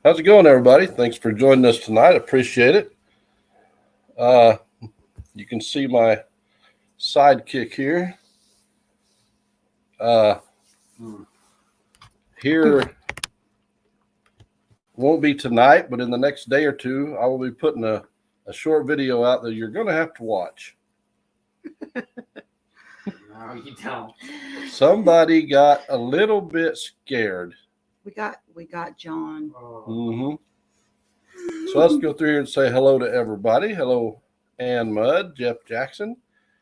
How's it going, everybody? Thanks for joining us tonight. Appreciate it. You can see my sidekick here. Here won't be tonight, but in the next day or two, I will be putting a short video out that you're going to have to watch. No, you don't. Somebody got a little bit scared. We got John. Mm-hmm. So let's go through here and say hello to everybody. Hello, Ann Mudd, Jeff Jackson,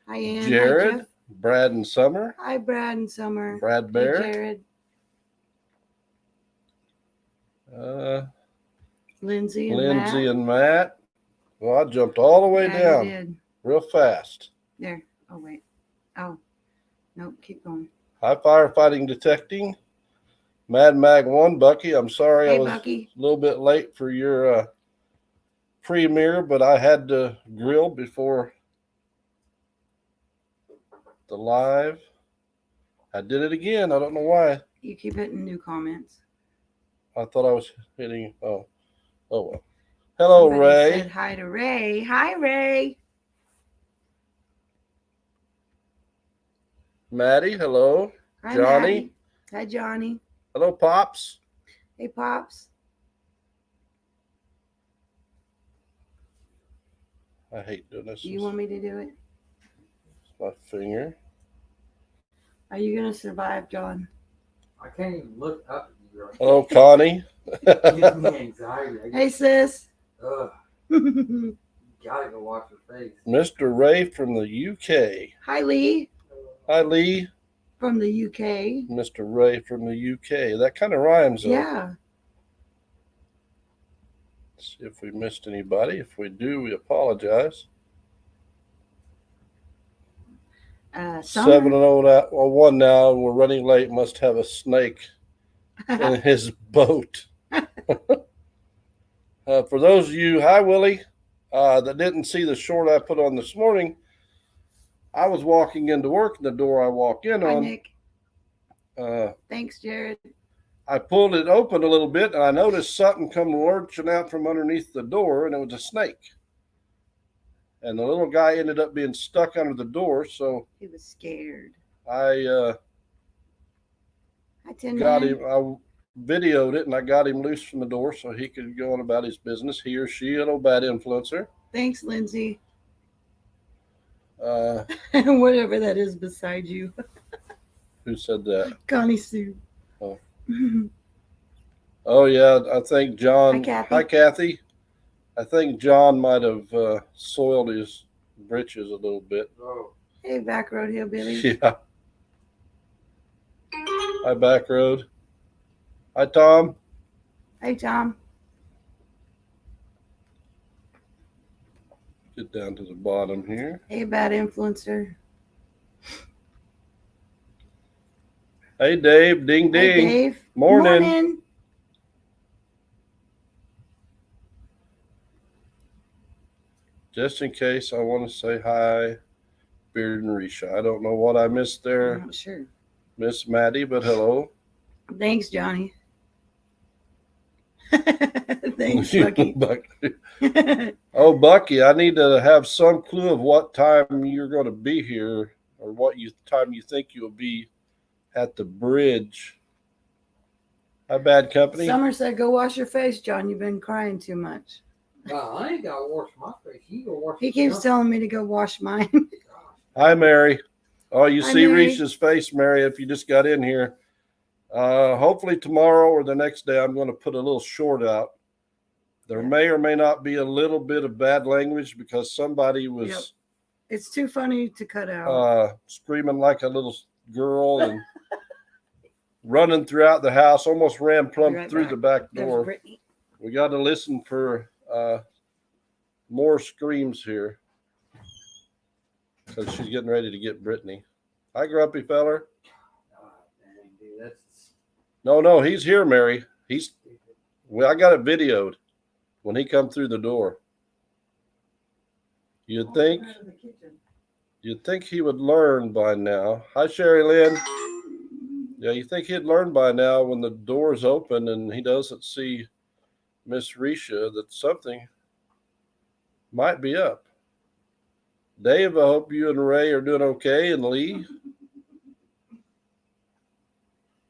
Hi, Ann. Jared, Hi, Jeff. Brad and Summer, Hi, Brad and Summer. Brad Bear, Hey, Jared. Lindsay and Matt. Well, I jumped all the way Yeah, down you did. real fast. There. Oh, wait. Oh, nope. Keep going. Hi, Firefighting Detecting, Mad Mag 1, Bucky. I'm sorry Hey, I was Bucky. a little bit late for your premiere, but I had to grill before the live. I did it again. I don't know why. You keep hitting new comments. I thought I was hitting. Oh well. Hello, Somebody Ray. said hi to Ray. Hi, Ray. Maddie, hello. Hi, Johnny. Maddie. Hi, Johnny. Hello, Pops. Hey, Pops. I hate doing this. Do you want me to do it? My finger. Are you going to survive, John? I can't even look up at you right Hello, Connie. It gives me anxiety. Hey, sis. Ugh, Hi, you gotta go wash your face. Mr. Ray from the UK. Lee. Hi, Lee. From the UK. Mr. Ray from the UK. That kind of rhymes, though. Yeah. Let's see if we missed anybody. If we do, we apologize. 7-0-1 now, and we're running late. Must have a snake in his boat. For those of you, hi, Willie, that didn't see the short I put on this morning, I was walking into work, and the door I walk in Hi, on, Nick. Thanks, Jared. I pulled it open a little bit, and I noticed something come lurching out from underneath the door, and it was a snake. And the little guy ended up being stuck under the door, so He was scared. I Hi, Tin got Man. him. I videoed it, and I got him loose from the door so he could go on about his business. He or she, a bad influencer. Thanks, Lindsay. Uh, Whatever that is beside you. who said that? Connie Sue. Oh. Oh yeah, I think John. Hi, Kathy. Hi, Kathy. I think John might have soiled his britches a little bit. Oh, Hey, Back Road Hillbilly. Yeah. Hi, Back Road. Hi, Tom. Hey, Tom. Get down to the bottom here. Hey, Bad Influencer. Hey, Dave. Ding, Hey, ding. Dave. Morning. Just in case, I want to say hi, Beard and Risha. I don't know what I missed there, I'm not sure. Miss Maddie, but hello. Thanks, Johnny. Thanks, Bucky. Oh, Bucky, I need to have some clue of what time you're going to be here, or what time you think you'll be at the bridge. Hi, Bad Company. Summer said, "Go wash your face, John. You've been crying too much." well, I ain't gotta wash my face. You go wash. He keeps telling me to go wash mine. Hi, Mary. Oh, you Hi, see Mary. Risha's face, Mary, if you just got in here. Hopefully tomorrow or the next day, I'm going to put a little short out. There may or may not be a little bit of bad language because somebody was Yep. It's too funny to cut out. screaming like a little girl and running throughout the house, almost ran plumb Right through back. the back There's door. Brittany. We got to listen for more screams here because she's getting ready to get Brittany. Hi, grumpy feller. Oh, dang, dude, that's No, he's here, Mary. I got it videoed when he come through the door. You'd think he would learn by now. Hi, Sherry Lynn. Yeah, you think he'd learn by now when the door's open and he doesn't see Miss Risha that something might be up. Dave, I hope you and Ray are doing okay, and Lee.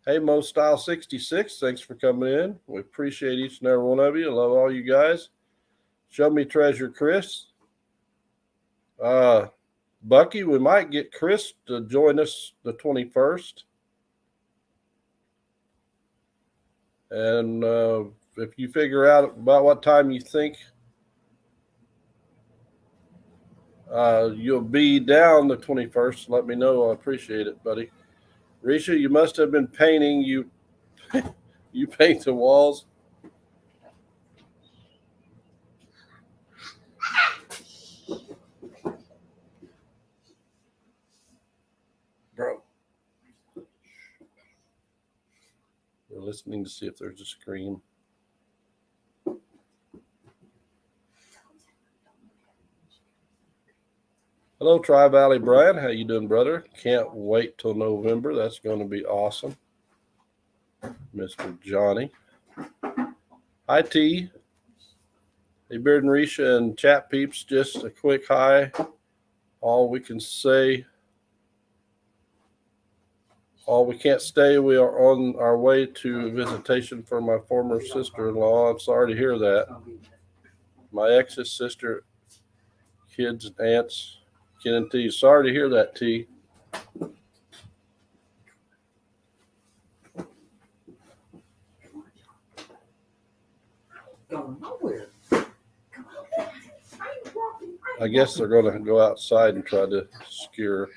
Hey, Mo Style 66, thanks for coming in. We appreciate each and every one of you. I love all you guys. Show me treasure, Chris. Bucky, we might get Chris to join us the 21st. And if you figure out about what time you think you'll be down the 21st, let me know. I appreciate it, buddy. Risha, you must have been painting. You paint the walls. Bro. We're listening to see if there's a scream. Hello, Tri-Valley Brian. How you doing, brother? Can't wait till November. That's going to be awesome. Mr. Johnny. Hi, T. Hey, Beard and Risha and chat peeps. Just a quick hi. All we can say. All we can't stay. We are on our way to visitation for my former sister-in-law. I'm sorry to hear that. My ex's sister, kids and aunts. Ken and T. Sorry to hear that, T. Going nowhere. I guess they're going to go outside and try to scare.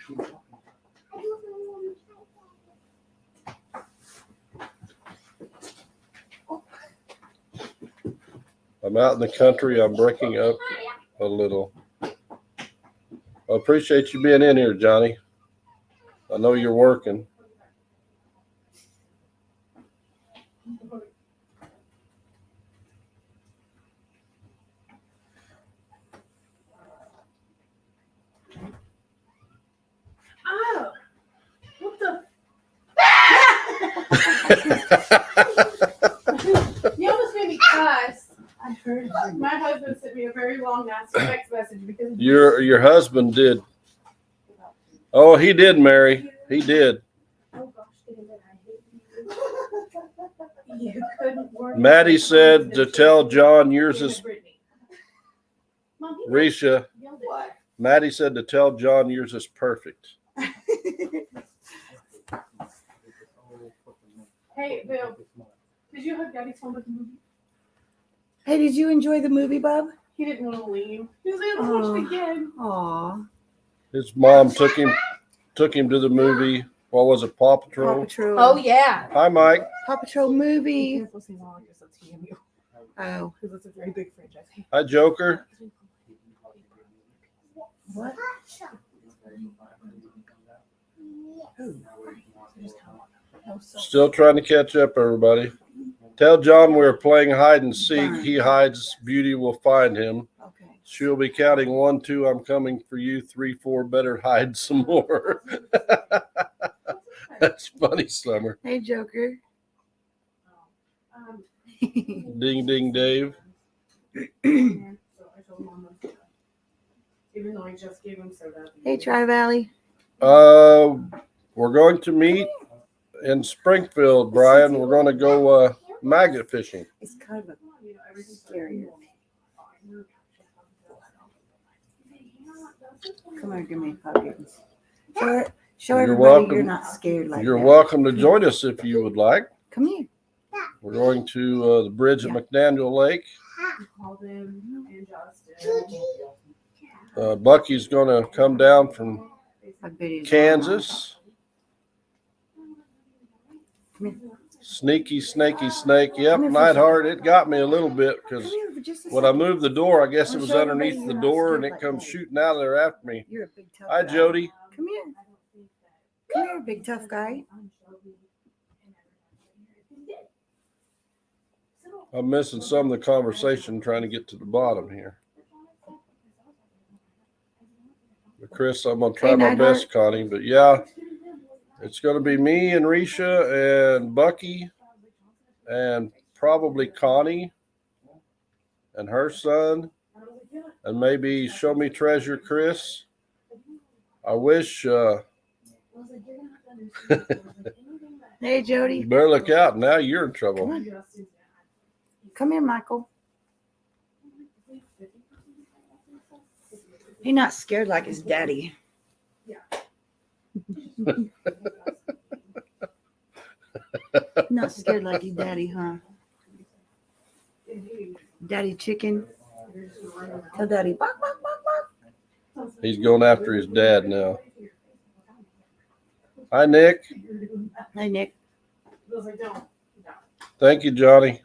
I'm out in the country. I'm breaking up a little. I appreciate you being in here, Johnny. I know you're working. Oh, what the? You almost made me cuss. I heard My husband sent me a very long, nasty text message because Your husband did. Oh, he did, Mary. He did. Oh gosh, David, I hate you. You couldn't work. Maddie said to tell John yours is Mom, he Risha. yelled at me. Maddie said to tell John yours is perfect. Hey, Bill, did you have Daddy's phone with the movie? Hey, did you enjoy the movie, Bub? He didn't want to leave. He was like, let's watch it again. Aw. His mom took him to the movie. What was it, Paw Paw Patrol? Patrol. Oh, yeah. Hi, Mike. Paw Patrol movie. Can't listen to all just a TMU Oh. because it's a very big franchise. Hi, Joker. What? Still trying to catch up, everybody. Tell John we're playing hide and seek. He hides, beauty will find him. Okay. She'll be counting 1, 2, I'm coming for you, 3, 4, better hide some more. That's funny, Summer. Hey, Joker. Ding, ding, Dave. So I told Mom not to. Even though I just gave him soda. Hey, Tri-Valley. We're going to meet in Springfield, Brian. We're going to go maggot fishing. It's kind of scary. Come here, give me a puppy. Show You're everybody welcome. you're not scared like You're that. welcome to join us if you would like. Come here. We're going to the bridge at McDaniel Lake. Called him and Justin. Bucky's going to come down from I bet he's Kansas. Come here. Sneaky, snaky snake. Yep, Nightheart. It got me a little bit because Come here for just a when I second. moved the door, I guess it I'll was show everybody underneath the you're not door and scared it like comes that. shooting out of there after me. You're a big tough Hi, guy. Jody. Come here. Come here, big tough guy. I'm missing some of the conversation trying to get to the bottom here. But Chris, I'm going to try Hey, my Nightheart. best, Connie. But yeah, it's going to be me and Risha and Bucky and probably Connie. and her son, I was like, yeah. and maybe Show Me Treasure Chris. I wish I was like, you're gonna have to understand. I was like, anything that Hey, Jody. you better look out. Now you're in Come trouble. on. Justin's Come here, Michael. gonna He's not scared like his daddy. Not scared like his daddy, huh? Daddy chicken. Tell daddy, bark, bark, bark, bark. He's going after his dad now. Hi, Nick. Hey, Nick. I was like, don't. Thank you, Johnny.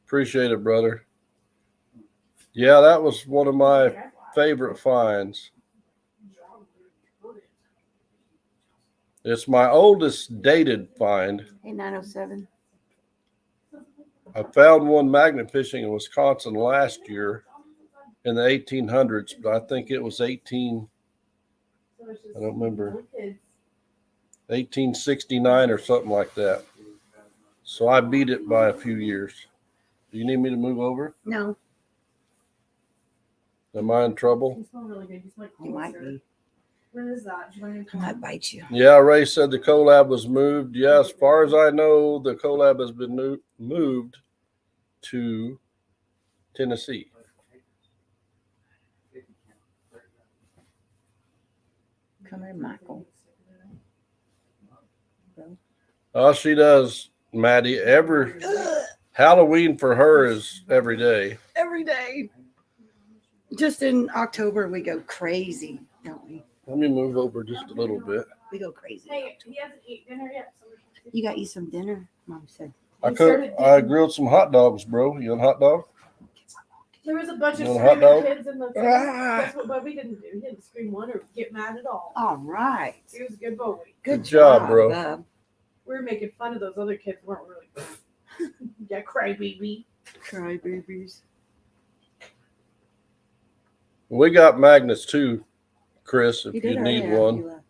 Appreciate it, brother. Yeah, that was one of my favorite finds. It's my oldest dated find. Hey, 907. I found one magnet fishing in Wisconsin last year in the 1800s, but I think it was I don't remember, 1869 or something like that. So I beat it by a few years. Do you need me to move over? No, Am I in trouble? You smell really good. You smell like you might cloister. be. What is that? Do you want I might bite you. Yeah, Ray said the collab was moved. Yeah, as far as I know, the collab has been moved to Tennessee. Come here, Michael. Oh, she does, Maddie. Halloween for her is every day. Every day. Just in October, we go crazy, don't we? Let me move over just a little bit. We go crazy. Hey, he hasn't eaten dinner yet. So You got you some dinner, Mom said. I grilled some hot dogs, bro. You want a hot dog? there was a bunch of You want a hot screaming dog? kids in the thing. Ah. That's what Bubby didn't do. He didn't scream one or get mad at all. All right. He was a good boy. Good job, bro. Bub. We were making fun of those other kids, weren't we? Like, yeah, crybaby. Cry babies. We got magnets too, Chris, if He you did need earlier. one. He left.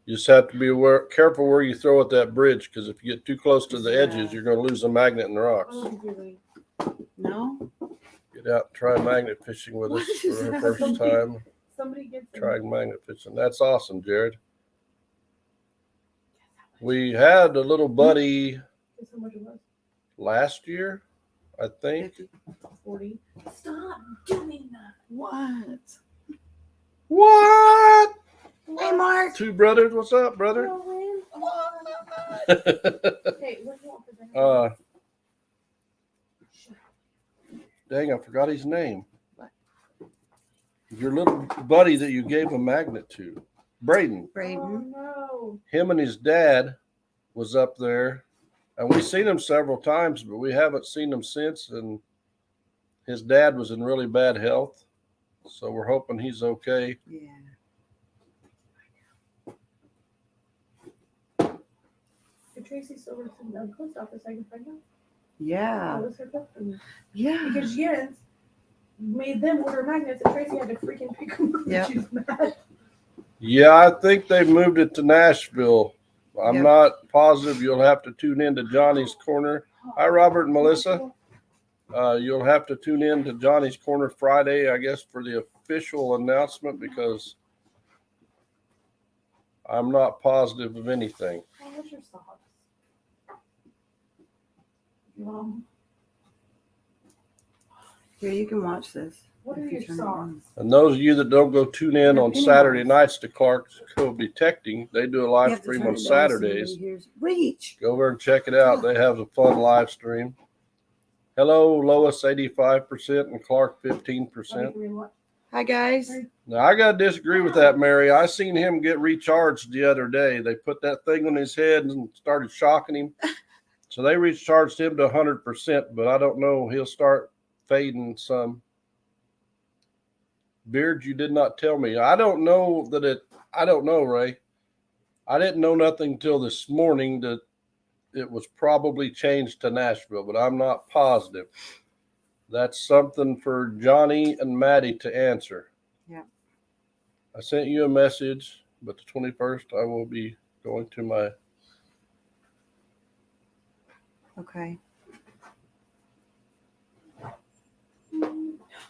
You just have to be careful where you throw at that bridge, because if you get too close to the edges, you're going to lose the magnet in the rocks. Oh, really? No? Get out and try magnet fishing with us What is for the that? first time. Somebody gets them. Trying magnet fishing. That's awesome, Jared. We had a little buddy Guess how much it was? last year, I think. 50. 40. Stop doing that. What? What? Hey, Mark. Two brothers. What's up, brother? Hey, what do you want for dinner? Dang, I forgot his name. Your little buddy that you gave a magnet to, Braden. Oh, Braden. no. Him and his dad was up there, and we've seen him several times, but we haven't seen him since. And his dad was in really bad health, so we're hoping he's okay. Yeah. Did Tracy still works in the post office? I can find out. Yeah. That was her company. Yeah. Because Jens made them order magnets and Tracy had to freaking pick them up. Yep. She was mad. Yeah, I think they moved it to Nashville. I'm Yep. not positive. You'll have to tune in to Johnny's Corner. Hi, Robert and Melissa. You'll have to tune in to Johnny's Corner Friday, I guess, for the official announcement, because I'm not positive of anything. Oh, where's your socks? Mom, Here, you can watch this. what are if you your turn it socks? on. And those of you that don't go tune in They're on penny Saturday ones. nights to Clark's Cove Detecting, they do a You live have to stream turn on it down so nobody Saturdays. hears. Reach. Go over and check it out. They have a fun live stream. Hello, Lois, 85%, and Clark, 15%. Hi, guys. Now, I got to disagree with that, Mary. I seen him get recharged the other day. They put that thing on his head and started shocking him. So they recharged him to 100%, but I don't know. He'll start fading some. Beard, you did not tell me. I don't know, Ray. I didn't know nothing until this morning that it was probably changed to Nashville, but I'm not positive. That's something for Johnny and Maddie to answer. Yeah. I sent you a message, but the 21st I will be going to my. Okay.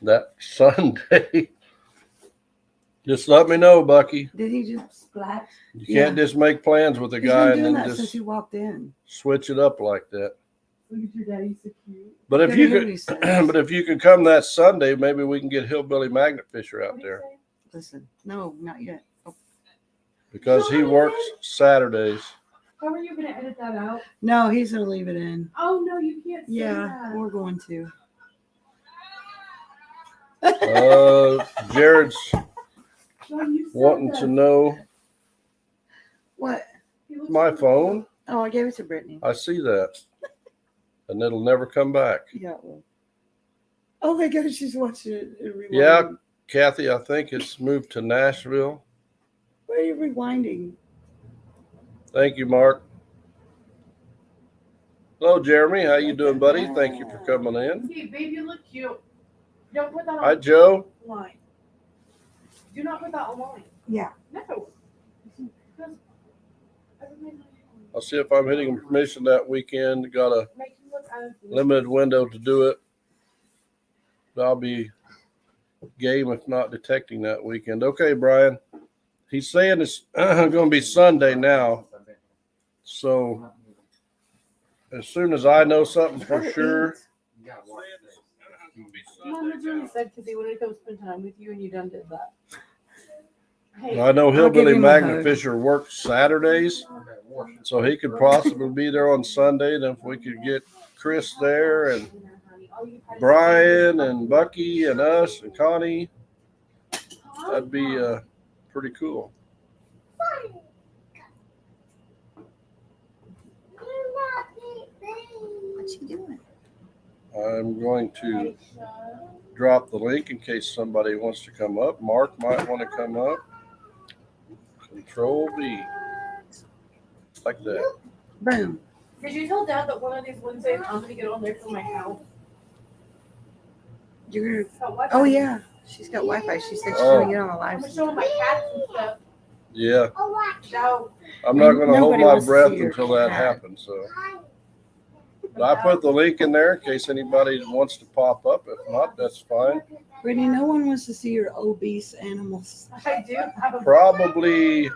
that Sunday. Just let me know, Bucky. Did he just? Splat. You Yeah. can't just make plans with a He's guy been and doing then that since just he walked in. switch it up like that. Look at your daddy, so cute. But if Gotta you hear could, what he says. but if you could come that Sunday, maybe we can get Hillbilly Magnet Fisher out What do you there say? Listen, no, not yet. Oh, because he works Saturdays. How are you gonna edit that out? no, he's gonna leave it in. Oh no, you can't say Yeah, that. we're going to. Jared's No, you said wanting that. to know What? He looks my like- phone. Oh, I gave it to Brittany. I see that, and it'll never come back. Yeah. Well. Oh my gosh, she's watching it. Rewinding. Yeah, Kathy, I think it's moved to Nashville. Why are you rewinding? Thank you, Mark. Hello, Jeremy. How you doing, buddy? Thank you for coming in. See, babe, you look cute. Don't put that Hi, on Joe. line. Do not put that online. Yeah. No. Because everybody's I'll see if I'm hitting permission that weekend. Got a make you look ugly. limited window to do it. I'll be game if not detecting that weekend. Okay, Brian. He's saying it's going to be Sunday now. So as soon as I know something for Gotta sure. eat. You gotta watch this. Mom was really sad because he wanted to come spend time with you and you done did that. Hey, I know I'll give Hillbilly him a Magnet hug. Fisher works Saturdays, so he could possibly be there on Sunday. Then if we could get Chris there and Brian and Bucky and us and Connie, that'd be pretty cool. What's she doing? I'm going to drop the link in case somebody wants to come up. Mark might want to come up. Control V. Like that. Boom. Did you tell Dad that one of these Wednesdays I'm gonna get on there for my house? You're. So what? Oh yeah, she's got Wi-Fi. She said she's Oh. gonna get on the I'm live. gonna show him my cats and stuff. Yeah. No. I'm not going to hold Nobody my wants to breath see your until that cat. happens. So but I put the link in there in case anybody wants to pop up. If not, that's fine. Brittany, no one wants to see your obese animals. I do have a Probably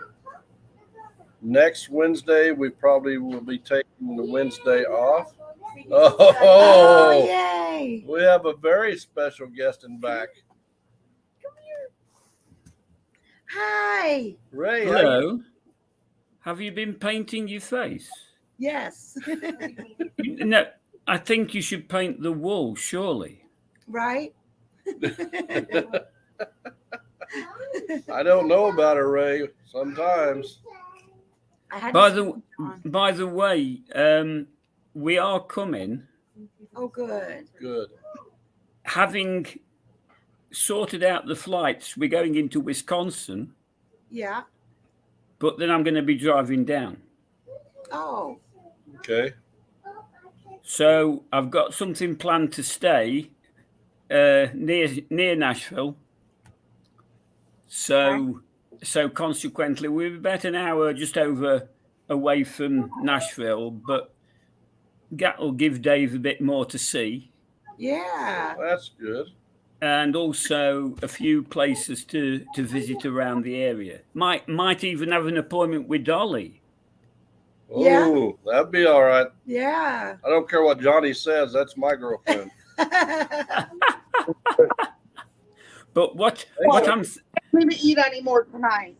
next Wednesday, we probably will be taking the Wednesday off. Oh, Oh, yay! we have a very special guest in back. Hi. Ray, Hello. Have you been painting your face? Yes. No, I think you should paint the wall, surely. Right. I don't know about her, Ray. Sometimes. I had By to the switch on. by the way, we are coming, Oh, good. Good. having sorted out the flights. We're going into Wisconsin, Yeah. but then I'm going to be driving down. Oh. Okay. So I've got something planned to stay near Nashville. So consequently, we're about an hour just over away from Nashville, but that will give Dave a bit more to see, Yeah. That's good. and also a few places to visit around the area. Might even have an appointment with Dolly. Oh, Yeah. that'd be all right. Yeah. I don't care what Johnny says. That's my girlfriend. But what I'm Didn't eat any more tonight.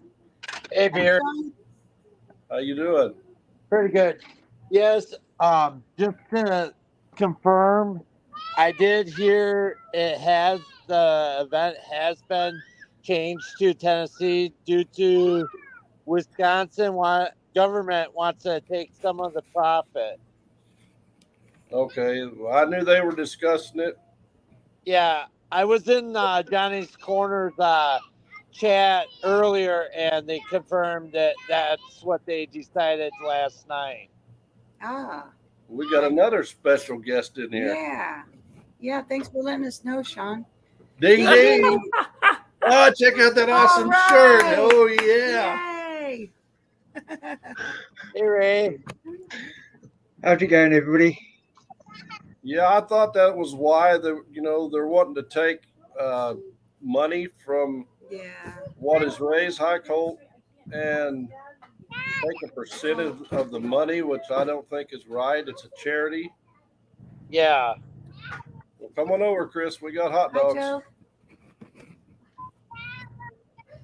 Hey, Beard. How you doing? Pretty good. Yes, just to confirm, I did hear the event has been changed to Tennessee due to Wisconsin government wants to take some of the profit. Okay. Well, I knew they were discussing it. Yeah, I was in Johnny's Corner's chat earlier, and they confirmed that that's what they decided last night. Ah. We got another special guest in here. Yeah. Yeah. Thanks for letting us know, Sean. Ding ding. Oh, check out that awesome All shirt. right. Oh yeah. Yay. Hey, Ray. How's it going, everybody? Yeah, I thought that was why they're wanting to take money from Yeah. what is raised. Hi, Colt. And take a percentage of the money, which I don't think is right. It's a charity. Yeah. Well, come on over, Chris. We got hot Hi, dogs. Joe.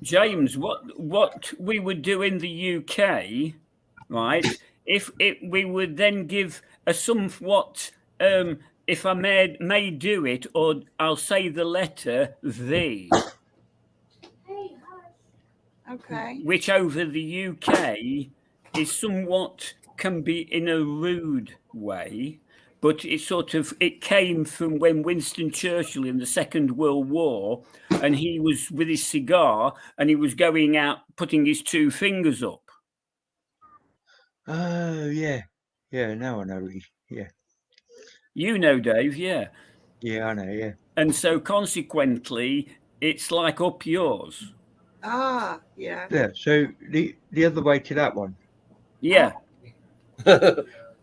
James, what we would do in the UK, right? If we would then give a somewhat, if I may do it, or I'll say the letter V, Okay. which over the UK is somewhat can be in a rude way, but it came from when Winston Churchill in the Second World War, and he was with his cigar and he was going out putting his two fingers up. Oh, yeah. Yeah, now I know. Yeah. You know, Dave, yeah. Yeah, I know, yeah. And so consequently, it's like up yours. Ah, yeah. Yeah, so the other way to that one. Yeah.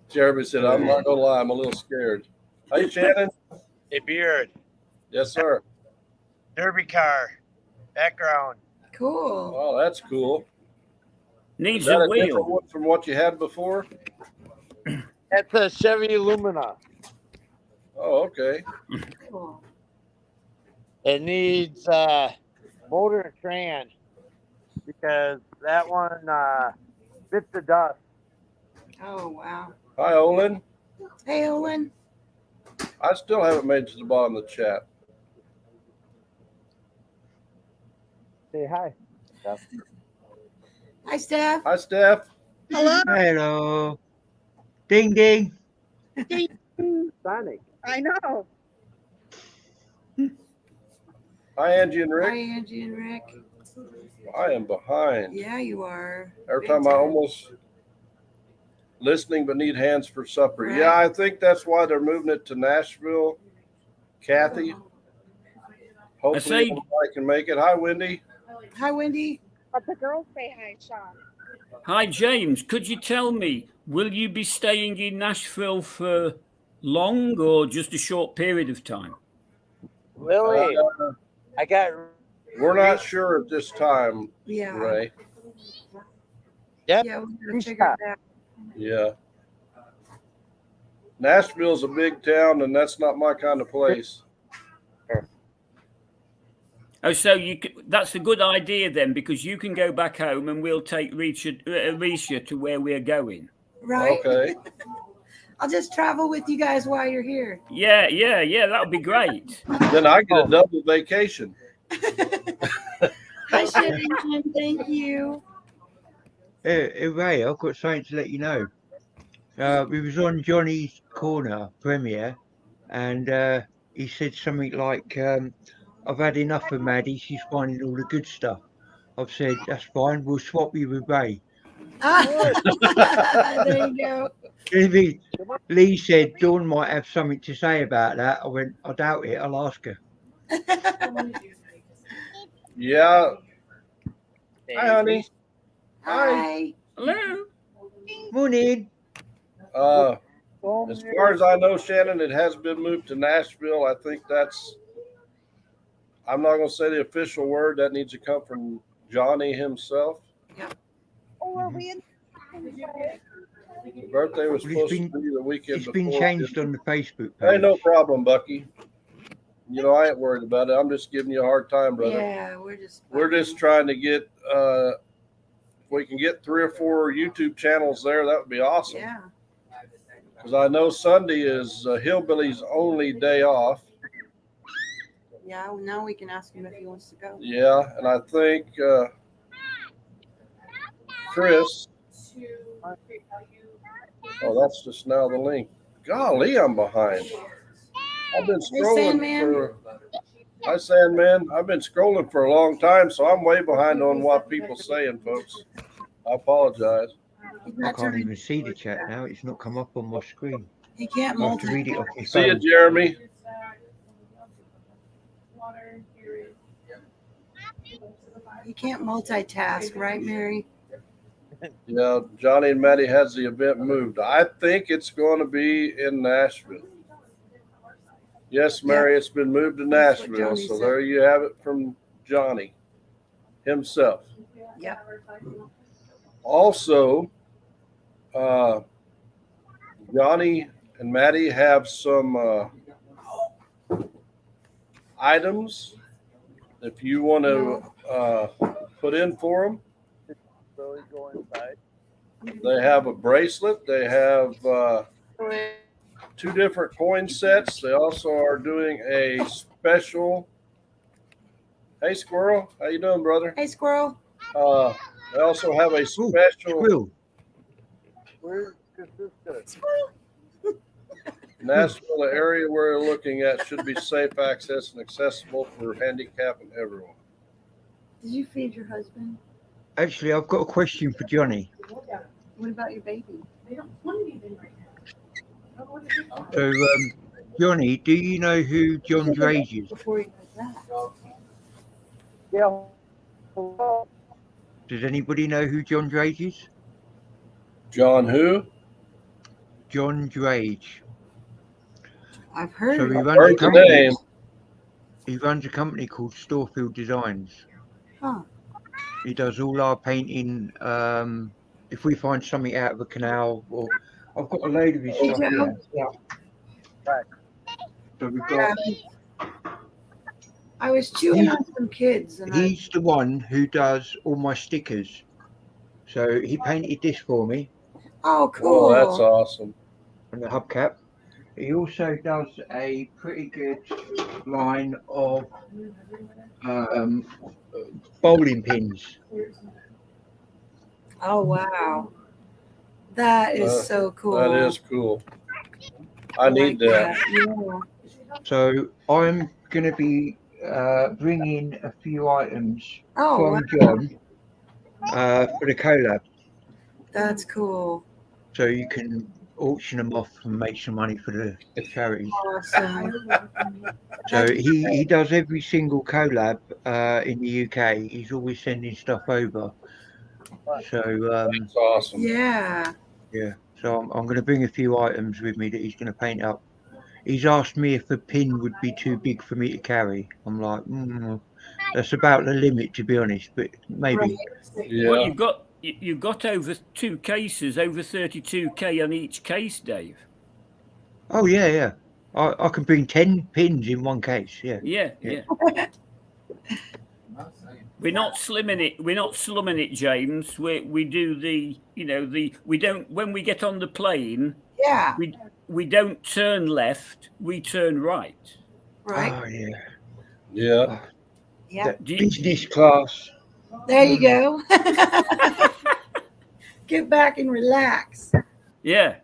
Jeremy said, I'm not gonna lie, I'm a little scared. Hey, Shannon. A beard. Yes, sir. Derby car. Background. Cool. Oh, that's cool. Is Needs that a a different wheel. one from what you had before? That's a Chevy Lumina. Oh, okay. Cool. It needs motor and tran because that one bit the dust. Oh, wow. Hi, Olin. Hey, Olin. I still haven't made it to the bottom of the chat. Say hi. Hi, Steph. Hi, Steph. Hello. Ding ding. Sonic. I know. Hi, Angie and Hi, Rick. Angie and Rick. I am behind. Yeah, you are. Every Big time I time. almost listening but need hands for supper. Right. Yeah, I think that's why they're moving it to Nashville. Kathy. Hopefully say- everybody can make it. Hi, Wendy. Hi, Wendy. But the girls say hi, Sean. Hi, James. Could you tell me, will you be staying in Nashville for long or just a short period of time? Lily, I got. We're not sure at this time, Yeah. Ray. Yep. Yeah, we're gonna figure it out. Yeah. Nashville's a big town, and that's not my kind of place. Oh, so that's a good idea then, because you can go back home and we'll take Risha to where we're going. Right? Okay. I'll just travel with you guys while you're here. Yeah, that would be great. Then I get a double vacation. Hi, Sharon. Thank you. Hey, Ray, I've got something to let you know. We was on Johnny's Corner premiere, and he said something like, I've had enough of Maddie, she's finding all the good stuff. I've said, that's fine, we'll swap you with Ray. There you go. Lee said Dawn might have something to say about that. I went, I doubt it, I'll ask her. Yeah. Hi, honey. Hi. Hello. Morning. As far as I know, Shannon, it has been moved to Nashville. I think I'm not going to say the official word. That needs to come from Johnny himself. Oh, are we in? The birthday was Well, supposed to be the weekend It's before. been changed on the Facebook Hey, page. no problem, Bucky. You know, I ain't worried about it. I'm just giving you a hard time, brother. Yeah, We're just trying to get, if we can get 3 or 4 YouTube channels there, that would be awesome. Yeah. Because I know Sunday is Hillbilly's only day off. Yeah, well, now we can ask him if he wants to go. Yeah, and I think Chris. Oh, that's just now the link. Golly, I'm behind. I've been scrolling Sandman. Hi, Sandman. I've been scrolling for a long time, so I'm way behind on what people saying, folks. I apologize. He's I not can't turning- even see the chat now. It's not come up on my screen. He can't I have to read it multitask. off my See you, phone. Jeremy. He can't multitask, right, Mary? Yeah, Johnny and Maddie has the event moved. I think it's going to be in Nashville. Yes, Mary, it's been moved to That's what Nashville. Johnny So said. there you have it from Johnny himself. Yep. Also, Johnny and Maddie have some items if you want to put in for them. Really go inside. They have a bracelet. They have 2 different coin sets. They also are doing a special. Hey, Squirrel, how you doing, brother? Hey, squirrel. They also have a special Squirrel. Where's your sister? Nashville area we're looking at should be safe access and accessible for handicap and everyone. Did you feed your husband? Actually, I've got a question for Johnny. What about your baby? They don't want anything right now. Oh, what is it? So, Johnny, do you know who John Drage is? Before he does that. Yeah. Does anybody know who John Drage is? John who? John Drage. I've heard. So of he it. runs a Heard the company. name. He runs a company called Storefield Designs. Huh. He does all our painting. If we find something out of a canal, or I've got a load of his Hey, stuff Joe. here. Right. So we've got. I was chewing on some kids, and He's the one who does all my stickers. So he painted this for me oh, cool. Oh, that's awesome. on the hubcap. He also does a pretty good line of bowling pins. Oh, wow. That is so cool. That is cool. I need like that. Yeah. So I'm going to be bringing a few items Oh, from John for the collab. that's cool. So you can auction them off and make some money for the charities. Awesome. So he does every single collab in the UK. He's always sending stuff over. So That's awesome. Yeah. yeah, so I'm going to bring a few items with me that he's going to paint up. He's asked me if a pin would be too big for me to carry. I'm like, that's about the limit, to be honest, but maybe. Right. Well, Yeah. you've got over 2 cases, over 32k on each case, Dave. Oh yeah. I can bring 10 pins in one case. Yeah. Yeah. We're not slimming it. We're not slumming it, James. We do we don't, when we get on the plane, Yeah. we don't turn left, we turn right. Right. Oh yeah. Yeah. Yeah. That Do you- business class. There you go. Get back and relax. Yeah.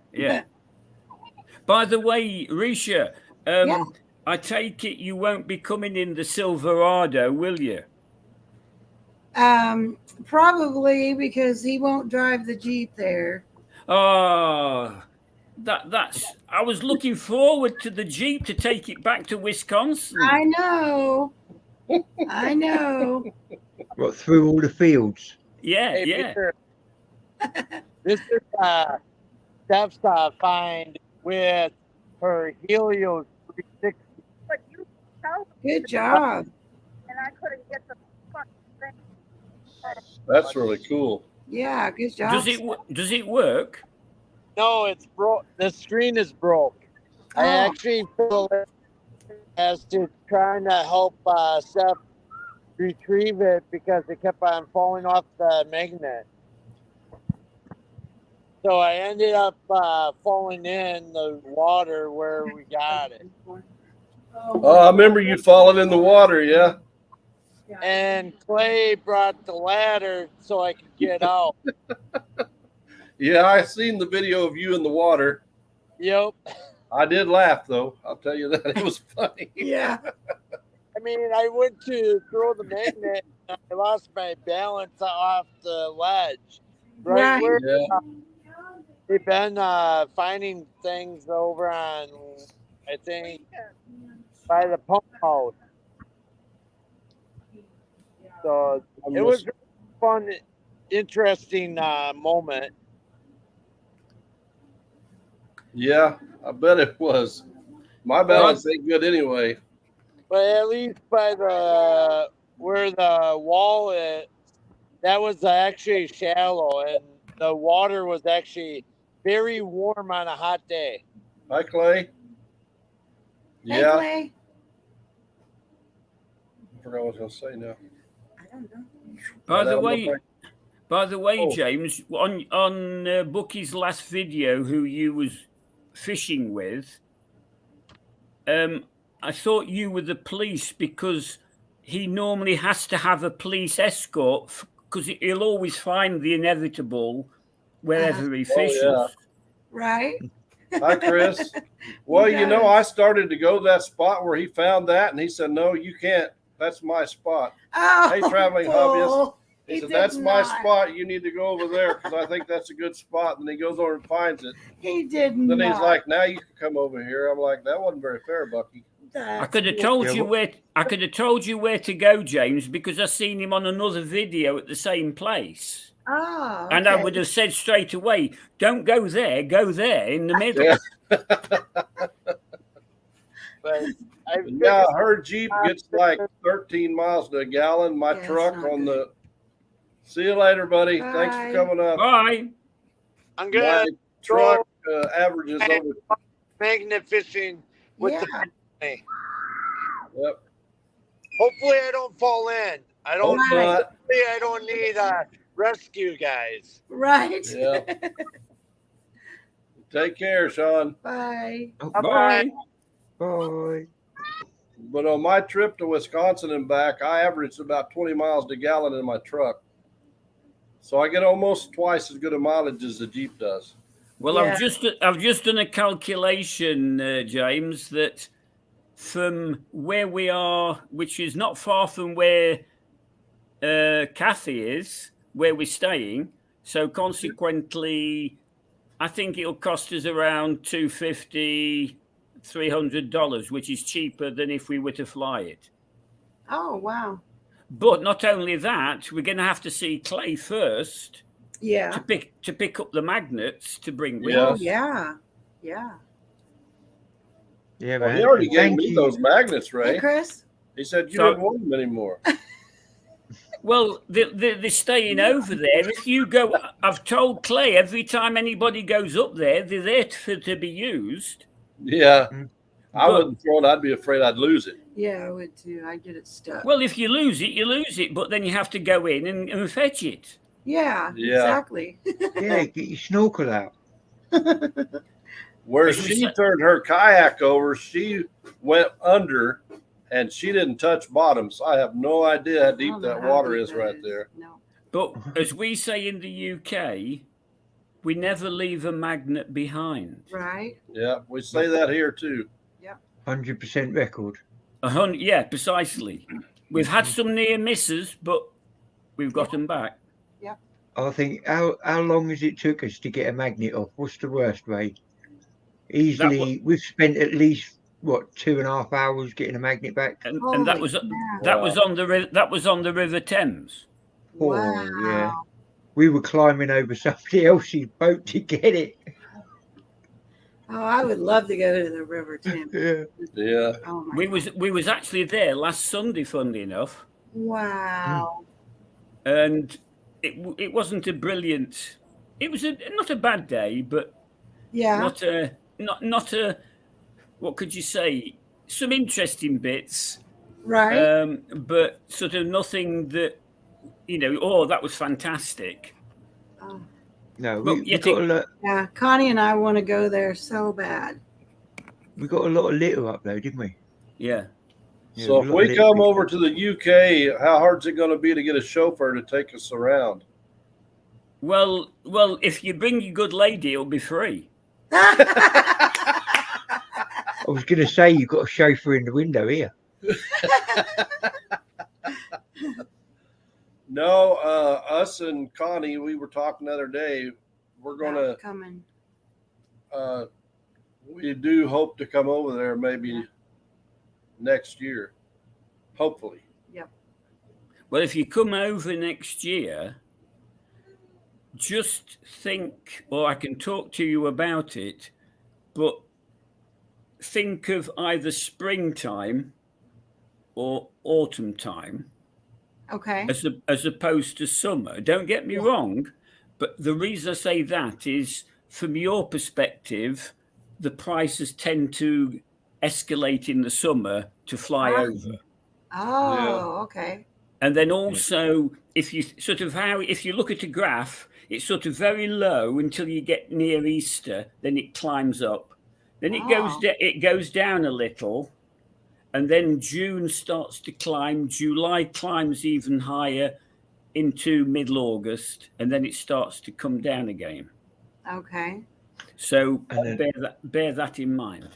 By the way, Risha, Yeah. I take it you won't be coming in the Silverado, will you? Probably because he won't drive the Jeep there. Oh, that's. I was looking forward to the Jeep to take it back to Wisconsin. I know. I know. What, through all the fields? Yeah. Peter, this is Steph's find with her Helios 360. But you told Good job. and I couldn't get the fucking thing. That's really cool. Yeah, good job. Does it work? No, it's broke. The screen is broke. I Oh. actually feel it as to trying to help Steph retrieve it because it kept on falling off the magnet. So I ended up falling in the water where we got it. Oh, I remember you falling in the water. Yeah. And Clay brought the ladder so I could get out. Yeah. I seen the video of you in the water. Yep. I did laugh though. I'll tell you that. It was funny. Yeah. I mean, I went to throw the magnet and I lost my balance off the ledge. Right. Where Yeah. they've been finding things over on, I think, by the pump house. So it was a fun, interesting moment. Yeah, I bet it was. My balance ain't good anyway. But at least by the where the wall is, that was actually shallow, and the water was actually very warm on a hot day. Hi, Clay. Hey, Yeah, Clay. I forgot what I was gonna say now. I don't know. By the way, Oh. James, on Bucky's last video, who you was fishing with, I thought you were the police because he normally has to have a police escort because he'll always find the inevitable wherever he fishes. yeah. Right? Hi, Chris. Well, He you know, does. I started to go to that spot where he found that, and he said, "No, you can't. That's my spot." Oh, Hey, traveling bull. hobbyist. He He said, did "That's my not. spot. You need to go over there because I think that's a good spot." And he goes over and finds it. He did Then not. he's like, "Now you can come over here." I'm like, "That wasn't very fair, Bucky." I could have told you where to go, James, because I seen him on another video at the same place. Oh, And I okay. would have said straight away, don't go there in the middle. Yeah. But Yeah, her Jeep gets like 13 miles to a gallon. My Yeah, it's truck not on good. the. See you later, buddy. Thanks Bye. for coming up. Bye. I'm My gonna truck averages Hey. over. magnet fishing with Yeah. the family. Yep. Hopefully, I don't fall in. I don't. Hope not. Hopefully, I don't need rescue guys. Right. Yeah. Take care, Sean. Bye. Oh, Bye. bye. But on my trip to Wisconsin and back, I averaged about 20 miles to a gallon in my truck. So I get almost twice as good a mileage as the Jeep does. Well, Yeah. I've just done a calculation, James, that from where we are, which is not far from where Kathy is, where we're staying. So consequently, I think it'll cost us around $250, $300, which is cheaper than if we were to fly it. Oh, wow. But not only that, we're going to have to see Clay first Yeah. to pick up the magnets to bring with Yeah. Oh, us. yeah. Yeah. Yeah, Well, man. he already gave Thank me you. those magnets, Hey, Ray. Chris. He said you So- didn't want them anymore. Well, they're staying over there. If you go, I've told Clay every time anybody goes up there, they're there to be used. Yeah. I But- wouldn't throw it. I'd be afraid I'd lose it. Yeah, I would too. I get it stuck. Well, if you lose it, you lose it. But then you have to go in and fetch it. Yeah, Yeah. exactly. Yeah, get your snorkel out. Where As we she said- turned her kayak over, she went under and she didn't touch bottom. So I have no idea how I deep don't know that how water deep is that right is. there. No. But as we say in the UK, we never leave a magnet behind. Right? Yeah, we say that here too. 100% record. Yeah, precisely. We've had some near misses, but we've got them back. I think how long has it took us to get a magnet off? What's the worst, Ray? Easily, we've spent at least what 2.5 hours getting a magnet back. And Holy that was crap. that was on the River Thames. Oh, Wow. yeah. We were climbing over somebody else's boat to get it. Oh, I would love to go to the River Thames. Yeah. Yeah. Oh my We was actually there last Sunday, funnily enough, Wow. and it wasn't a brilliant. It was not a bad day, but Yeah. not a what could you say? Some interesting bits, Right. but sort of nothing that oh, that was fantastic. Oh, No, Well, we you got a lot. yeah. Connie and I want to go there so bad. We got a lot of litter up though, didn't we? Yeah. Yeah, So a if lot of we litter come people. over to the UK, how hard's it going to be to get a chauffeur to take us around? Well, if you bring your good lady, it'll be free. I was going to say you got a chauffeur in the window here. No, us and Connie, we were talking the other day. We're going coming. to, we do hope to come over there maybe next year. Hopefully. Well, if you come over next year, just think, or I can talk to you about it, but think of either springtime or autumn time Okay. as opposed to summer. Don't get me wrong, but the reason I say that is from your perspective, the prices tend to escalate in the summer to fly over. Oh, okay. And then also, if you if you look at a graph, it's sort of very low until you get near Easter, then it climbs up. Then it goes down a little, and then June starts to climb. July climbs even higher into middle August, and then it starts to come down again. Okay. So And bear that in mind.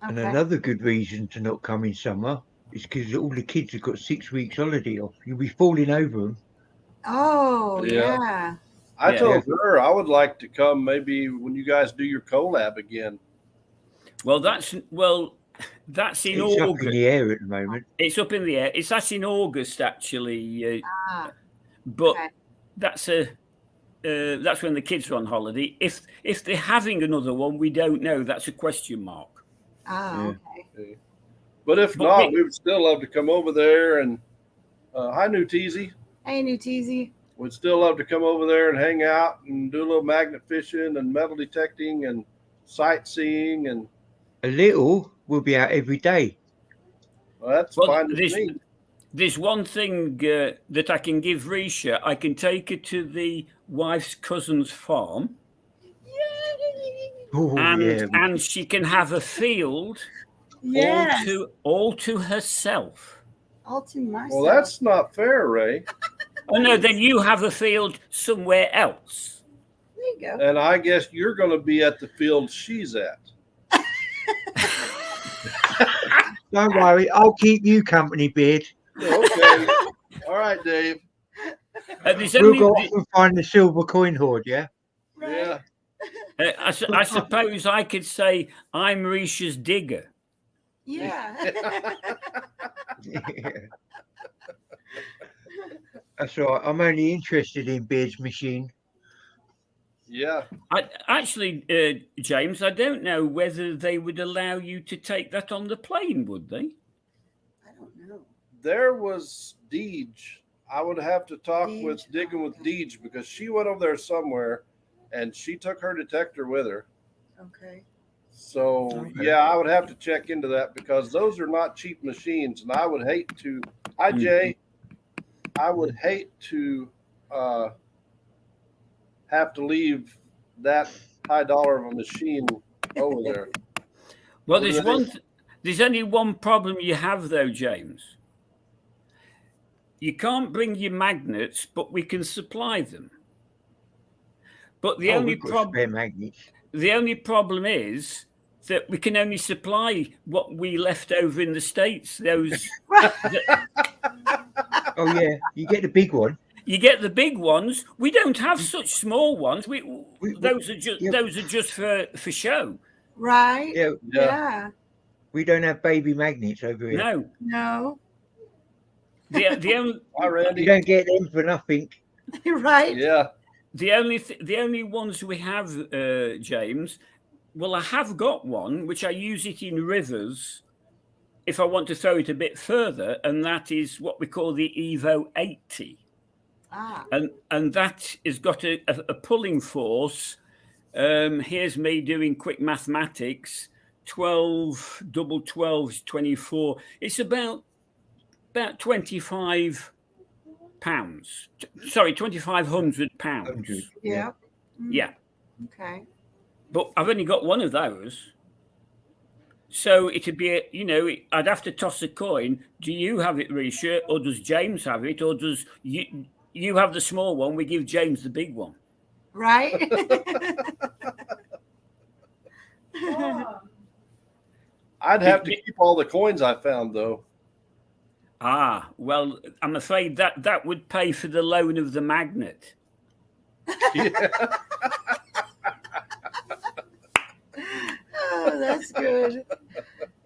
And Okay. another good reason to not come in summer is because all the kids have got 6 weeks holiday off. You'll be falling over them. Oh, Yeah. yeah. I Yeah. told her I would like to come maybe when you guys do your collab again. Well, that's in It's up in August. the air at the moment. It's up in the air. That's in August, actually. Ah, But okay. that's when the kids are on holiday. If they're having another one, we don't know. That's a question mark. Oh, Yeah. okay. But if But not, we- we would still love to come over there. And hi, New Teasy. Hey, New Teasy. We'd still love to come over there and hang out and do a little magnet fishing and metal detecting and sightseeing. And A little will be out every day. well, that's Well, fine with me. There's one thing that I can give Risha. I can take her to the wife's cousin's farm, Oh, yeah. and she can have a field Yes. all to herself. All to myself. Well, that's not fair, Ray. Oh no, then you have a field somewhere else. There you go. And I guess you're going to be at the field she's at. Don't worry, I'll keep you company, Beard. Okay. All right, Dave. There's We'll only, go off and find the silver coin hoard, yeah? Yeah. I suppose I could say I'm Risha's digger. Yeah. That's all right. I'm only interested in Beard's machine. Yeah. James, I don't know whether they would allow you to take that on the plane, would they? I don't know. There was Deej. I would have to talk Deej, with Digging with okay. Deej because she went over there somewhere and she took her detector with her. Okay. So, Okay. yeah, I would have to check into that because those are not cheap machines. And I would hate to, hi, Jay, I would hate to have to leave that high dollar of a machine over there. Well, What do there's only one problem you have though, James. You can't bring your magnets, but we can supply them. But the only we've got problem spare magnets. the only problem is that we can only supply what we left over in the States. Those Oh, yeah, you get the big one. you get the big ones. We don't have such small ones. Those are just for show. Right. Yeah, Yeah. Yeah. we don't have baby magnets over here. No, No. the only Hi, You Randy. don't get them for nothing. Right. Yeah. the only ones we have, James. Well, I have got one which I use it in rivers if I want to throw it a bit further, and that is what we call the Evo 80. Ah. And that has got a pulling force. Here's me doing quick mathematics. 12 double 12 is 24. It's about 25 pounds. Sorry, 2,500 pounds. 100. Yeah. Mm, Yeah, Okay. but I've only got one of those. So it'd be, I'd have to toss a coin. Do you have it, Risha, or does James have it, or does you have the small one? We give James the big one. Right. I'd have to keep all the coins I found, though. Ah, well, I'm afraid that would pay for the loan of the magnet. Yeah. Oh, that's good.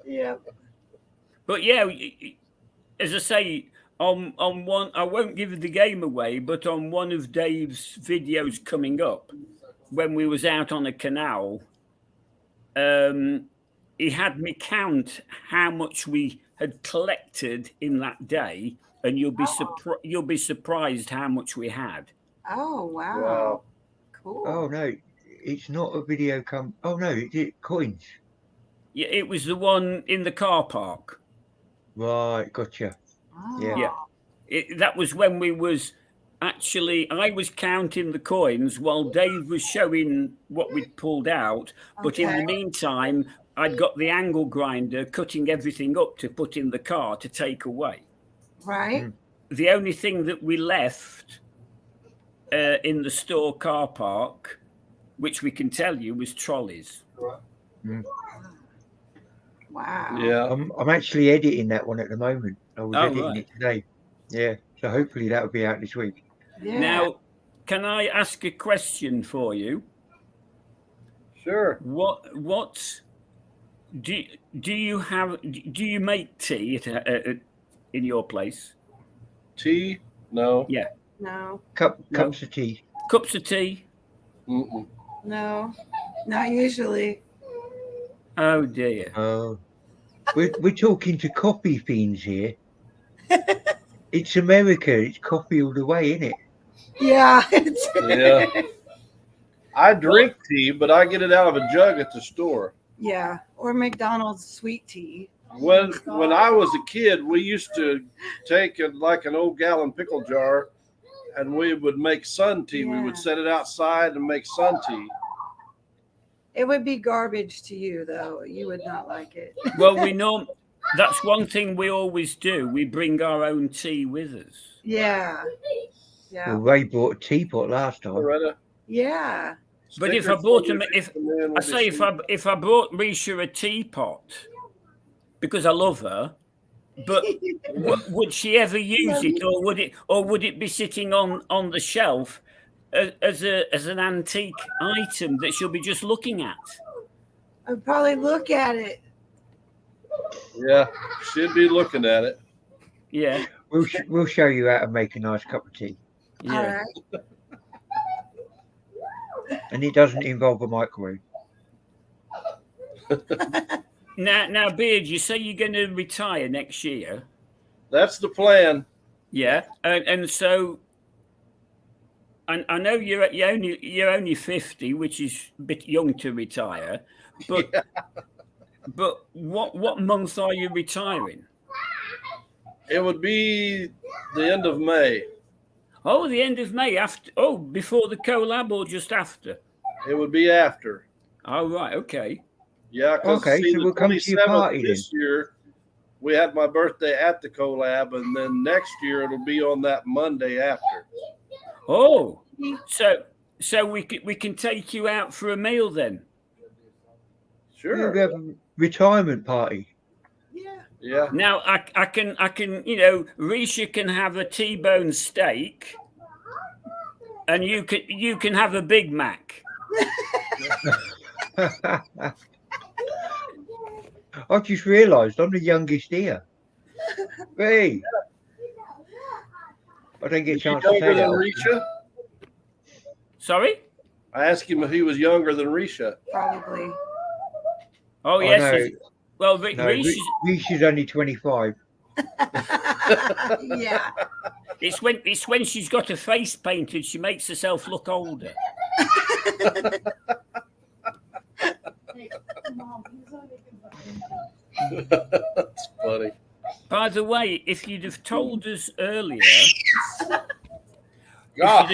Yep. But yeah, as I say, on one, I won't give the game away, but on one of Dave's videos coming up, when we was out on a canal, he had me count how much we had collected in that day, and you'll be surprised how much we had. Oh wow. Wow. Cool. Oh no, it's not a video Oh no, it's coins. Yeah, it was the one in the car park. Right, gotcha. Yeah. Yeah. That was when we was actually, I was counting the coins while Dave was showing what we'd pulled out. But in the meantime, I'd got the angle grinder cutting everything up to put in the car to take away. Right. The only thing that we left in the store car park, which we can tell you, was trolleys. Wow. Yeah. I'm actually editing that one at the moment. I was editing right. it today. Yeah. So hopefully that'll be out this week. Yeah. Now, can I ask a question for you? Sure. What do you have? Do you make tea in your place? Tea? No. Yeah. No. Cups of tea. Cups of tea? Mm-mm. No. Not usually. Oh dear. Oh, we're talking to coffee fiends here. It's America. It's coffee all the way, isn't it? Yeah. Yeah. I drink tea, but I get it out of a jug at the store. Yeah. Or McDonald's sweet tea. When I was a kid, we used to take like an old gallon pickle jar, and we would make sun tea. We would Yeah. set it outside and make sun tea. It would be garbage to you, though. You would not like it. Well, we know that's one thing we always do. We bring our own tea with us. Yeah. Yeah. Well, Ray bought a teapot last time. Loretta, Yeah. But if stickers I bought for them, you, if and then I we'll say just- if I brought Risha a teapot because I love her, but would she ever use it, or would it be sitting on the shelf as an antique item that she'll be just looking at? I'd probably look at it. Yeah, should be looking at it. Yeah, We'll show you how to make a nice cup of tea, All yeah. right. and it doesn't involve a microwave. Now, Beard, you say you're going to retire next year, That's the plan. yeah, and so. I know you're only 50, which is a bit young to retire, but Yeah. but what month are you retiring? It would be the end of May. Oh, the end of May, after. Oh, before the collab or just after? It would be after. Oh, right, okay. Yeah, because Okay, so we'll come to your party this year, we had my birthday at the collab, and then next year it'll be on that Monday after. Oh, so we can take you out for a meal then. Sure. We have a retirement party. Yeah. Yeah. Now I can Risha can have a T-bone steak, and you can have a Big Mac. I just realised I'm the youngest here. Hey, I don't get a Is he chance to younger say than that. Risha? Sorry? I asked him if he was younger than Risha. Probably. Oh Oh, yes. no. Well, No, Risha's, Risha's only 25. Yeah. it's when she's got her face painted, she makes herself look older. Hey, Mom, he's not making fun. That's funny. By the way, if you'd have told us earlier, God.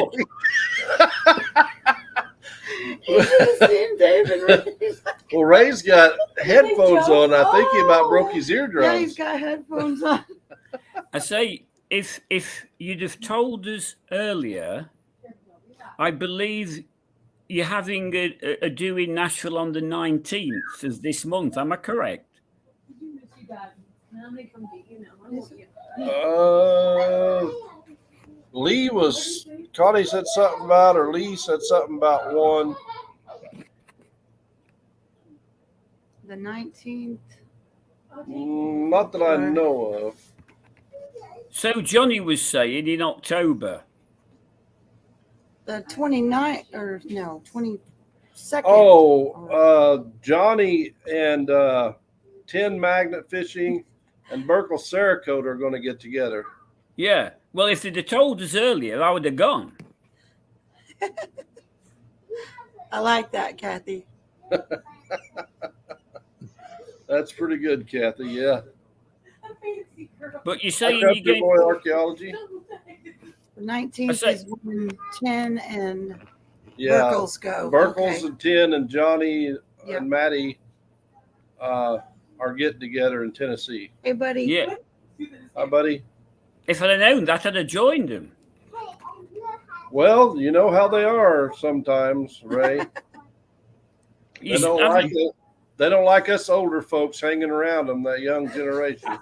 Well, Ray's got headphones on. I think he about broke his Yeah, eardrums. he's got headphones on. I say if you'd have told us earlier, I believe you're having a do in Nashville on the 19th of this month. Am I correct? Lee was, Connie said something about, or Lee said something about one. The 19th. Not that I know of. So Johnny was saying in October. The 29th, or no, 20. second. Johnny and Tin Magnet Fishing and Burkle Cerakote are going to get together. Yeah. Well, if they'd have told us earlier, I would have gone. I like that, Kathy. That's pretty good, Kathy. Yeah. A fancy girl. But you're saying Country you're going. Boy Archaeology. The 19th say- is when 10 and Yeah. Burkles go. Burkles Okay. and Tin and Johnny Yep. and Maddie are getting together in Tennessee. Hey, buddy. Yeah. Hi, buddy. If I'd have known that, I'd have joined them. Well, you know how they are sometimes, Ray. They You- don't I like think- it. They don't like us older folks hanging around them, that young generation.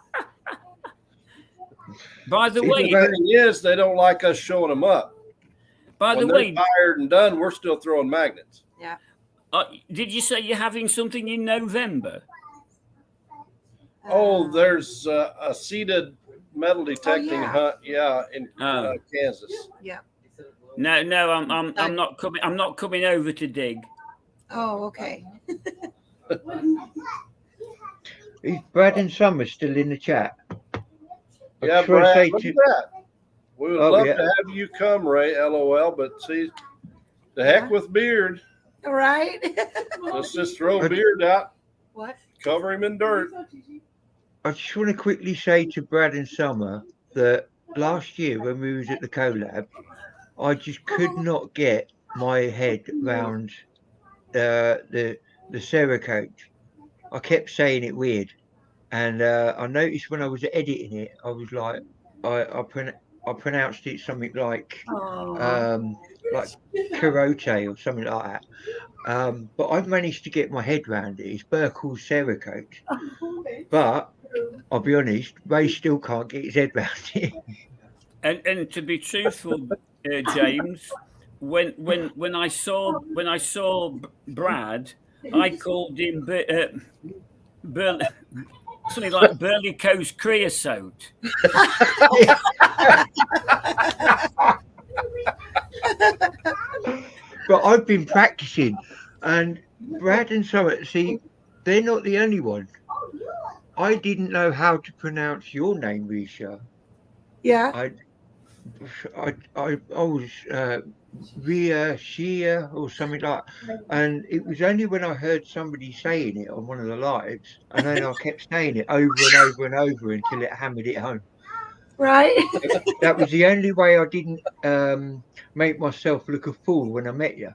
By the See, way, The thing is, they don't like us showing them up. by the When they're way, tired and done, we're still throwing magnets. did you say you're having something in November? There's a seated metal detecting yeah. hunt, in Oh. Kansas. No, I'm not coming. I'm not coming over to dig. Oh, okay. Is Brad and Summer still in the chat? I Yeah, just wanna Brad, say look to- at that. We would Oh, love yeah. to have you come, Ray. LOL. But see, the heck with beard. All right. Let's just throw beard out, What? cover him in dirt. I just want to quickly say to Brad and Summer that last year when we was at the collab, I just could not get my head round the Cerakote. I kept saying it weird, and I noticed when I was editing it, I was like, I pronounced it something like Karote or something like that. But I've managed to get my head round it. It's Burkle Cerakote. But I'll be honest, Ray still can't get his head round it. And to be truthful, James, when I saw Brad, I called him something like Burley Coast Creosote. But I've been practicing, and Brad and Summer, see, they're not the only one. I didn't know how to pronounce your name, Risha. Yeah. I was Ria, Shia, or something like that. And it was only when I heard somebody saying it on one of the lives, and then I kept saying it over and over and over until it hammered it home. Right. That was the only way I didn't make myself look a fool when I met you.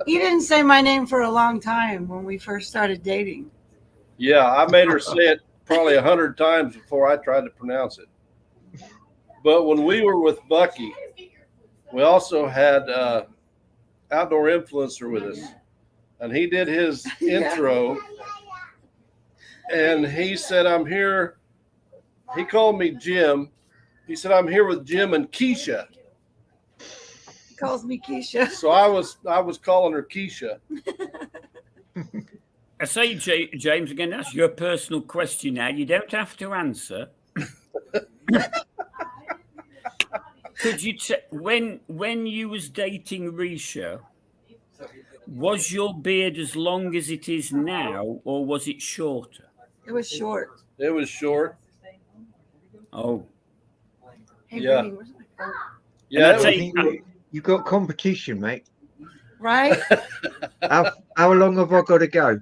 You didn't say my name for a long time when we first started dating. Yeah, I made her say it probably 100 times before I tried to pronounce it. But when we were with Bucky, we also had Outdoor Influencer with us, and he did his intro, and he said, "I'm here." He called me Jim. He said, "I'm here with Jim and Keisha." He calls me Keisha. So I was calling her Keisha. I say, James, again, that's your personal question now. You don't have to answer. Could you when you was dating Risha, was your beard as long as it is now, or was it shorter? It was short. It was short. Oh, Hey, Yeah. Brittany, where's my phone? Yeah, that's it was- it. You got competition, mate. Right? How long have I got to go?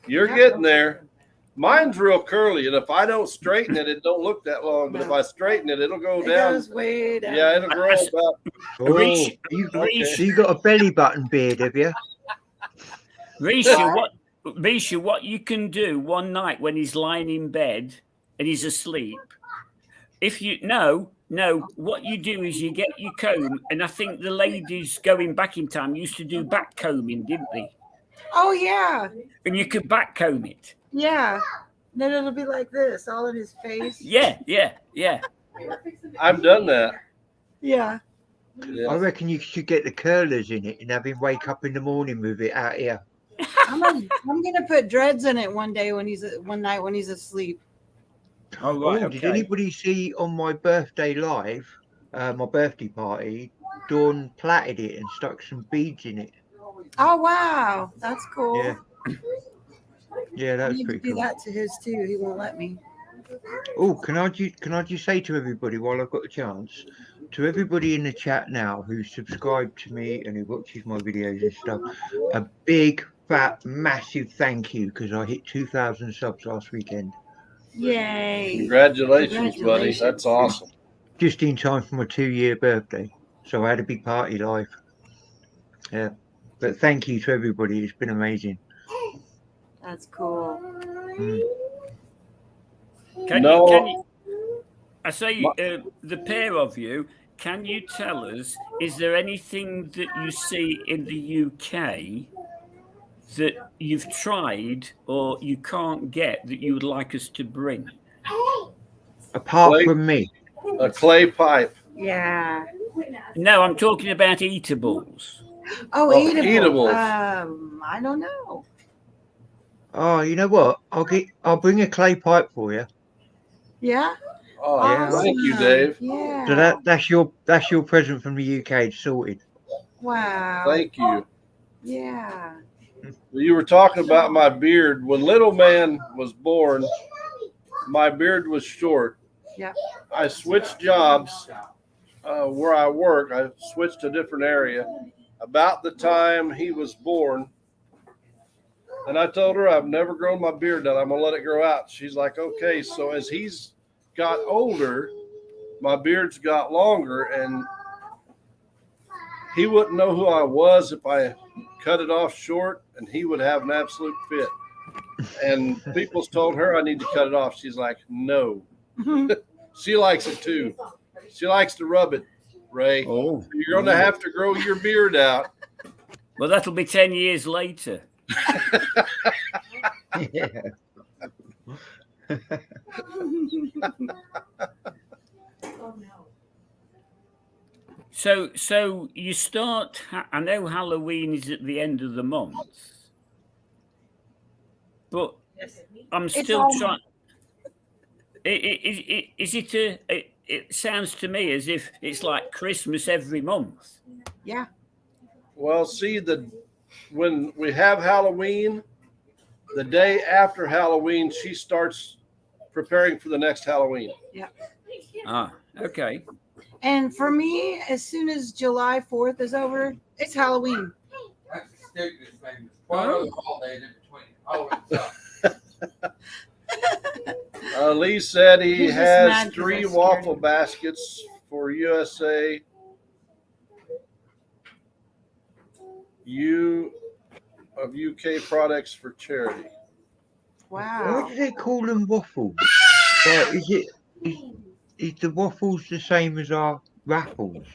you're getting there. Mine's real curly, and if I don't straighten it, it don't look that long. But if I straighten it, it'll go It down. goes way down. Yeah, it'll grow about. Oh, Risha, you got a belly button beard, have you? Risha, what you can do one night when he's lying in bed and he's asleep, what you do is you get your comb, and I think the ladies going back in time used to do back combing, didn't they? Oh, yeah. And you could back comb it. Yeah. Then it'll be like this, all in his face. Yeah. I've done that. Yeah. I Yeah. reckon you should get the curlers in it and have him wake up in the morning with it out here. I'm gonna put dreads in it one night when he's asleep. Oh, right. Did anybody see on my birthday live my birthday party, Dawn plaited it and stuck some beads in it. Oh wow, that's cool. Yeah. Yeah, I that's need to pretty do cool. that to his too. He won't let me. Oh, can I just say to everybody while I've got the chance, to everybody in the chat now who's subscribed to me and who watches my videos and stuff, a big, fat, massive thank you because I hit 2,000 subs last weekend. Yay! Congratulations, buddy. That's awesome. Just in time for my 2-year birthday. So I had a big party live. Yeah. But thank you to everybody. It's been amazing. That's cool. Mm. Can No. you, I say, the pair of you, can you tell us, is there anything that you see in the UK that you've tried or you can't get that you would like us to bring? Apart Clay- from me. A clay pipe. Yeah. No, I'm talking about eatables. Oh, Oh, eatable. eatables. I don't know. Oh, you know what? I'll bring a clay pipe for you. Yeah. Oh, Yeah. thank you, Awesome. Dave. Yeah. So that's your present from the UK. It's sorted. Wow. Thank you. Yeah. You were talking about my beard. When little man was born, my beard was short. Yep. I switched jobs where I work. I switched to a different area about the time he was born. And I told her I've never grown my beard out. I'm going to let it grow out. She's like, okay. So as he's got older, my beard's got longer, and he wouldn't know who I was if I cut it off short, and he would have an absolute fit. And people's told her I need to cut it off. She's like, no. She likes it too. She likes to rub it, Ray. Oh. You're going to have to grow your beard out. Well, that'll be 10 years later. Yeah. Oh no. So you start. I know Halloween is at the end of the month, but I'm still all- trying. Is it a? It sounds to me as if it's like Christmas every month. Yeah. Well, see, when we have Halloween, the day after Halloween, she starts preparing for the next Halloween. Ah, okay. And for me, as soon as July 4th is over, it's Halloween. That's the stupidest thing. There's 12 other holidays in between. Oh, it's Lee said he He's just has mad 'cause 3 I scared waffle him. baskets for USA. Of UK products for charity. Why Wow. do they call them waffles? Like, is the waffles the same as our raffles?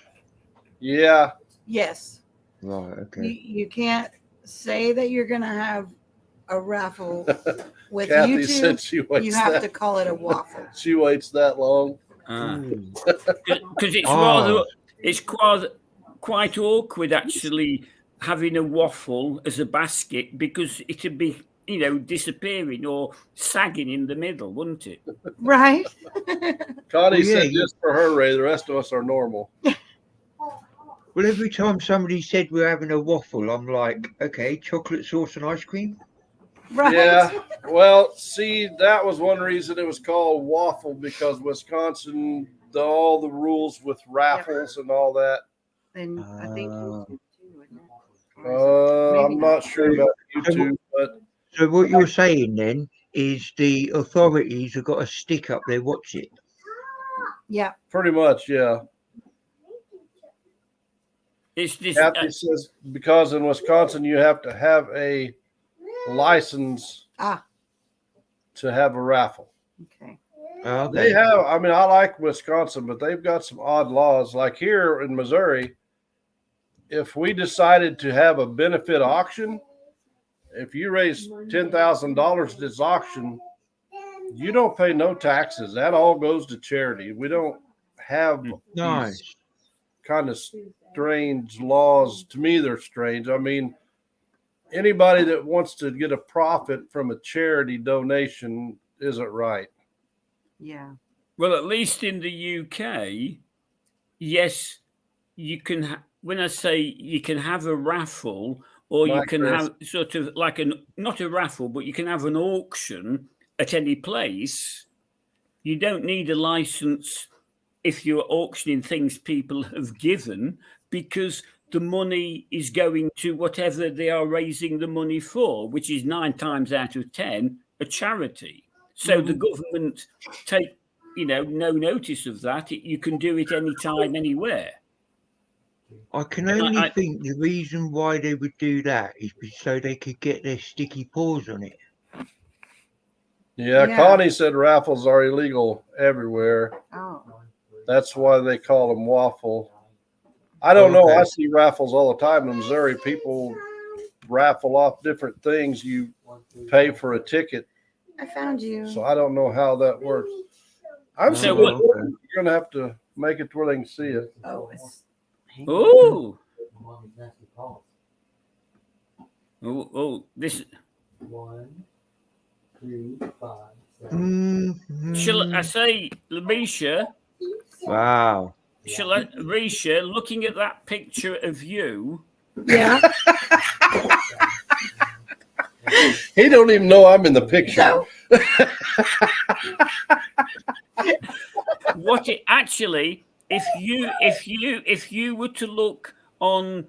Yeah, Yes. Right. Okay. You can't say that you're going to have a raffle with Kathy you said two. she waits You have that. to call it a waffle. She waits that long. Because it's Ah. quite awkward actually having a waffle as a basket because it'd be disappearing or sagging in the middle, wouldn't it? Right? Connie Well, yeah, said just for her, Ray. The rest of us are normal. Well, every time somebody said we're having a waffle, I'm like, okay, chocolate sauce and ice cream. Right. Yeah. Well, see, that was one reason it was called waffle, because Wisconsin, all the rules with raffles and all that. And I think Ah. YouTube too, isn't it? Or is it- I'm not sure about YouTube, but So what you're saying then is the authorities have got a stick up there. Watch it. Yeah. pretty much, yeah. It's this. Kathy says because in Wisconsin you have to have a license to have a raffle. Okay. They have, I mean, I like Wisconsin, but they've got some odd laws. Like here in Missouri, if we decided to have a benefit auction, if you raise $10,000 at this auction, you don't pay no taxes. That all goes to charity. We don't have Nice. these kind of strange laws. To me, they're strange. I mean, anybody that wants to get a profit from a charity donation isn't right. Yeah. Well, at least in the UK, yes, you can. When I say you can have a raffle, or you Like can this. have sort of like not a raffle, but you can have an auction at any place. You don't need a license if you're auctioning things people have given, because the money is going to whatever they are raising the money for, which is 9 times out of 10 a charity. So the government take no notice of that. You can do it anytime, anywhere. I can only I- think the reason why they would do that is so they could get their sticky paws on it. Yeah, Yeah. Connie said raffles are illegal everywhere. Oh. That's why they call them waffle. I don't know. Okay. I see raffles all the time in Missouri. People raffle off different things. You pay for a ticket. I found you. So I don't know how that works. I'm So so what- you're going to have to make it to where they can see it. Oh, it's. Oh, this. Shall I say, Lamisha? Wow. Shall I, Risha, looking at that picture of you, Yeah. He don't even know I'm in the picture. what it actually, if you were to look on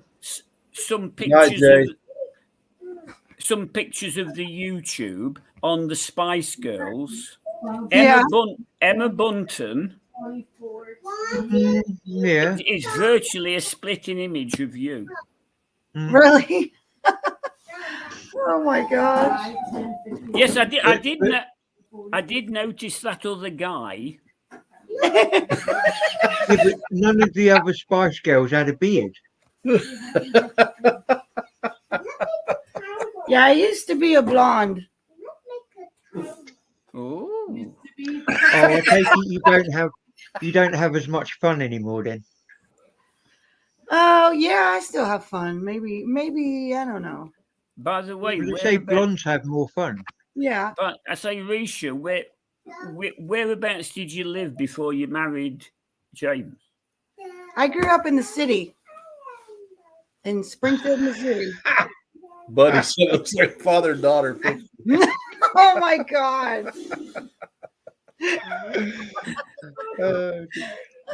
some pictures Jay. some pictures of the YouTube on the Spice Girls, Yeah. Emma Bunton Yeah. is virtually a splitting image of you. Really? Oh my gosh. Yes, I did. I did notice that other guy. Yeah, but none of the other Spice Girls had a beard. Yeah, I used to be a blonde. Oh, Oh, I take it you don't have as much fun anymore then. Oh yeah, I still have fun. Maybe I don't know. by the way, Would you say blondes have more fun? Yeah. But I say, Risha, whereabouts did you live before you married James? I grew up in the city. In Springfield, Missouri. Buddy said it was like father and daughter picture. Oh my god.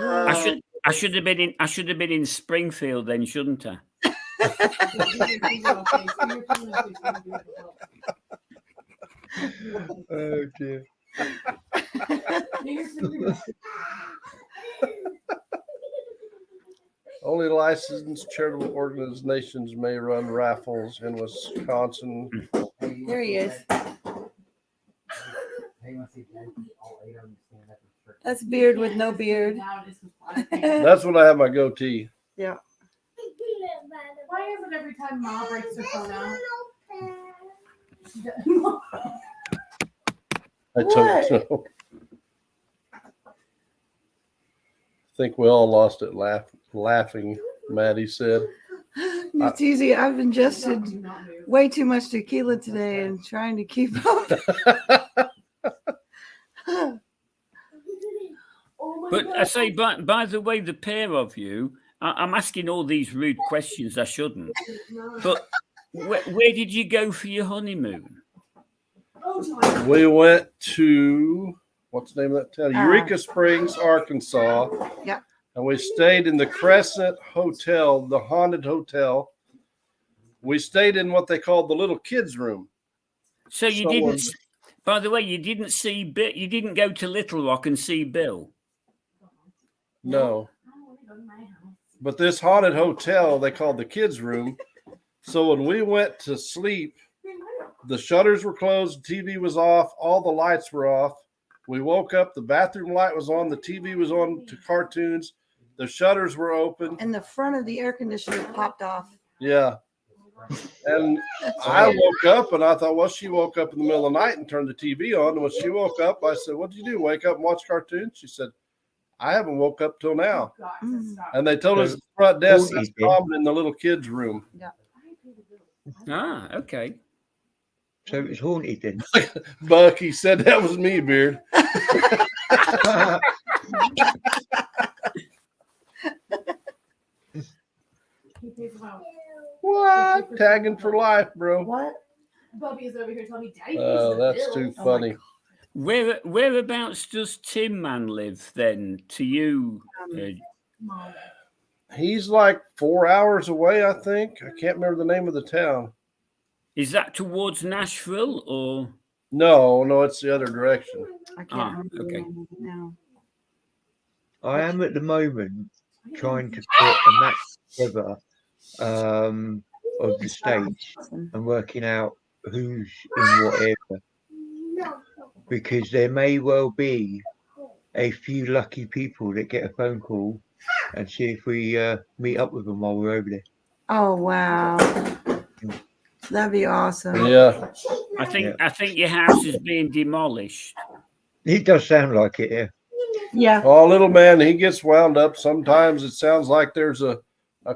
I should have been in Springfield then, shouldn't I? Oh dear. Only licensed charitable organizations may run raffles in Wisconsin. There he is. That's beard with no beard. That's when I have my goatee. Yeah. Why is it every time Ma breaks her phone out? I don't know. I think we all lost it laughing, Maddie said. It's easy. I've ingested way too much tequila today and trying to keep up. But I say, by the way, the pair of you, I'm asking all these rude questions I shouldn't. But where did you go for your honeymoon? We went to, what's the name of that town? Eureka Springs, Arkansas. Yeah. And we stayed in the Crescent Hotel, the haunted hotel. We stayed in what they called the little kids' room. So you didn't. By the way, you didn't see Bill. You didn't go to Little Rock and see Bill. No. But this haunted hotel they called the kids' room. So when we went to sleep, the shutters were closed, the TV was off, all the lights were off. We woke up, the bathroom light was on, the TV was on to cartoons, the shutters were open. And the front of the air conditioner popped off. Yeah. And I woke up and I thought, well, she woke up in the middle of the night and turned the TV on. And when she woke up, I said, what did you do? Wake up and watch cartoons? She said, I haven't woke up till now. And they told us at the front desk that's common in the little kids' room. Yeah. Ah, okay. So it was haunted then. Bucky said that was me, Beard. What? Tagging for life, bro. What? Bubby is over here telling me, Daddy Oh, pays the that's too bills. Oh my funny. Whereabouts does Tin Man live then? To you, Mom. He's like 4 hours away, I think. I can't remember the name of the town. is that towards Nashville or? No, it's the other direction. I can't Ah, remember the okay. name of it now. I am at the moment trying to put a map together of the states and working out who's in what area, because there may well be a few lucky people that get a phone call and see if we meet up with them while we're over there. Oh wow, that'd be awesome. Yeah. I think your house is being demolished. It does sound like it, yeah. Yeah. Oh, little man, he gets wound up. Sometimes it sounds like there's a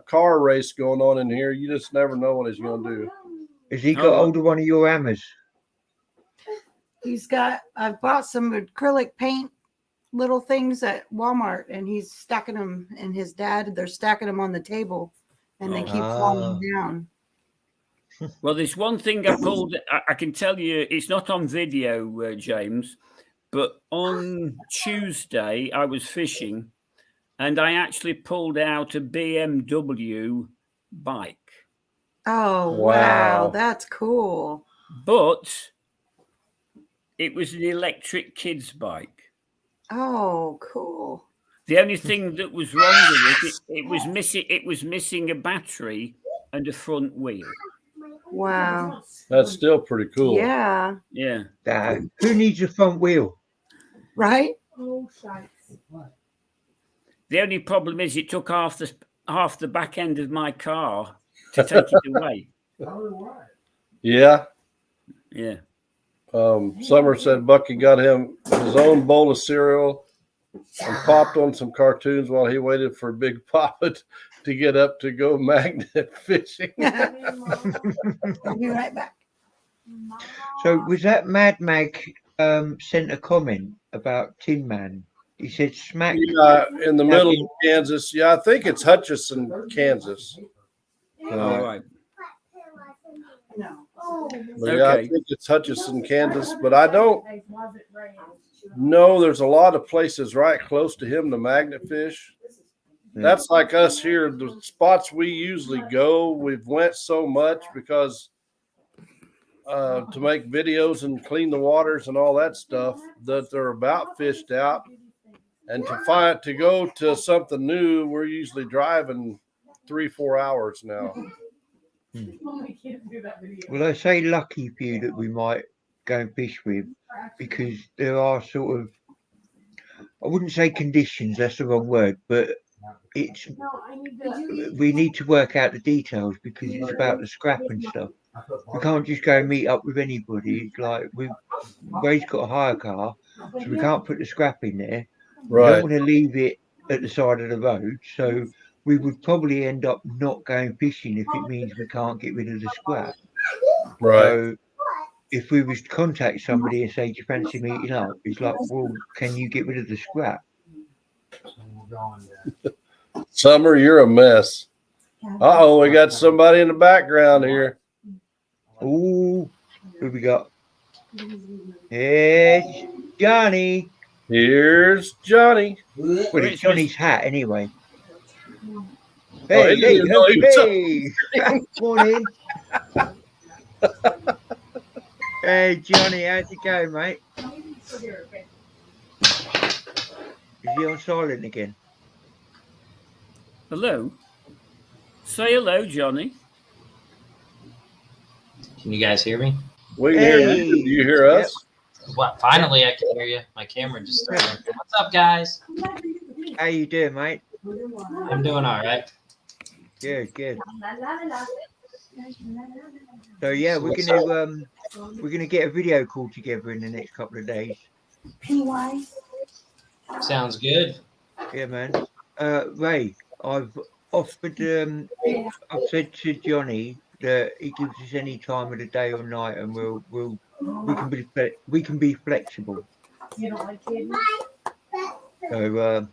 car race going on in here. You just never know what he's going to do. Has he got Oh. hold of one of your hammers? I've bought some acrylic paint little things at Walmart, and he's stacking them, and his dad, they're stacking them on the table, and they keep falling down. Well, there's one thing I pulled. I can tell you, it's not on video, James, but on Tuesday I was fishing, and I actually pulled out a BMW bike. Oh Wow. wow, that's cool. But it was an electric kid's bike. Oh, cool. The only thing that was wrong with it, it was missing a battery and a front wheel. Wow. That's still pretty cool. Yeah. Yeah. Who needs a front wheel? Right? Oh, shite. The only problem is it took half the back end of my car to take it away. Yeah. Yeah. Summer said Bucky got him his own bowl of cereal and popped on some cartoons while he waited for Big Papa to get up to go magnet fishing. I'll be right back. So was that Mad Mag sent a comment about Tin Man? He said smack. Yeah, in the middle of Kansas. Yeah, I think it's Hutchinson, Kansas. All right. No. But yeah, I Okay. think it's Hutchinson, Kansas. But I don't know. There's a lot of places right close to him to magnet fish. That's like us here. The spots we usually go, we've went so much because to make videos and clean the waters and all that stuff that they're about fished out. And to go to something new, we're usually driving 3-4 hours now. Well, I say lucky few that we might go and fish with, because there are sort of, I wouldn't say conditions, that's the wrong word, but it's we need to work out the details because it's about the scrap and stuff. We can't just go and meet up with anybody. It's like Ray's got a hire car, so we can't put the scrap in there. We Right. don't want to leave it at the side of the road, so we would probably end up not going fishing if it means we can't get rid of the scrap. Right. So if we was to contact somebody and say, do you fancy meeting up? It's like, well, can you get rid of the scrap? Summer, you're a mess. Uh-oh, we got somebody in the background here. Ooh, who we got? It's Johnny. Here's Johnny. Well, it's Johnny's hat anyway. Oh, Hey, he hey, didn't know he was hey. Morning. Hey, Johnny, how's it going, mate? Is he on silent again? Hello. Say hello, Johnny. Can you guys hear me? We can hear Hey. you. Do you hear us? What? Finally, I can hear you. My camera just started. What's up, guys? How you doing, mate? I'm doing all right. Good, good. So yeah, we're gonna get a video call together in the next couple of days. Sounds good. Yeah, man. Ray, I've offered. I've said to Johnny that he gives us any time of the day or night, and we can be flexible. You don't like kids? So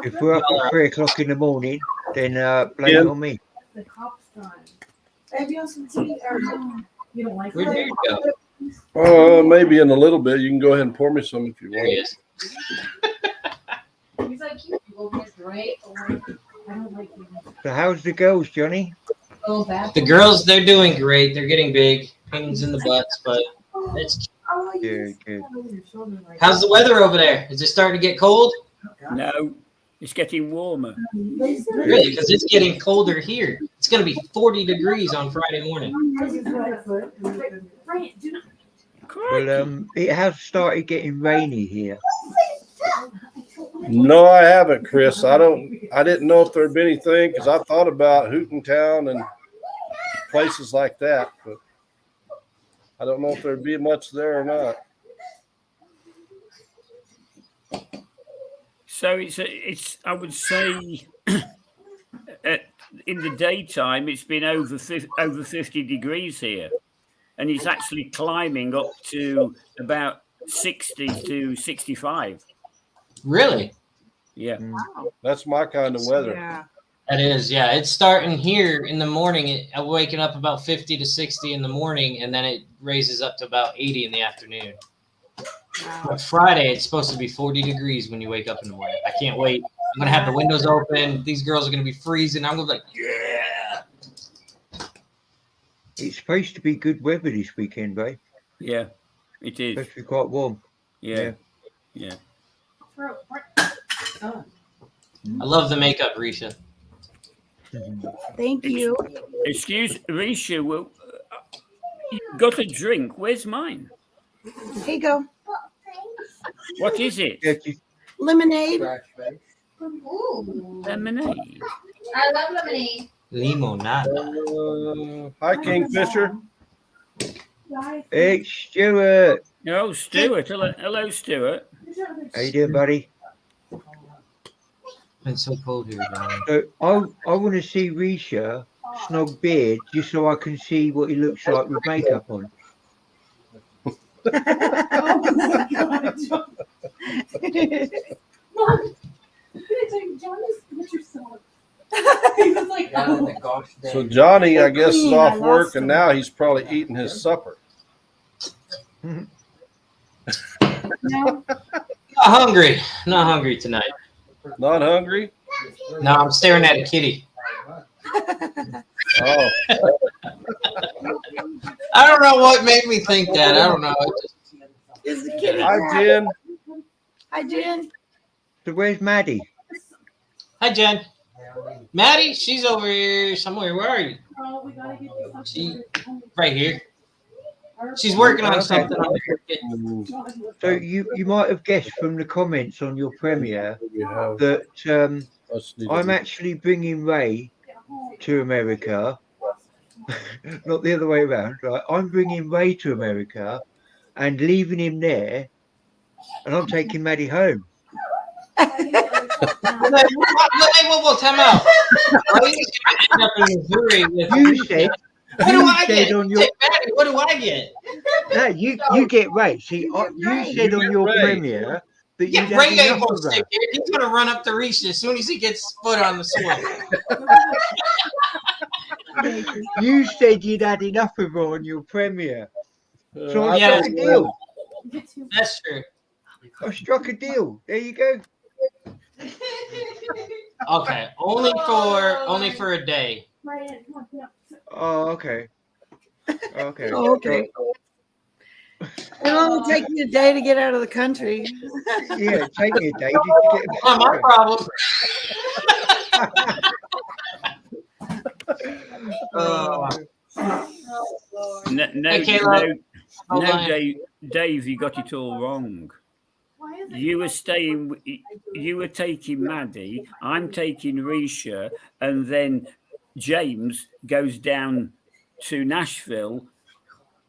if we're up at 3 o'clock in the morning, then blame it on me. The cops fun. Have you some tea or you don't like Where'd it? you go? Maybe in a little bit. You can go ahead and pour me some if you There he want. is. He's like, you will get great. Or I don't like you. So how's the girls, Johnny? Oh, bad. The girls, they're doing great. They're getting big, pains in the butts, but it's. Good, good. How's the weather over there? Is it starting to get cold? No, it's getting warmer. Really? Because it's getting colder here. It's going to be 40 degrees on Friday morning. Well, it has started getting rainy here. No, I haven't, Chris. I didn't know if there'd be anything because I thought about Hootentown and places like that, but I don't know if there'd be much there or not. So it's I would say in the daytime it's been over 50 degrees here, and it's actually climbing up to about 60 to 65. Really? Yeah. That's my kind of weather. Yeah. That is, yeah. It's starting here in the morning. I'm waking up about 50 to 60 in the morning, and then it raises up to about 80 in the afternoon. But Friday, it's supposed to be 40 degrees when you wake up in the morning. I can't wait. I'm going to have the windows open. These girls are going to be freezing. I'm going to be like, yeah. It's supposed to be good weather this weekend, right? Yeah, it is. Supposed to be quite warm. Yeah. Yeah. I love the makeup, Risha. Thank you. Excuse Risha, well, you got a drink. Where's mine? Here you go. What is it? Yeah, Lemonade. Ooh. Lemonade. I love lemonade. Limonada. Hi, Kingfisher. hey, Stuart. Oh, Stuart. Hello, Stuart. How you doing, buddy? It's been so cold here, Johnny. So I want to see Risha snog beard just so I can see what he looks like with makeup on. Oh my god. Mom, John is with yourself. He was like, oh. So Johnny, I guess, is Clean, I off lost work, and him. now he's probably eating his supper. No. Not hungry. Not hungry tonight. Not hungry? No, I'm staring at a kitty. Oh, I don't know what made me think that. I don't know. Is the kitty hi, cat? Jen. Hi, Jen. So where's Maddie? Hi, Jen. Maddie, she's over here somewhere. Where are you? Oh, we gotta get you She- something. Right here. She's working on Okay. something on the cricket. So you might have guessed from the comments on your premiere We have that us need I'm to- actually bringing Ray to America. Not the other way around, right? I'm bringing Ray to America and leaving him there, and I'm taking Maddie home. Whoa, time out. Ray is gonna end up in Missouri with You said, What do you I said get? on your Say, Maddie, what do I get? no, you get Ray. See, you said on get your Ray. premiere that Yeah, you'd Ray had ain't enough gonna of stick that. there. He's gonna run up the reach as soon as he gets foot on the soil. You said you'd had enough of her on your premiere. So I Yeah. struck a deal. That's true. I struck a deal. There you go. Okay, only for a day. Oh, okay. Okay. Oh, okay. It'll only take you a day to get out of the country. Yeah, take me a day just to get Not my problem. No, Hey, Caleb. Hold no, on. Dave, you got it all wrong. You were you were taking Maddie, I'm taking Risha, and then James goes down to Nashville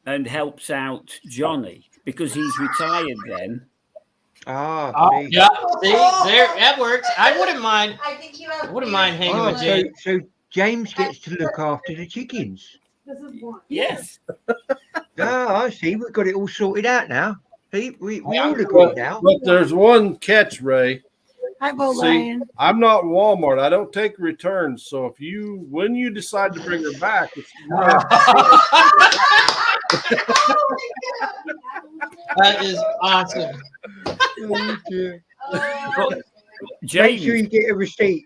and helps out Johnny because he's retired then. Ah, Oh, see. yeah. See, there that works. I wouldn't mind. I think you have. I wouldn't mind hanging Oh, with Jay. so James gets to look after the chickens. This is one. Yes. Ah, I see. We've got it all sorted out now. See, we all But, agree now. but there's one catch, Ray. Hi, Bo See, Lion. I'm not Walmart. I don't take returns. So when you decide to bring her back, it's That is awesome. Oh, dear. But Make James, sure you get a receipt.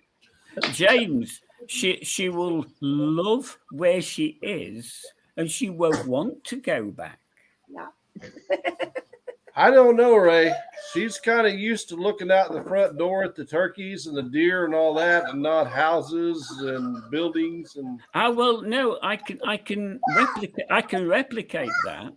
James, she will love where she is, and she won't want to go back. I don't know, Ray. She's kind of used to looking out the front door at the turkeys and the deer and all that, and not houses and buildings and. Ah, well, no, I can replicate that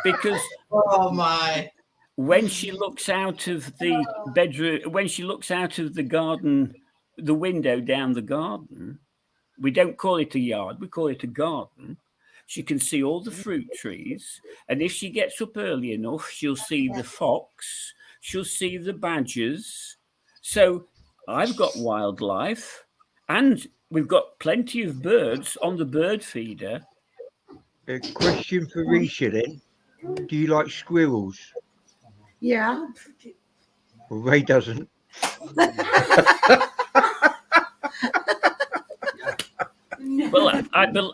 because Oh my. when she looks out of the bedroom, when she looks out of the garden, the window down the garden, we don't call it a yard, we call it a garden. She can see all the fruit trees, and if she gets up early enough, she'll see the fox, she'll see the badgers. So I've got wildlife, and we've got plenty of birds on the bird feeder. A question for Risha then. Do you like squirrels? Yeah. Well, Ray doesn't. Well,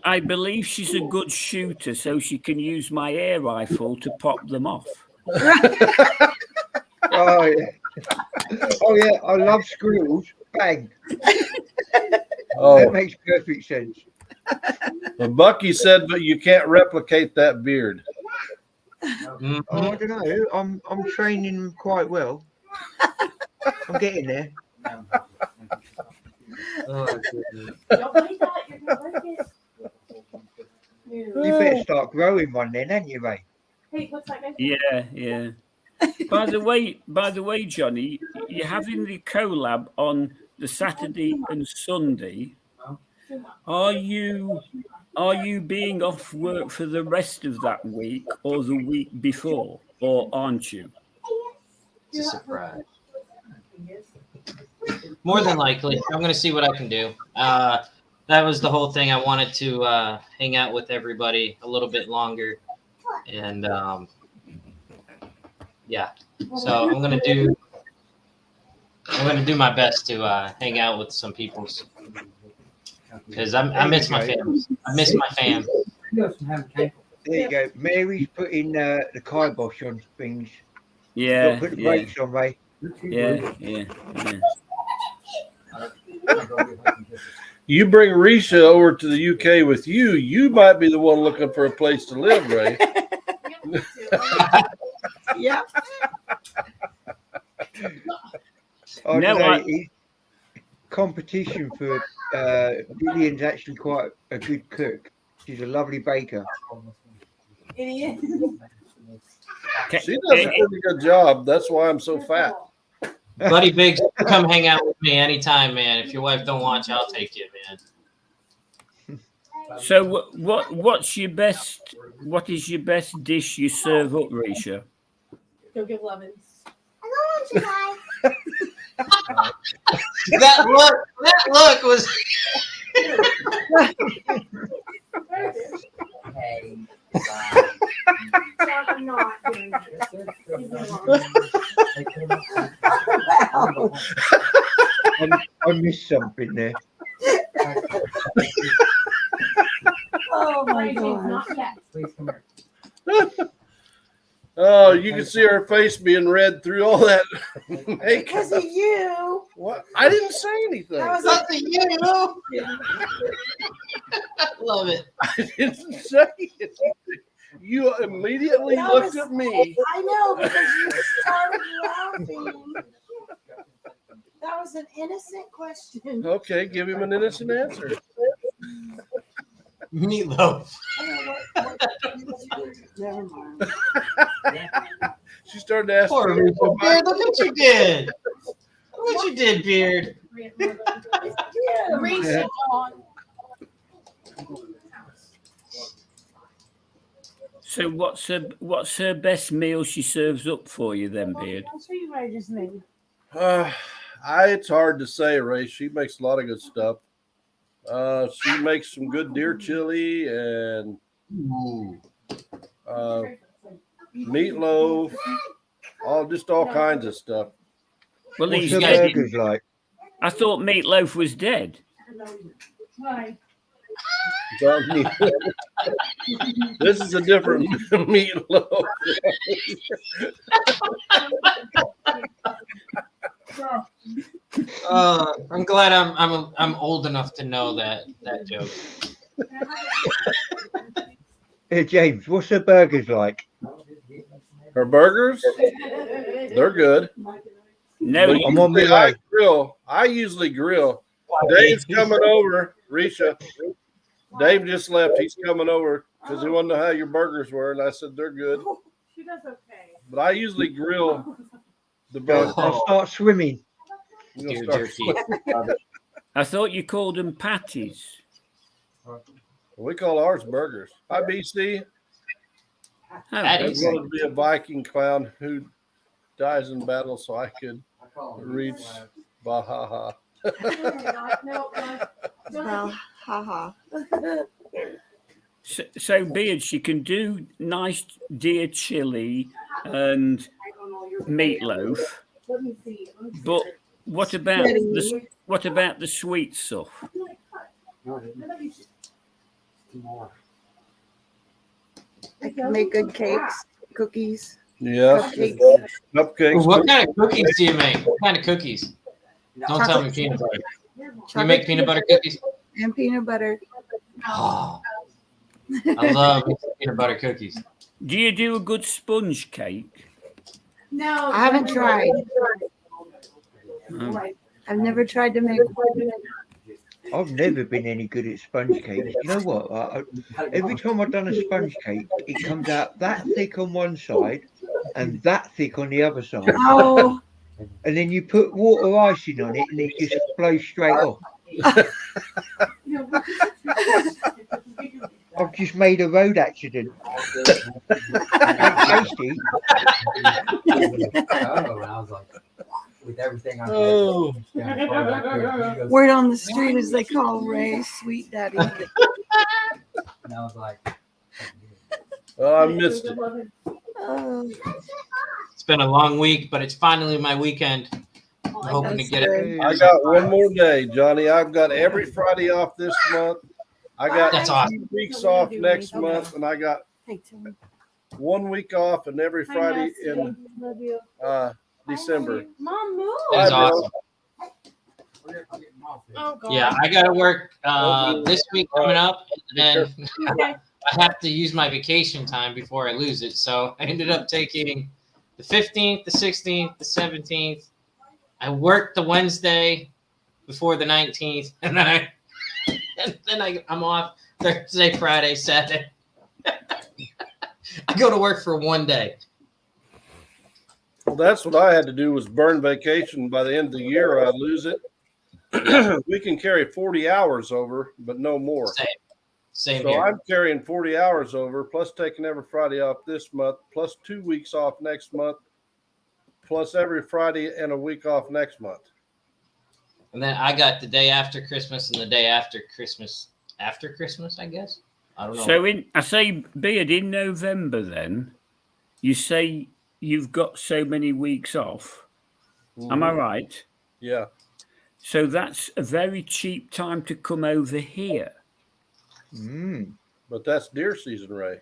I believe she's a good shooter, so she can use my air rifle to pop them off. Oh, yeah. Oh, yeah. I love squirrels. Bang. That Oh, makes perfect sense. but Bucky said, but you can't replicate that beard. Mhm. Oh, I don't know. I'm training them quite well. I'm getting there. Oh, goodness. Don't like that. You're gonna like it. You better start growing one then, ain't you, Ray? Hey, what's that guy? Yeah. By the way, Johnny, you're having the collab on the Saturday and Sunday. Are you being off work for the rest of that week or the week before, or aren't you? It's a surprise. More than likely, I'm going to see what I can do. That was the whole thing. I wanted to hang out with everybody a little bit longer, and yeah. So I'm going to do my best to hang out with some people because I miss my fam. I miss my fam. There you go. Mary's putting the kibosh on things. Yeah, Put the yeah, brakes on, Ray. yeah. You bring Risha over to the UK with you, you might be the one looking for a place to live, Ray. Yeah. Oh, No, no, I- competition for Lillian's actually quite a good cook. She's a lovely baker. It is. She does a pretty good job. That's why I'm so fat. Buddy Biggs, come hang out with me anytime, man. If your wife don't want you, I'll take you, man. So what is your best dish you serve up, Risha? Go give Levins. That look was. I'm not doing this. Leave me alone. I missed something there. Oh my Right, James, god. not yet. Oh, you can see her face being red through all that makeup. Because of you. What? I didn't say anything. That was Not to you. Love it. I didn't say anything. You immediately That looked was- at me. I know because you started laughing. That was an innocent question. Okay, give him an innocent answer. Meatloaf. Never mind. She started asking Poor me Beard, about my- look what you did. Look what you did, Beard. Reach it on. So what's her best meal she serves up for you then, Beard? I'll show you what I just made. It's hard to say, Ray. She makes a lot of good stuff. She makes some good deer chili and meatloaf. all kinds of stuff. Well, What's he's the dead. burgers like? I thought Meatloaf was dead. Hi. This is a different meatloaf. I'm glad I'm old enough to know that joke. Hey, James, what's the burgers like? Her burgers, they're good. No, But I'm on my usually I way. grill. I usually grill. Dave's coming over. Risha. Dave just left. He's coming over because he wanted to know how your burgers were, and I said they're good. She does okay. But I usually grill the I'll, burgers. I'll start swimming. You'll Dear start- jerky. I thought you called them patties. We call ours burgers. Hi, BC. Oh, Patties. I okay. wanted to be a Viking clown who dies in battle so I could reach Bahaha. No, Well, haha. So Beard, she can do nice deer chili and meatloaf, let me see. but what about the sweet stuff? I can make good cakes, cookies, Yeah. cupcakes. Cupcakes. What kind of cookies do you make? What kind of cookies? Don't tell me peanut butter. You make peanut butter cookies? and peanut butter. Oh, I love peanut butter cookies. Do you do a good sponge cake? No, I haven't tried. Oh. I've never tried to make one. I've never been any good at sponge cakes. You know what? Every time I've done a sponge cake, it comes out that thick on one side and that thick on the other side. Oh, And then you put water icing on it and it just flows straight off. I've just made a road accident. Tasty. With everything I Oh. word on the street is they call Ray Sweet Daddy. And I was like, Oh, I missed it. Oh, It's been a long week, but it's finally my weekend. I'm hoping to that's get it. good. I got one more day, Johnny. I've got every Friday off this month. I got That's awesome. 2 weeks off next month, and I got Hey, Tim. 1 week off and every Friday in Love you. December. Mom, move. That is Bye, Bill. awesome. Oh, God. Yeah, I got to work this week coming up, and then Okay. I have to use my vacation time before I lose it. So I ended up taking the 15th, the 16th, the 17th. I worked the Wednesday before the 19th, and then I'm off Thursday, Friday, Saturday. I go to work for one day. Well, that's what I had to do was burn vacation. By the end of the year, I'd lose it. We can carry 40 hours over, but no more. Same So here. I'm carrying 40 hours over, plus taking every Friday off this month, plus 2 weeks off next month, plus every Friday and a week off next month. And then I got the day after Christmas and the day after Christmas, I guess. I don't know. So I say, Beard, in November then, you say you've got so many weeks off. Am I right? Yeah. So that's a very cheap time to come over here. But that's deer season, Ray.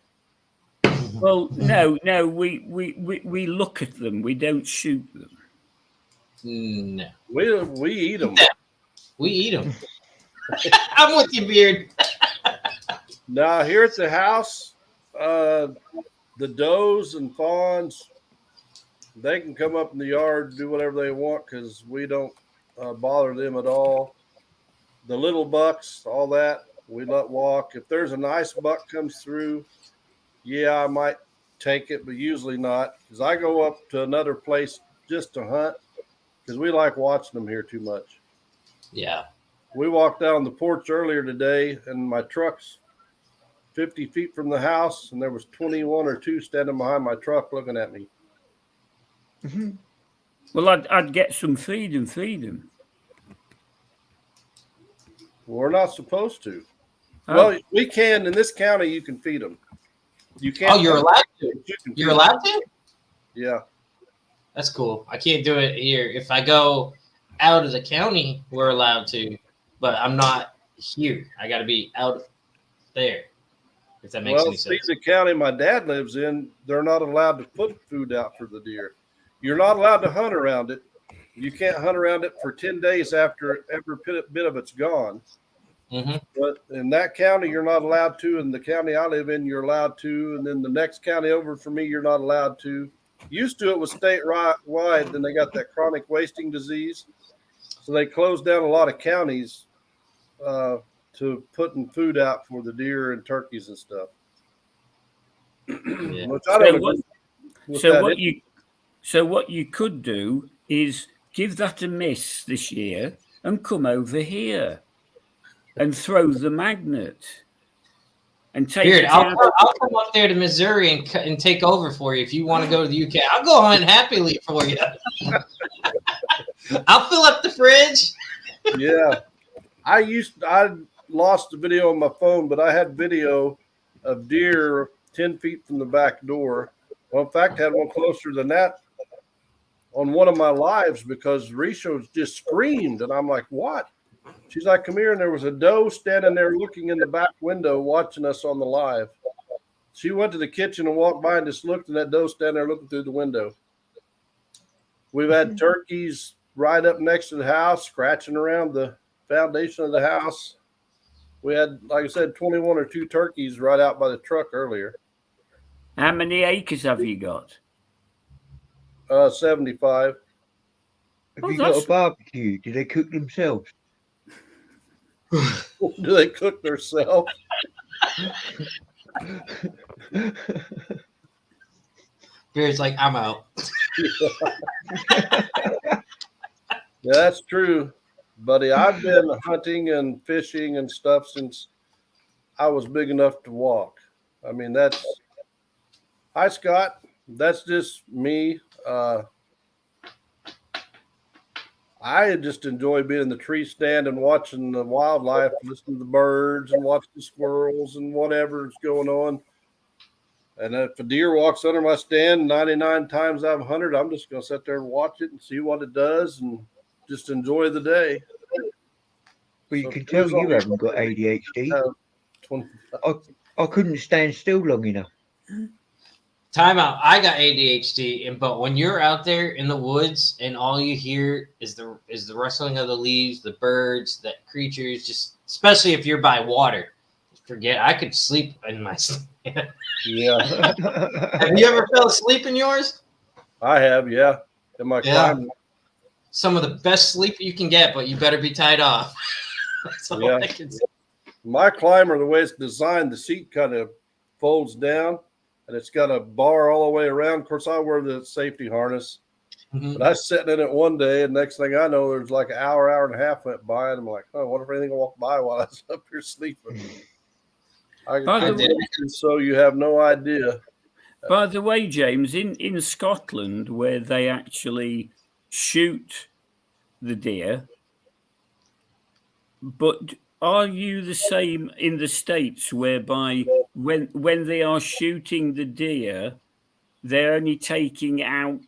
Well, no, we look at them. We don't shoot them. No. We eat them. We eat them. I'm with you, Beard. Now here at the house, the does and fawns, they can come up in the yard, do whatever they want because we don't bother them at all. The little bucks, all that, we let walk. If there's a nice buck comes through, yeah, I might take it, but usually not because I go up to another place just to hunt because we like watching them here too much. Yeah. We walked down the porch earlier today, and my truck's 50 feet from the house, and there was 21 or 2 standing behind my truck looking at me. Well, I'd get some feed and feed them. We're not supposed to. Oh. Well, we can in this county. You can feed them. You can't. Oh, you're allowed to. You can You're feed allowed to? them. Yeah. That's cool. I can't do it here. If I go out of the county, we're allowed to, but I'm not here. I got to be out there. If that makes any sense. The county my dad lives in, they're not allowed to put food out for the deer. You're not allowed to hunt around it. You can't hunt around it for 10 days after every bit of it's gone. Mm-hmm. But in that county, you're not allowed to. In the county I live in, you're allowed to. And then the next county over for me, you're not allowed to. Used to, it was statewide. Then they got that chronic wasting disease. So they closed down a lot of counties to putting food out for the deer and turkeys and stuff. Yeah. Which I don't agree with that. So what you could do is give that a miss this year and come over here and throw the magnet and take Weird. it I'll out. come up there to Missouri and take over for you if you want to go to the UK. I'll go hunt happily for you. I'll fill up the fridge. Yeah. I lost the video on my phone, but I had video of deer 10 feet from the back door. Well, in fact, I had one closer than that on one of my lives because Risha just screamed. And I'm like, what? She's like, come here. And there was a doe standing there looking in the back window watching us on the live. She went to the kitchen and walked by and just looked, and that doe standing there looking through the window. We've had turkeys right up next to the house, scratching around the foundation of the house. We had, like I said, 21 or 2 turkeys right out by the truck earlier. How many acres have you got? 75. Have you got a barbecue? Do they cook themselves? Do they cook themselves? Beard's like, I'm out. Yeah, that's true, buddy. I've been hunting and fishing and stuff since I was big enough to walk. I mean, that's... Hi, Scott. That's just me. I just enjoy being in the tree stand and watching the wildlife, listening to the birds and watching the squirrels and whatever's going on. And if a deer walks under my stand 99 times out of 100, I'm just going to sit there and watch it and see what it does and just enjoy the day. Well, you can tell you haven't got ADHD. I couldn't stand still long enough. Time out. I got ADHD, but when you're out there in the woods and all you hear is the rustling of the leaves, the birds, the creatures, just especially if you're by water, forget. I could sleep in my stand. Yeah. Have you ever fell asleep in yours? I have, yeah. In my climb. Some of the best sleep you can get, but you better be tied off. That's all I can say. My climber, the way it's designed, the seat kind of folds down. And it's got a bar all the way around. Of course, I wear the safety harness. Mm-hmm. But I was sitting in it one day, and next thing I know, there's like an hour and a half went by, and I'm like, oh, what if anything will walk by while I was up here sleeping? I did. So you have no idea. By the way, James, in Scotland, where they actually shoot the deer, but are you the same in the States, whereby when they are shooting the deer, they're only taking out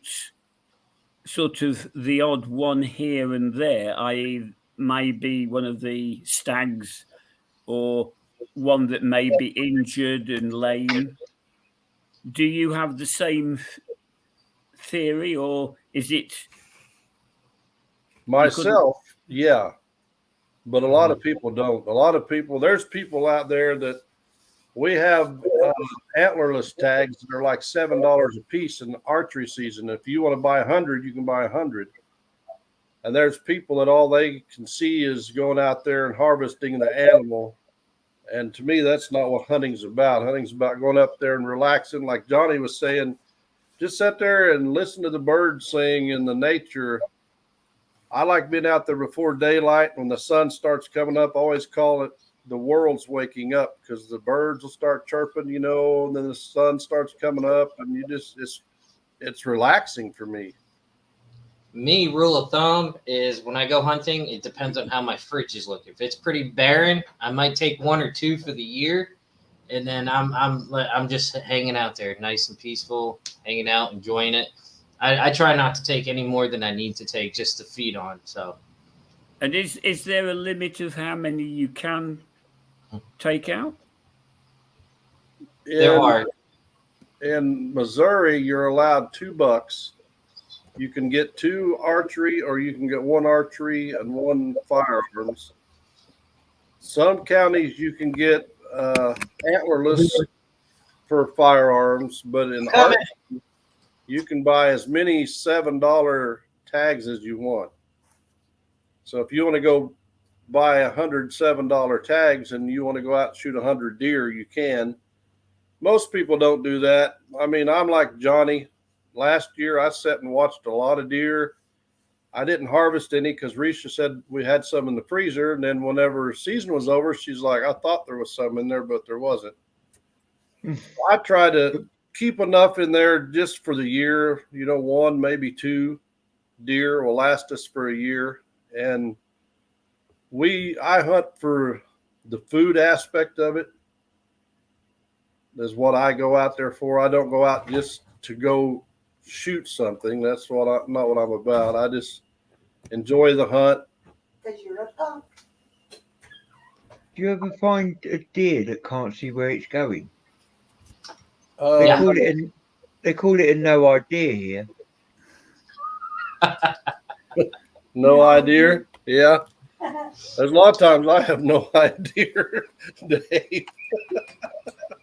sort of the odd one here and there, i.e. maybe one of the stags or one that may be injured and lame? Do you have the same theory, or is it... Myself, yeah. But a lot of people don't. A lot of people, there's people out there that we have antlerless tags that are like $7 a piece in the archery season. If you want to buy 100, you can buy 100. And there's people that all they can see is going out there and harvesting the animal. And to me, that's not what hunting's about. Hunting's about going up there and relaxing. Like Johnny was saying, just sit there and listen to the birds sing in the nature. I like being out there before daylight. When the sun starts coming up, I always call it the world's waking up, because the birds will start chirping, and then the sun starts coming up, and it's relaxing for me. Me, rule of thumb is when I go hunting, it depends on how my fridge is looking. If it's pretty barren, I might take 1 or 2 for the year, and then I'm just hanging out there, nice and peaceful, hanging out, enjoying it. I try not to take any more than I need to take just to feed on. So. And is there a limit of how many you can take out? There are. In Missouri, you're allowed 2 bucks. You can get 2 archery, or you can get 1 archery and 1 firearms. Some counties you can get antlerless for firearms, but in archery, you can buy as many $7 tags as you want. So if you want to go buy $107 tags and you want to go out and shoot 100 deer, you can. Most people don't do that. I mean, I'm like Johnny. Last year, I sat and watched a lot of deer. I didn't harvest any because Risha said we had some in the freezer. And then whenever season was over, she's like, I thought there was some in there, but there wasn't. I try to keep enough in there just for the year. 1, maybe 2 deer will last us for a year. And I hunt for the food aspect of it. Is what I go out there for. I don't go out just to go shoot something. That's not what I'm about. I just enjoy the hunt. Because you're a punk. Do you ever find a deer that can't see where it's going? Yeah. They call it a no idea here. No idea. Yeah. There's a lot of times I have no idea, Dave.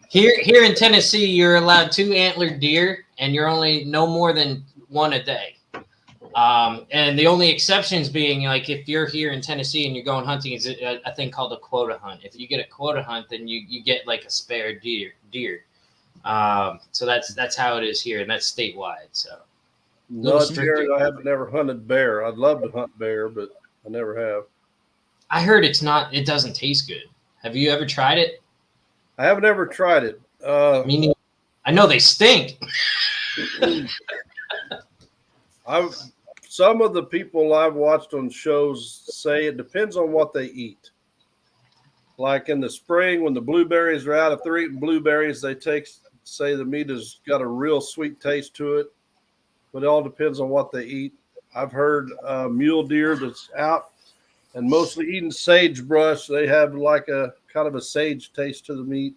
Here in Tennessee, you're allowed 2 antlered deer, and you're only no more than 1 a day. And the only exceptions being, like, if you're here in Tennessee and you're going hunting, is a thing called a quota hunt. If you get a quota hunt, then you get like a spare deer. So that's how it is here, and that's statewide. So No, deer, I have never hunted bear. I'd love to hunt bear, but I never have. I heard it doesn't taste good. Have you ever tried it? I haven't ever tried it. I know they stink. Some of the people I've watched on shows say it depends on what they eat. Like in the spring, when the blueberries are out, if they're eating blueberries, they say the meat has got a real sweet taste to it. But it all depends on what they eat. I've heard mule deer that's out and mostly eating sagebrush. They have like a kind of a sage taste to the meat.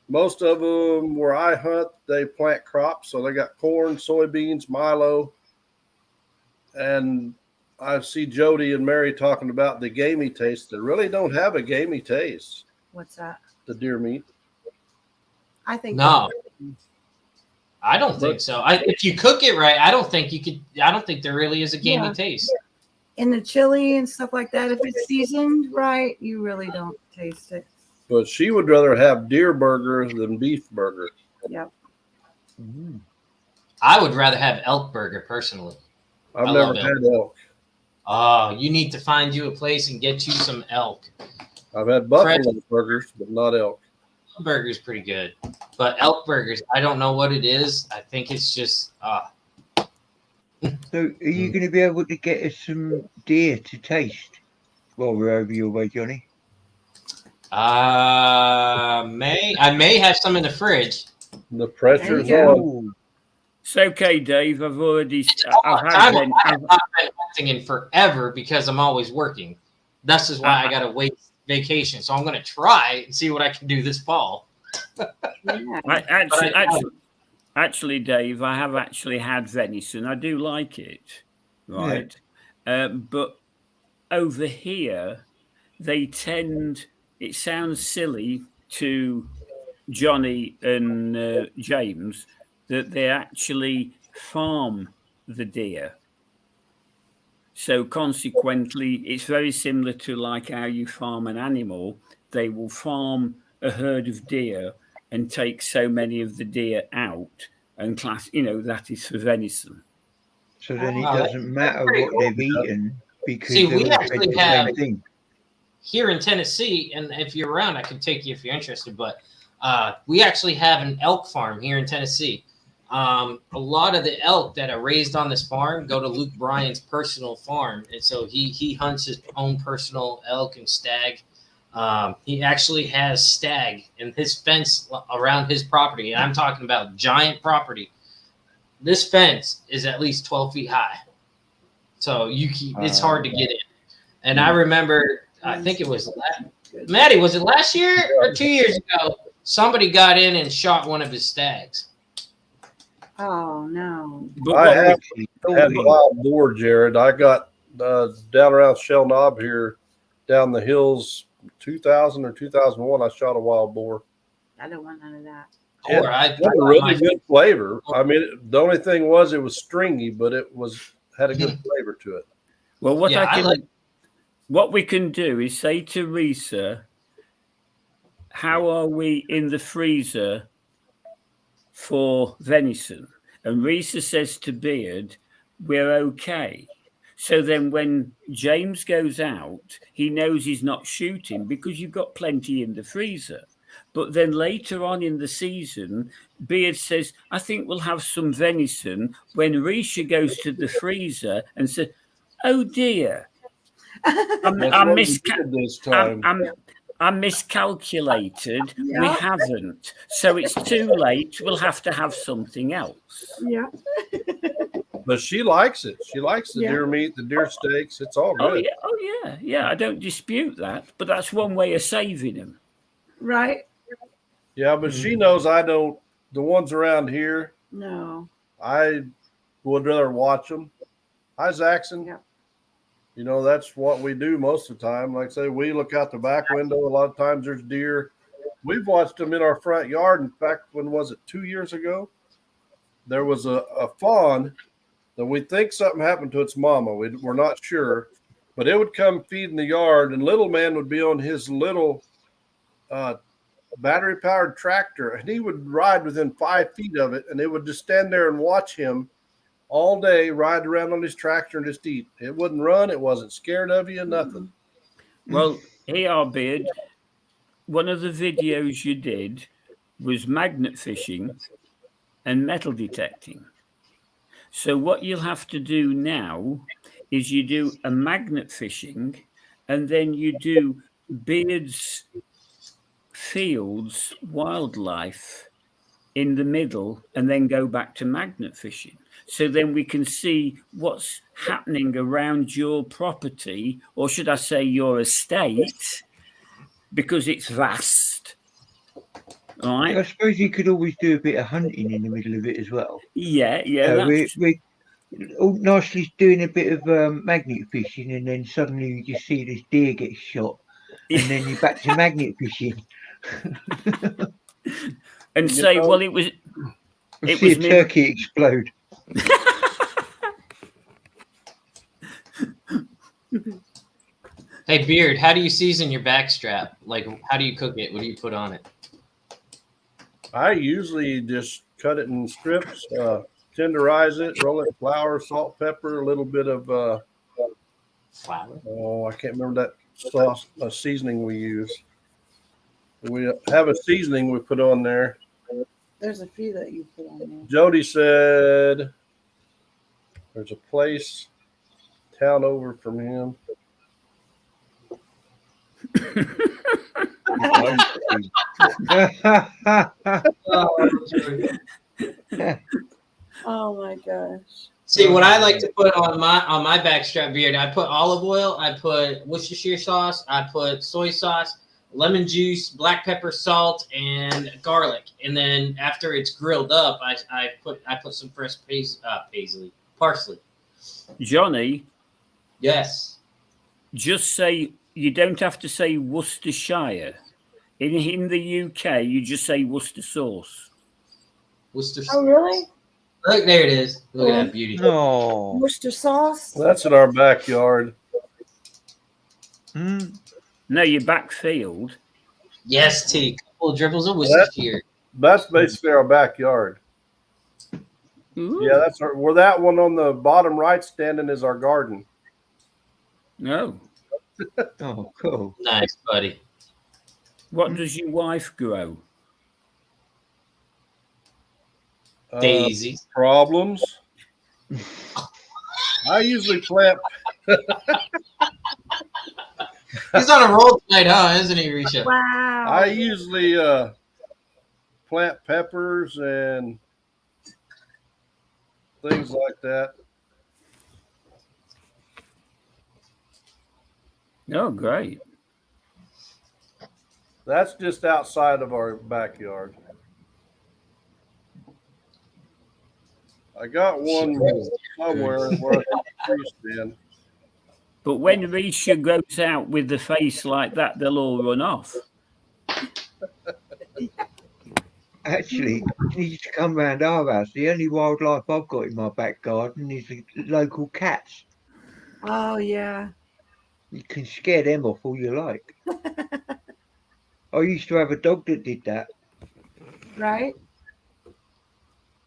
Most of them where I hunt, they plant crops. So they got corn, soybeans, milo. And I see Jody and Mary talking about the gamey taste. They really don't have a gamey taste. What's that? The deer meat. I think no. I don't think so. If you cook it right, I don't think there really is a gamey taste. In the chili and stuff like that, if it's seasoned right, you really don't taste it. But she would rather have deer burgers than beef burger. Yep. I would rather have elk burger personally. I've never had elk. Oh, you need to find you a place and get you some elk. I've had buffalo burgers, but not elk. Burger is pretty good, but elk burgers, I don't know what it is. I think it's just So are you going to be able to get us some deer to taste while we're over your way, Johnny? I may have some in the fridge. The pressure's on. It's okay, Dave. I've already. I've not been hunting in forever because I'm always working. This is why I got to wait vacation. So I'm going to try and see what I can do this fall. Actually, Dave, I have actually had venison. I do like it, right? Yeah. But over here, they tend. It sounds silly to Johnny and James that they actually farm the deer. So consequently, it's very similar to like how you farm an animal. They will farm a herd of deer and take so many of the deer out and class, that is for venison. So then it doesn't matter what they've eaten because we actually have the same thing. Here in Tennessee, and if you're around, I can take you if you're interested, but we actually have an elk farm here in Tennessee. A lot of the elk that are raised on this farm go to Luke Bryan's personal farm. And so he hunts his own personal elk and stag. He actually has stag in his fence around his property. And I'm talking about giant property. this fence is at least 12 feet high. So it's hard to get in. And I remember, I think it was, Maddie, was it last year or 2 years ago? Somebody got in and shot one of his stags. Oh no. But I what have we- had wild boar, Jared. I got down around Shell Knob here, down the hills, 2000 or 2001. I shot a wild boar. I don't want none of that. Or I It had a really good flavor. I mean, the only thing was it was stringy, but it had a good flavor to it. Well, Yeah, what we can do is say to Risa, how are we in the freezer for venison? And Risa says to Beard, we're okay. So then when James goes out, he knows he's not shooting because you've got plenty in the freezer. But then later on in the season, Beard says, I think we'll have some venison, when Risha goes to the freezer and says, oh dear, I miscalculated. Yeah. We haven't. So it's too late. We'll have to have something else. Yeah. But she likes it. She likes the Yeah. deer meat, the deer steaks. It's all Oh good. yeah, yeah. I don't dispute that, but that's one way of saving them. Right? Yeah, but she knows I don't. The ones around here, No. I would rather watch them. Hi, Zaxxon. Yeah. You know, that's what we do most of the time. Like I say, we look out the back window. A lot of times there's deer. We've watched them in our front yard. In fact, when was it? 2 years ago? There was a fawn that we think something happened to its mama. We're not sure. But it would come feed in the yard, and little man would be on his little battery-powered tractor, and he would ride within 5 feet of it, and they would just stand there and watch him all day, ride around on his tractor and just eat. It wouldn't run. It wasn't scared of you, nothing. Well, here, Beard, one of the videos you did was magnet fishing and metal detecting. So what you'll have to do now is you do a magnet fishing, and then you do Beard's fields wildlife in the middle, and then go back to magnet fishing. So then we can see what's happening around your property, or should I say your estate, because it's vast. All right? I suppose you could always do a bit of hunting in the middle of it as well. Yeah. We're all nicely doing a bit of magnet fishing, and then suddenly you just see this deer get shot, and then you're back to magnet fishing. And say, well, it was See a turkey explode. Hey, Beard, how do you season your backstrap? Like, how do you cook it? What do you put on it? I usually just cut it in strips, tenderize it, roll it in flour, salt, pepper, a little bit of Flour? I can't remember that sauce seasoning we use. We have a seasoning we put on there. There's a few that you put on there. Jody said there's a place town over from him. Oh my gosh. See, what I like to put on my backstrap, Beard, I put olive oil, I put Worcestershire sauce, I put soy sauce, lemon juice, black pepper, salt, and garlic. And then after it's grilled up, I put some fresh parsley. Johnny, Yes. just say, you don't have to say Worcestershire. In the UK, you just say Worcester sauce. Worcester. Oh really? Look, there it is. Look at that beauty. No. Worcester sauce? That's in our backyard. No, your backfield. Yes, T. Couple of dribbles of Worcestershire. That's basically our backyard. Ooh. Yeah, that's where that one on the bottom right standing is our garden. No. Oh, cool. Nice, buddy. What does your wife grow? Daisy. Problems. I usually plant. He's on a roll tonight, huh? Isn't he, Risha? Wow. I usually plant peppers and things like that. Oh, great. That's just outside of our backyard. I got one somewhere where I got a tree stand. But when Risha goes out with the face like that, they'll all run off. Actually, he needs to come round our house. The only wildlife I've got in my back garden is the local cats. Oh yeah. You can scare them off all you like. I used to have a dog that did that. Right?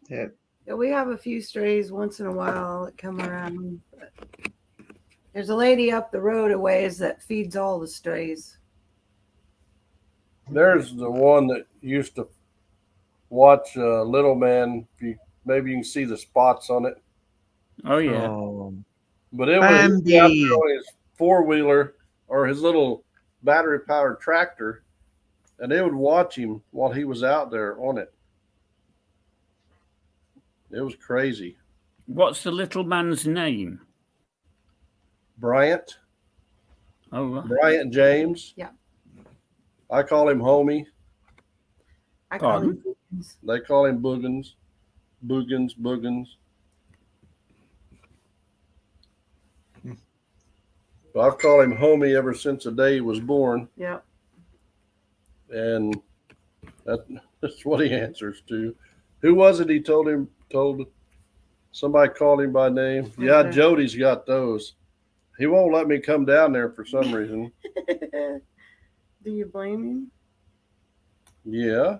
Yeah. Yeah, we have a few strays once in a while that come around. But there's a lady up the road a ways that feeds all the strays. There's the one that used to watch Little Man. Maybe you can see the spots on it. Oh, yeah. But it was out Bambi. there on his 4-wheeler or his little battery-powered tractor, and they would watch him while he was out there on it. It was crazy. What's the little man's name? Bryant Oh, right. James. Yeah. I call him homie. I call Pardon? them boogans. They call him Boogans. Boogans. But I've called him homie ever since the day he was born, Yep. and that's what he answers to. Who was it? He told somebody called him by name. Yeah, Okay. Jody's got those. He won't let me come down there for some reason. Do you blame him? Yeah,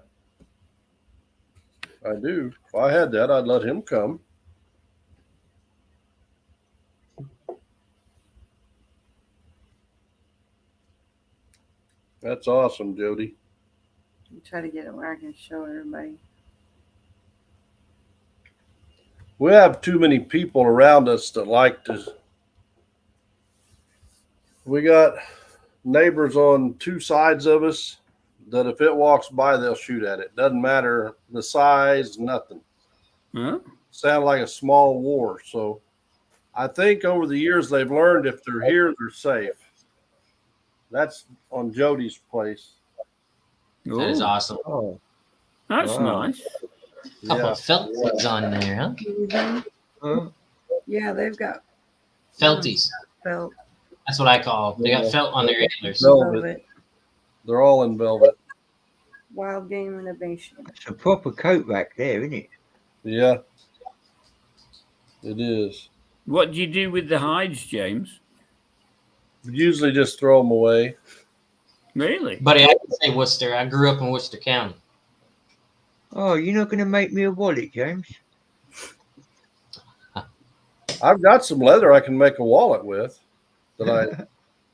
I do. If I had that, I'd let him come. That's awesome, Jody. Try to get it where I can show everybody. We have too many people around us that like to. We got neighbors on two sides of us that if it walks by, they'll shoot at it. Doesn't matter the size, nothing. Huh? Sound like a small war. So I think over the years they've learned if they're here, they're safe. That's on Jody's place. That is Oh, awesome. Oh, that's Wow. nice. Couple Yeah. of felt things on there, huh? Mhm. huh? Yeah, they've got Felties. felt. That's what I call them. They got felt on their antlers. Velvet. Velvet. They're all in velvet. Wild game innovation. It's a proper coat rack there, isn't it? Yeah, it is. What do you do with the hides, James? Usually just throw them away. Really? Buddy, I can say Worcester. I grew up in Worcester County. Oh, you're not going to make me a wallet, James? I've got some leather I can make a wallet with that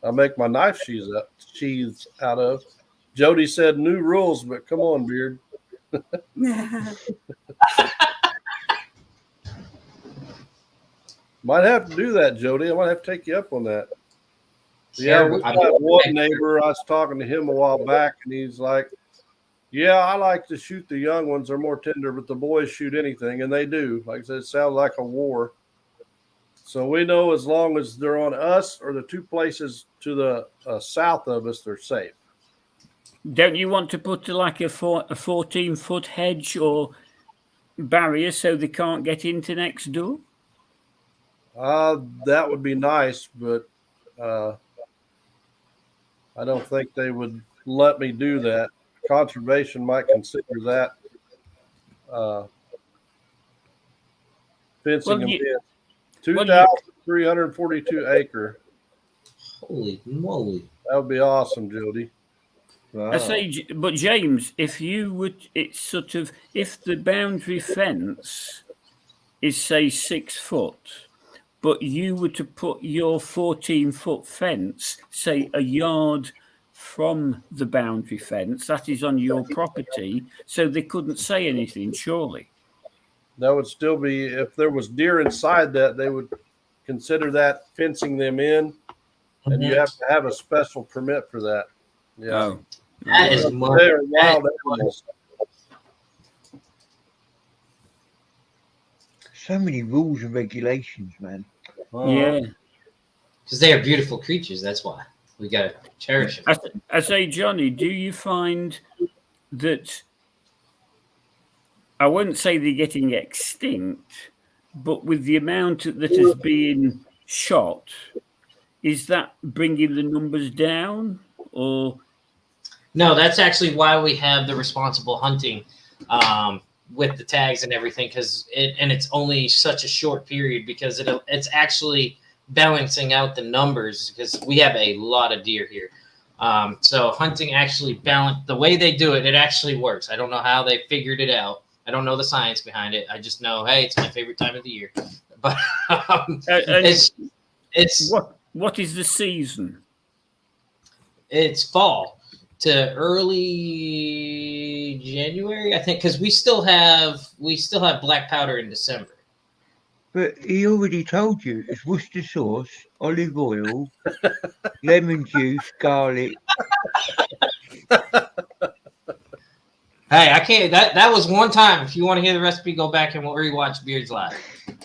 I make my knife sheaths out of. Jody said new rules, but come on, Beard. Might have to do that, Jody. I might have to take you up on that. Yeah, we I'm- got one neighbor. I was talking to him a while back, and he's like, "Yeah, I like to shoot the young ones. They're more tender, but the boys shoot anything, and they do. Like I said, it sounds like a war. So we know as long as they're on us or the two places to the south of us, they're safe. Don't you want to put like a 14-foot hedge or barrier so they can't get into next door? That would be nice, but I don't think they would let me do that. Conservation might consider that fencing them in. 2,342 acre. Holy moly. That would be awesome, Jody. I say, but James, if you would, it's sort of, if the boundary fence is say 6 foot, but you were to put your 14-foot fence, say a yard from the boundary fence, that is on your property, so they couldn't say anything, surely. That would still be, if there was deer inside that, they would consider that fencing them in, and you have to have a special permit for that. Yeah. Oh. That is more. They are wild animals. so many rules and regulations, man. Yeah. Because they are beautiful creatures. That's why we got to cherish them. I say, Johnny, do you find that, I wouldn't say they're getting extinct, but with the amount that is being shot, is that bringing the numbers down? Or No, that's actually why we have the responsible hunting with the tags and everything, because it's only such a short period, because it's actually balancing out the numbers, because we have a lot of deer here. So hunting actually the way they do it, it actually works. I don't know how they figured it out. I don't know the science behind it. I just know, hey, it's my favorite time of the year. But it's what is the season? It's fall to early January, I think, because we still have black powder in December. But he already told you it's Worcester sauce, olive oil, lemon juice, garlic. Hey, I can't. That was one time. If you want to hear the recipe, go back and rewatch Beards Live.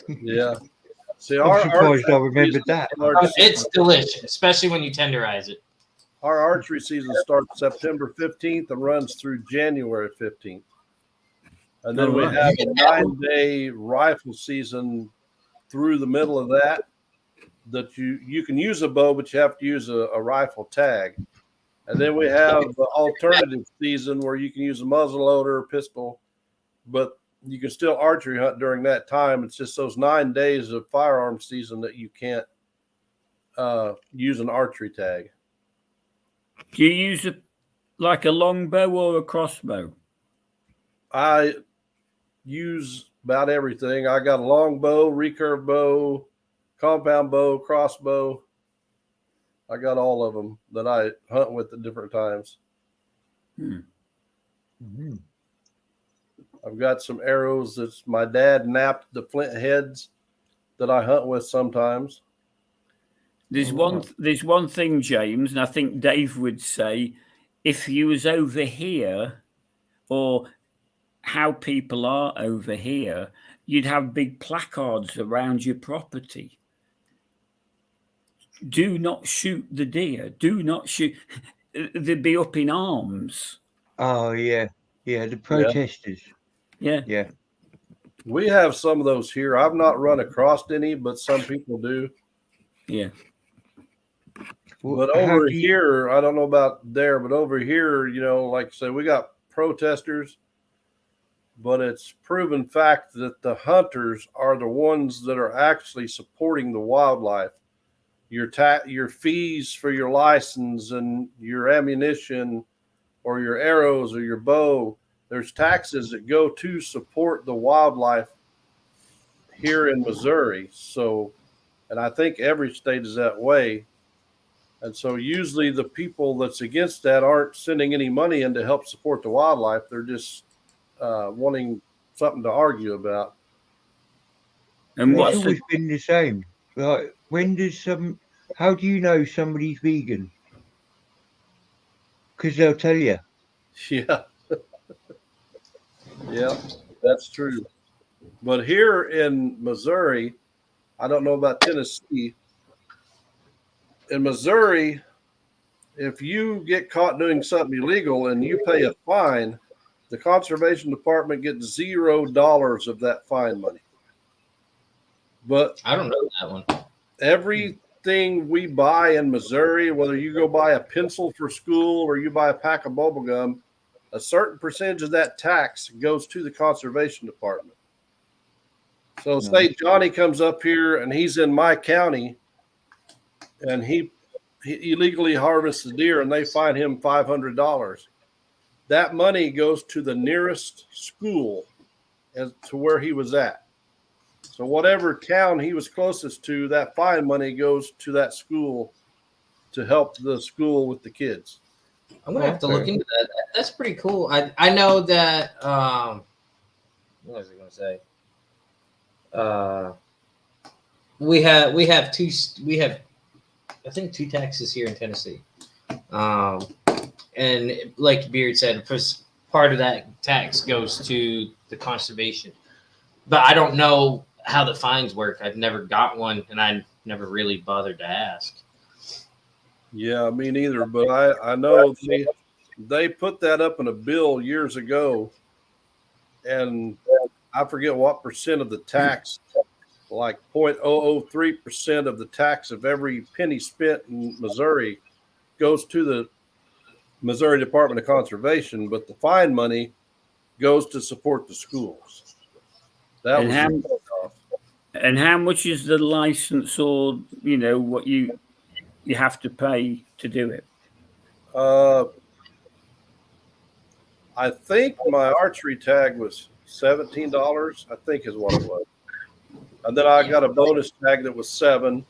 Yeah. See, I'm surprised I remembered that. It's delicious, especially when you tenderize it. Our archery season starts September 15th and runs through January 15th. And then we have a 9-day rifle season through the middle of that you can use a bow, but you have to use a rifle tag. And then we have the alternative season where you can use a muzzleloader, pistol, but you can still archery hunt during that time. It's just those 9 days of firearm season that you can't use an archery tag. Do you use a longbow or a crossbow? I use about everything. I got a longbow, recurve bow, compound bow, crossbow. I got all of them that I hunt with at different times. Mm-hmm. I've got some arrows that my dad napped the flint heads that I hunt with sometimes. There's one thing, James, and I think Dave would say, if you was over here, or how people are over here, you'd have big placards around your property. Do not shoot the deer. Do not shoot. They'd be up in arms. Oh, yeah. Yeah, the protesters. Yeah. Yeah. We have some of those here. I've not run across any, but some people do. Yeah. But over here, I don't know about there, but over here, like I said, we got protesters, but it's proven fact that the hunters are the ones that are actually supporting the wildlife. Your fees for your license and your ammunition or your arrows or your bow, there's taxes that go to support the wildlife here in Missouri. So, and I think every state is that way. And so usually the people that's against that aren't sending any money in to help support the wildlife. They're just wanting something to argue about. And it's always been the same. Like, how do you know somebody's vegan? Because they'll tell you. Yeah. Yeah, that's true. But here in Missouri, I don't know about Tennessee. In Missouri, if you get caught doing something illegal and you pay a fine, the conservation department gets $0 of that fine money. But I don't know that one. Everything we buy in Missouri, whether you go buy a pencil for school or you buy a pack of bubble gum, a certain percentage of that tax goes to the conservation department. So say Johnny comes up here and he's in my county and he illegally harvests the deer and they fine him $500. That money goes to the nearest school as to where he was at. So whatever town he was closest to, that fine money goes to that school to help the school with the kids. I'm gonna have to look into that. That's pretty cool. I know that. What was I gonna say? We have I think two taxes here in Tennessee. And like Beard said, part of that tax goes to the conservation. But I don't know how the fines work. I've never got one, and I never really bothered to ask. Yeah, me neither. But I know they put that up in a bill years ago, and I forget what percent of the tax, like 0.003% of the tax of every penny spent in Missouri goes to the Missouri Department of Conservation, but the fine money goes to support the schools. That And was how- the trade-off. And how much is the license, or what you have to pay to do it? I think my archery tag was $17, I think is what it was. And then I got a bonus tag that was $7.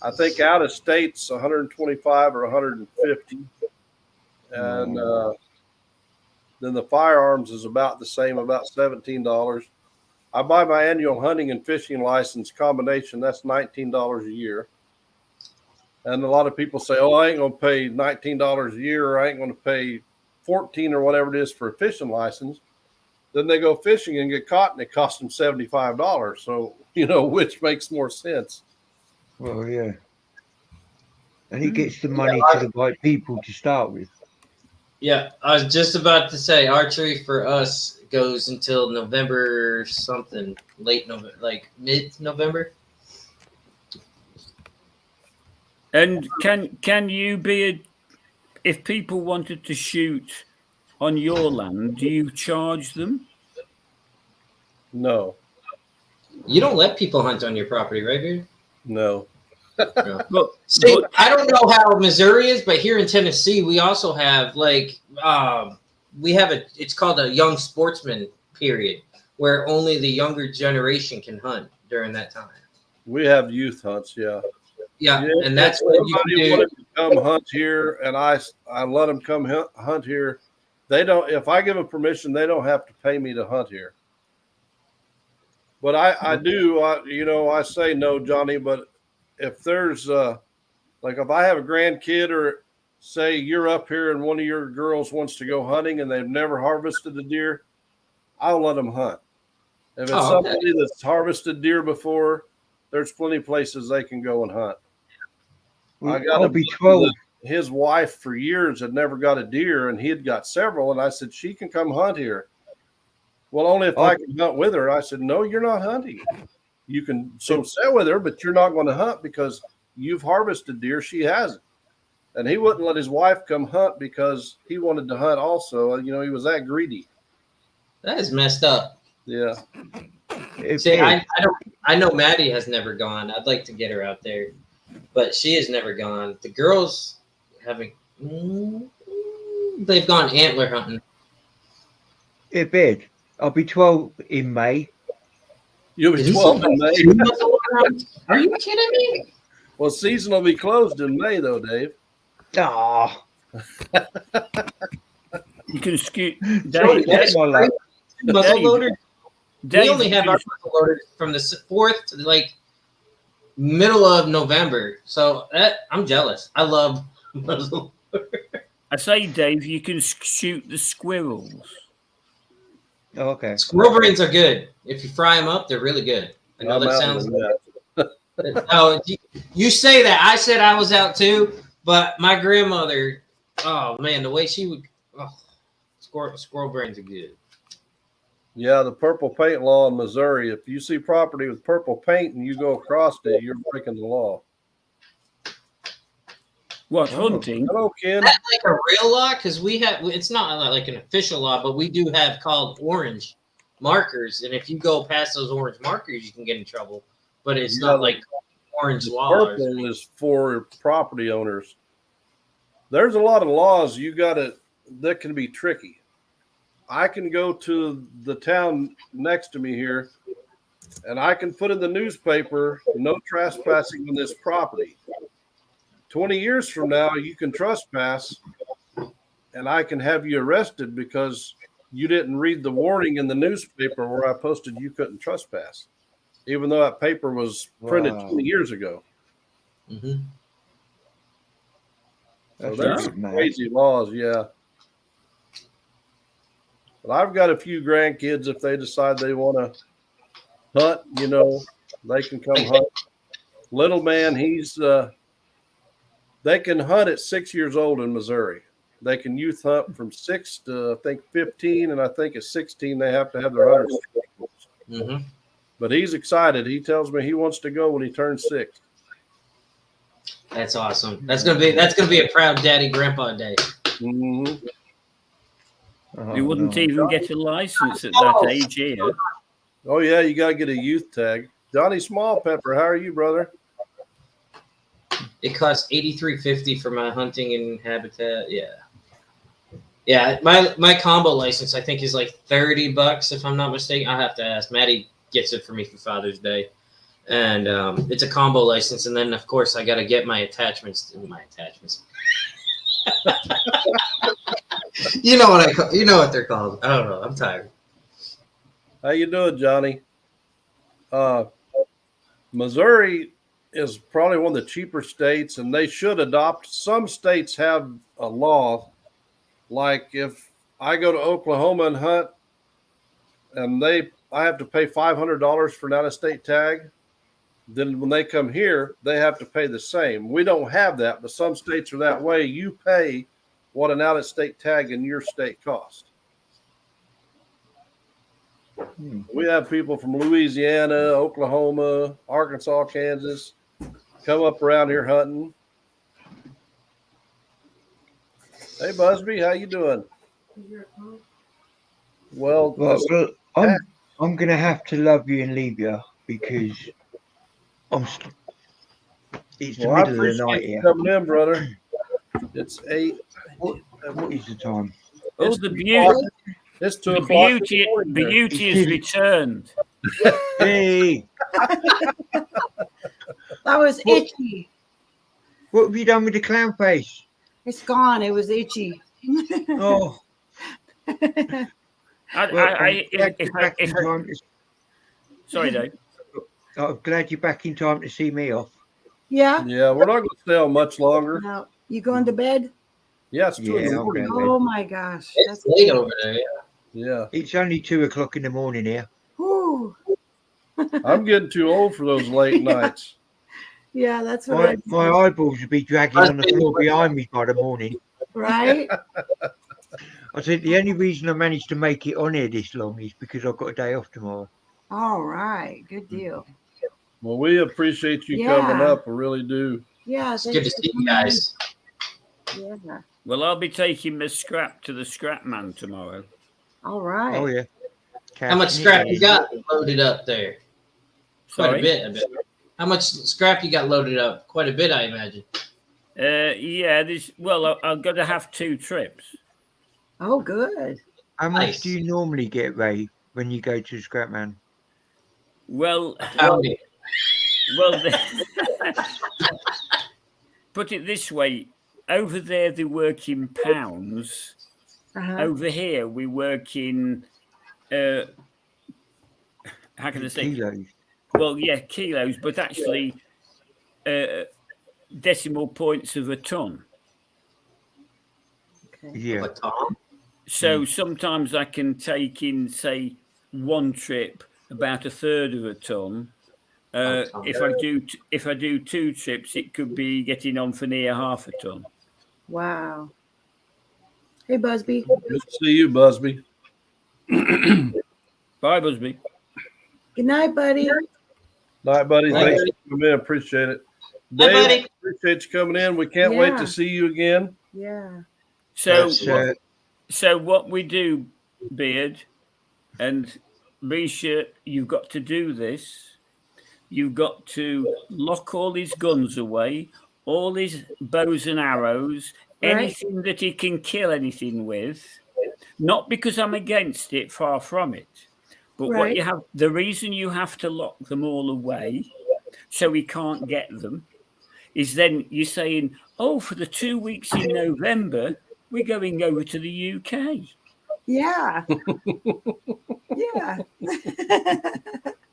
I think out of state's 125 or 150. And then the firearms is about the same, about $17. I buy my annual hunting and fishing license combination. That's $19 a year. And a lot of people say, "Oh, I ain't gonna pay $19 a year, or I ain't gonna pay 14 or whatever it is for a fishing license." Then they go fishing and get caught, and it costs them $75. So which makes more sense. Well, yeah. And he gets the money to the right people to start with. Yeah, I was just about to say archery for us goes until November something, late November, like mid-November. And can you be if people wanted to shoot on your land, do you charge them? No, You don't let people hunt on your property, right, Beard? no. See, I don't know how Missouri is, but here in Tennessee, we also have it's called a young sportsman period, where only the younger generation can hunt during that time. We have youth hunts, yeah. Yeah, and that's what you Somebody can do. wanted to come hunt here, and I let them come hunt here. They don't. If I give them permission, they don't have to pay me to hunt here. But I do. I say no, Johnny. But if there's like if I have a grandkid, or say you're up here and one of your girls wants to go hunting and they've never harvested a deer, I'll let them hunt. If it's somebody that's harvested deer before, there's plenty of places they can go and hunt. Well, I got I'll be 12. His wife for years had never got a deer, and he had got several. And I said, "She can come hunt here." Well, only if I can hunt with her. I said, "No, you're not hunting. You can sit with her, but you're not going to hunt because you've harvested deer. She hasn't." And he wouldn't let his wife come hunt because he wanted to hunt also. He was that greedy. That is messed up. Yeah. See, I know Maddie has never gone. I'd like to get her out there, but she has never gone. The girls haven't. They've gone antler hunting. Hey, Bed, I'll be 12 in May. You'll be 12 in May. Are you kidding me? Well, season will be closed in May, though, Dave. Ah, You can scoot. Dave, that's my luck. Muzzle loader. Dave, We only have our muzzle loader from the 4th to like middle of November. So I'm jealous. I love muzzle loader. I say, Dave, you can shoot the squirrels. Oh, okay. Squirrel brains are good. If you fry them up, they're really good. I know that sounds. No, you say that. I said I was out too, but my grandmother. Oh man, the way she would. Oh, squirrel brains are good. Yeah, the purple paint law in Missouri. If you see property with purple paint and you go across it, you're breaking the law. What, hunting? Hello, Ken. That's like a real law because we have. It's not like an official law, but we do have called orange markers, and if you go past those orange markers, you can get in trouble. But it's not like orange law. Purple is for property owners. There's a lot of laws that can be tricky. I can go to the town next to me here, and I can put in the newspaper, "No trespassing on this property." 20 years from now, you can trespass, and I can have you arrested because you didn't read the warning in the newspaper where I posted you couldn't trespass, even though that paper was printed 20 years ago. Mm-hmm. So there's some crazy laws, yeah. But I've got a few grandkids. If they decide they want to hunt, they can come hunt. Little man, they can hunt at 6 years old in Missouri. They can youth hunt from 6 to, I think, 15, and I think at 16 they have to have their hunter's license. Mm-hmm. But he's excited. He tells me he wants to go when he turns 6. That's awesome. That's gonna be a proud daddy grandpa day. Mm-hmm. You wouldn't even get a license at that age here. Oh yeah, you got to get a youth tag. Johnny Smallpepper, how are you, brother? It costs $83.50 for my hunting and habitat. Yeah. My combo license I think is like $30 if I'm not mistaken. I'll have to ask. Maddie gets it for me for Father's Day, and it's a combo license. And then of course I got to get my attachments. You know what they're called. I don't know. I'm tired. How you doing, Johnny? Missouri is probably one of the cheaper states, and they should adopt. Some states have a law, like if I go to Oklahoma and hunt, and I have to pay $500 for an out-of-state tag. Then when they come here, they have to pay the same. We don't have that, but some states are that way. You pay what an out-of-state tag in your state costs. We have people from Louisiana, Oklahoma, Arkansas, Kansas come up around here hunting. Hey, Busby, how you doing? Well, I'm gonna have to love you and leave you because it's the middle of the night here. Coming in, brother. It's 8. What is the time? Oh, the beauty! It's 2 The o'clock. beauty has returned. Hey, That was itchy. what have you done with the clown face? It's gone. It was itchy. Oh, Sorry, Dave. I'm glad you're back in time to see me off. Yeah. Yeah, we're not going to stay on much longer. No. You going to bed? Yeah, it's 2 Yeah, in the I'm morning. going. Oh my gosh. It's late over there. Yeah, It's only 2:00 in the morning here. Whew. I'm getting too old for those late nights. Yeah, that's what My eyeballs would be dragging on the floor behind me by the morning. right? I think the only reason I managed to make it on here this long is because I've got a day off tomorrow. All right. Good deal. Well, we appreciate you Yeah. coming up. We really do. Yeah. It's good to see you guys. Yeah. Well, I'll be taking my scrap to the scrap man tomorrow. All right. Oh yeah. How much scrap you got loaded up there? Quite Sorry. a bit, I bet. How much scrap you got loaded up? Quite a bit, I imagine. Yeah, I'm going to have 2 trips. Oh, good. How much Nice. do you normally get, Ray, when you go to Scrapman? Well, Howdy. put it this way. Over there, they work in pounds. Uh-huh. Over here, we work in, how can I say? Kilos. Well, yeah, kilos, but actually decimal points of a ton. Okay. Yeah. But Tom? So sometimes I can take in, say, one trip about 1/3 of a ton. If I do 2 trips, it could be getting on for near 1/2 a ton. Wow. Hey, Busby. Good to see you, Busby. Bye, Busby. Good night, buddy. Night, buddy. Night, Thanks buddy. for coming in. Appreciate it. Hi, Dave, buddy. appreciate you coming in. We can't wait Yeah. to see you again. Yeah. So, That's, so what we do, Beard and Risha, you've got to do this. You've got to lock all his guns away, all his bows and arrows, Right. anything that he can kill anything with. Not because I'm against it, far from it. But Right. the reason you have to lock them all away so he can't get them is then you're saying, oh, for the 2 weeks in November, we're going over to the UK. Yeah. Yeah.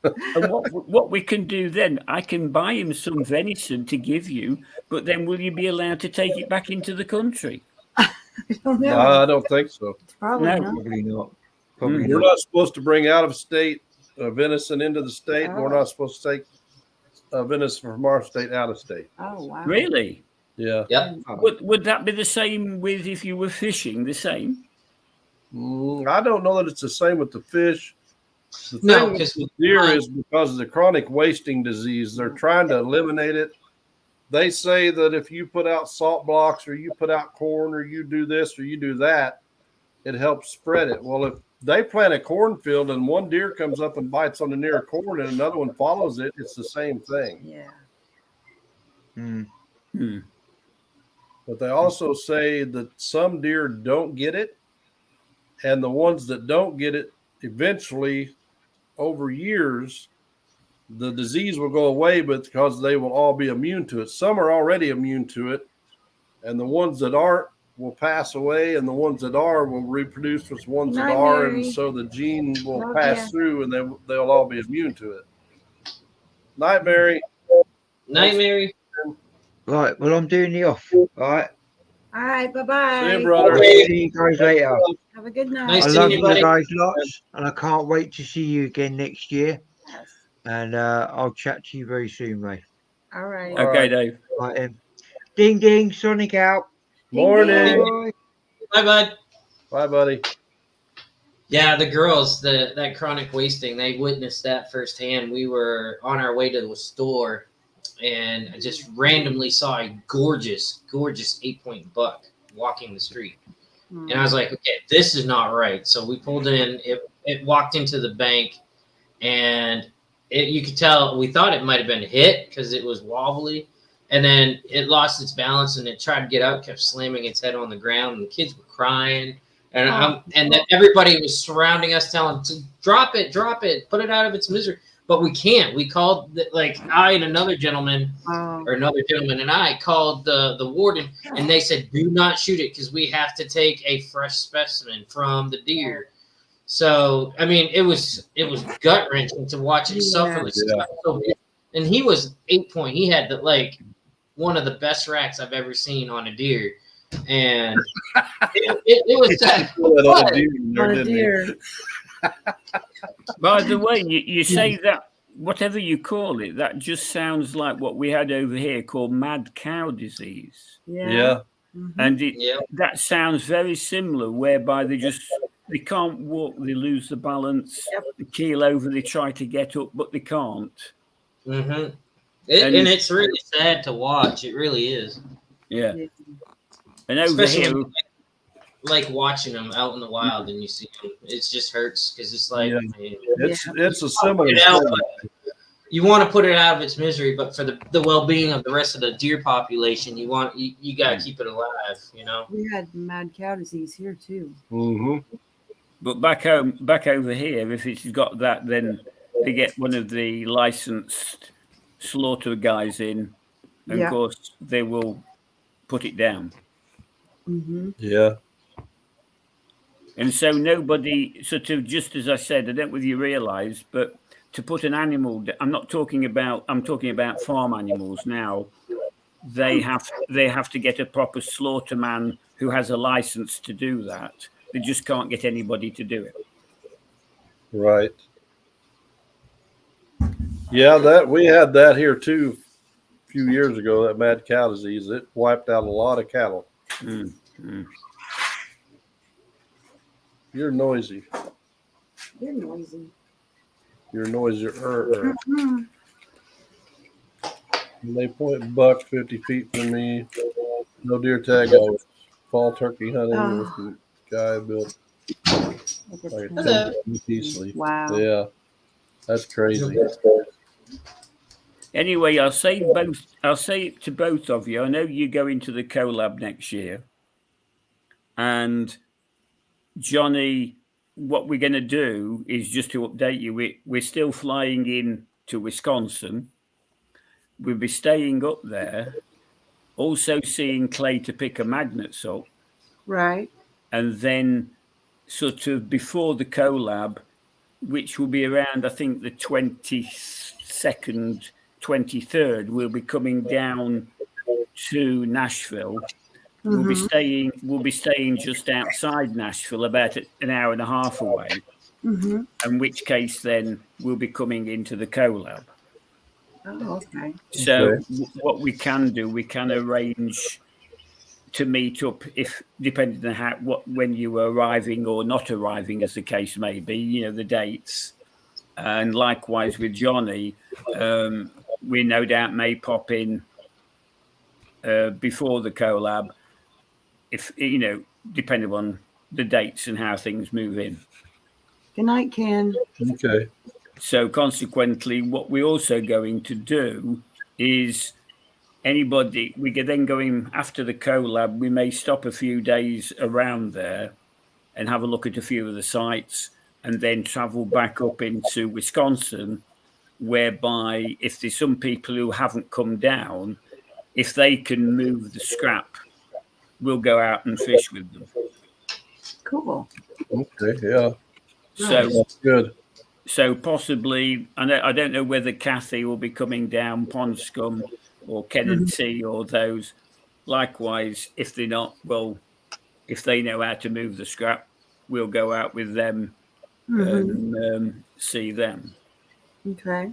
And what we can do then, I can buy him some venison to give you, but then will you be allowed to take it back into the country? I don't know. I don't think so. Probably No. not. probably not. Probably We're not. not supposed to bring out of state venison into the state. Oh. We're not supposed to take venison from our state out of state. Oh wow. Really? Yeah. Yep. Would that be the same with if you were fishing? The same? I don't know that it's the same with the fish. The No, thing because with deer is because of the chronic wasting disease. They're trying to eliminate it. They say that if you put out salt blocks or you put out corn or you do this or you do that, it helps spread it. Well, if they plant a cornfield and one deer comes up and bites on the near corn and another one follows it, it's the same thing. Yeah. But they also say that some deer don't get it, and the ones that don't get it, eventually, over years, the disease will go away, but because they will all be immune to it. Some are already immune to it, and the ones that aren't will pass away, and the ones that are will reproduce with ones that Night, are, Mary. and so the gene will Love pass ya. through, and they'll all be immune to it. Night, Mary. Night, Mary. Right. Well, I'm doing the off. All right. All right. Bye See you, bye. brother. See you guys later. Have a good night. Nice I to love meet you you, buddy. guys lots, and I can't wait to see you again next year. Yes. And I'll chat to you very soon, Ray. All right. All Okay, right. Dave. Right then. Ding ding, Sonic out. Morning. Bye. Bye, bud. Bye, buddy. Yeah, the girls, that chronic wasting, they witnessed that firsthand. We were on our way to the store, and I just randomly saw a gorgeous 8-point buck walking the street. And I was like, okay, this is not right. So we pulled in. It walked into the bank, and you could tell, we thought it might have been hit because it was wobbly. And then it lost its balance, and it tried to get out, kept slamming its head on the ground, and the kids were crying. And and then everybody was surrounding us, telling to drop it, put it out of its misery. But we can't. We called, I and another gentleman, or another gentleman and I called the warden, and they said, do not shoot it because we have to take a fresh specimen from the deer. So, I mean, it was gut wrenching to watch it suffer. Yeah. So, and he was 8-point. He had one of the best racks I've ever seen on a deer. And it was that. On a deer. By the way, you say that, whatever you call it, that just sounds like what we had over here called mad cow disease. Yeah. Mhm. And Yeah. that sounds very similar, whereby they can't walk, they lose the balance, they keel over, they try to get up, but they can't. Mm-hmm. And- And it's really sad to watch. It really is. Yeah. And over Especially here, like watching them out in the wild and you see them. It just hurts because it's like, Yeah. man, It's a similar Get out, thing. you want to put it out of its misery, but for the well-being of the rest of the deer population, you got to keep it alive, you know? We had mad cow disease here too. Mm-hmm. but back over here, if it's got that, then they get one of the licensed slaughter guys in, and Yeah. of course they will put it down. Mm-hmm. Yeah. And so nobody, sort of, just as I said, I don't know whether you realise, but to put an animal, I'm talking about farm animals now. They have to get a proper slaughterman who has a license to do that. They just can't get anybody to do it. Right. Yeah, we had that here too a few years ago, that mad cow disease. It wiped out a lot of cattle. You're noisy. You're noisy. You're noisier. They point buck 50 feet from me. No deer tag. I was fall turkey hunting with the guy built like a Hello. 10 easily. Wow. Yeah. That's crazy. Anyway, I'll say it to both of you. I know you go into the collab next year, and Johnny, what we're going to do is just to update you. We're still flying in to Wisconsin. We'll be staying up there, also seeing Clay to pick a magnets up, Right. and then sort of before the collab, which will be around, I think, the 22nd, 23rd, we'll be coming down to Nashville. Mm-hmm. We'll be staying just outside Nashville, about an hour and a half away. Mm-hmm. in which case then we'll be coming into the collab. Oh, okay. So what we can do, we can arrange to meet up if depending on when you are arriving or not arriving, as the case may be, you know, the dates. And likewise with Johnny, we no doubt may pop in before the collab, if you know, depending on the dates and how things move in. Good night, Ken. Okay. So consequently, what we're also going to do is anybody, we can then go in after the collab, we may stop a few days around there and have a look at a few of the sites and then travel back up into Wisconsin, whereby if there's some people who haven't come down, if they can move the scrap, we'll go out and fish with them. Cool. Okay. Yeah. So That's good. So possibly, I don't know whether Kathy will be coming down, Pond Scum or Ken and T or those. Likewise, if they're not, well, if they know how to move the scrap, we'll go out with them and see them. Okay.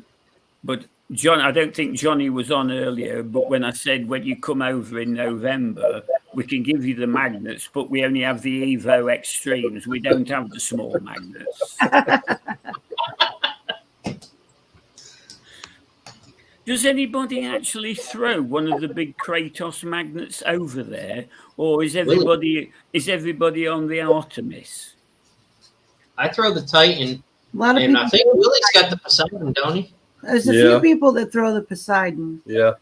But John, I don't think Johnny was on earlier, but when I said when you come over in November, we can give you the magnets, but we only have the Evo Extremes. We don't have the small magnets. Does anybody actually throw one of the big Kratos magnets over there, or is everybody on the Artemis? I throw the Titan, A lot of and people. I think Willie's got the Poseidon, don't he? There's a few people that throw the Poseidon. Yeah.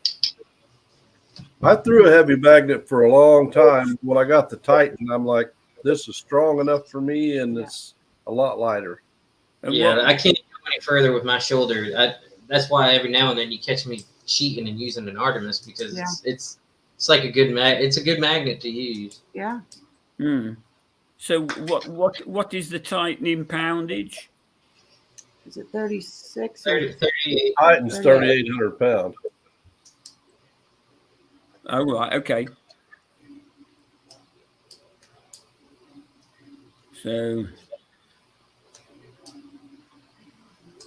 I threw a heavy magnet for a long time. When I got the Titan, I'm like, this is strong enough for me, and it's a lot lighter. Yeah, I can't go any further with my shoulder. That's why every now and then you catch me cheating and using an Artemis, because it's like a good it's a good magnet to use. Yeah. So what is the Titan in poundage? Is it 36? 38. Titan's 3,800 pounds. Oh, right. Okay. So.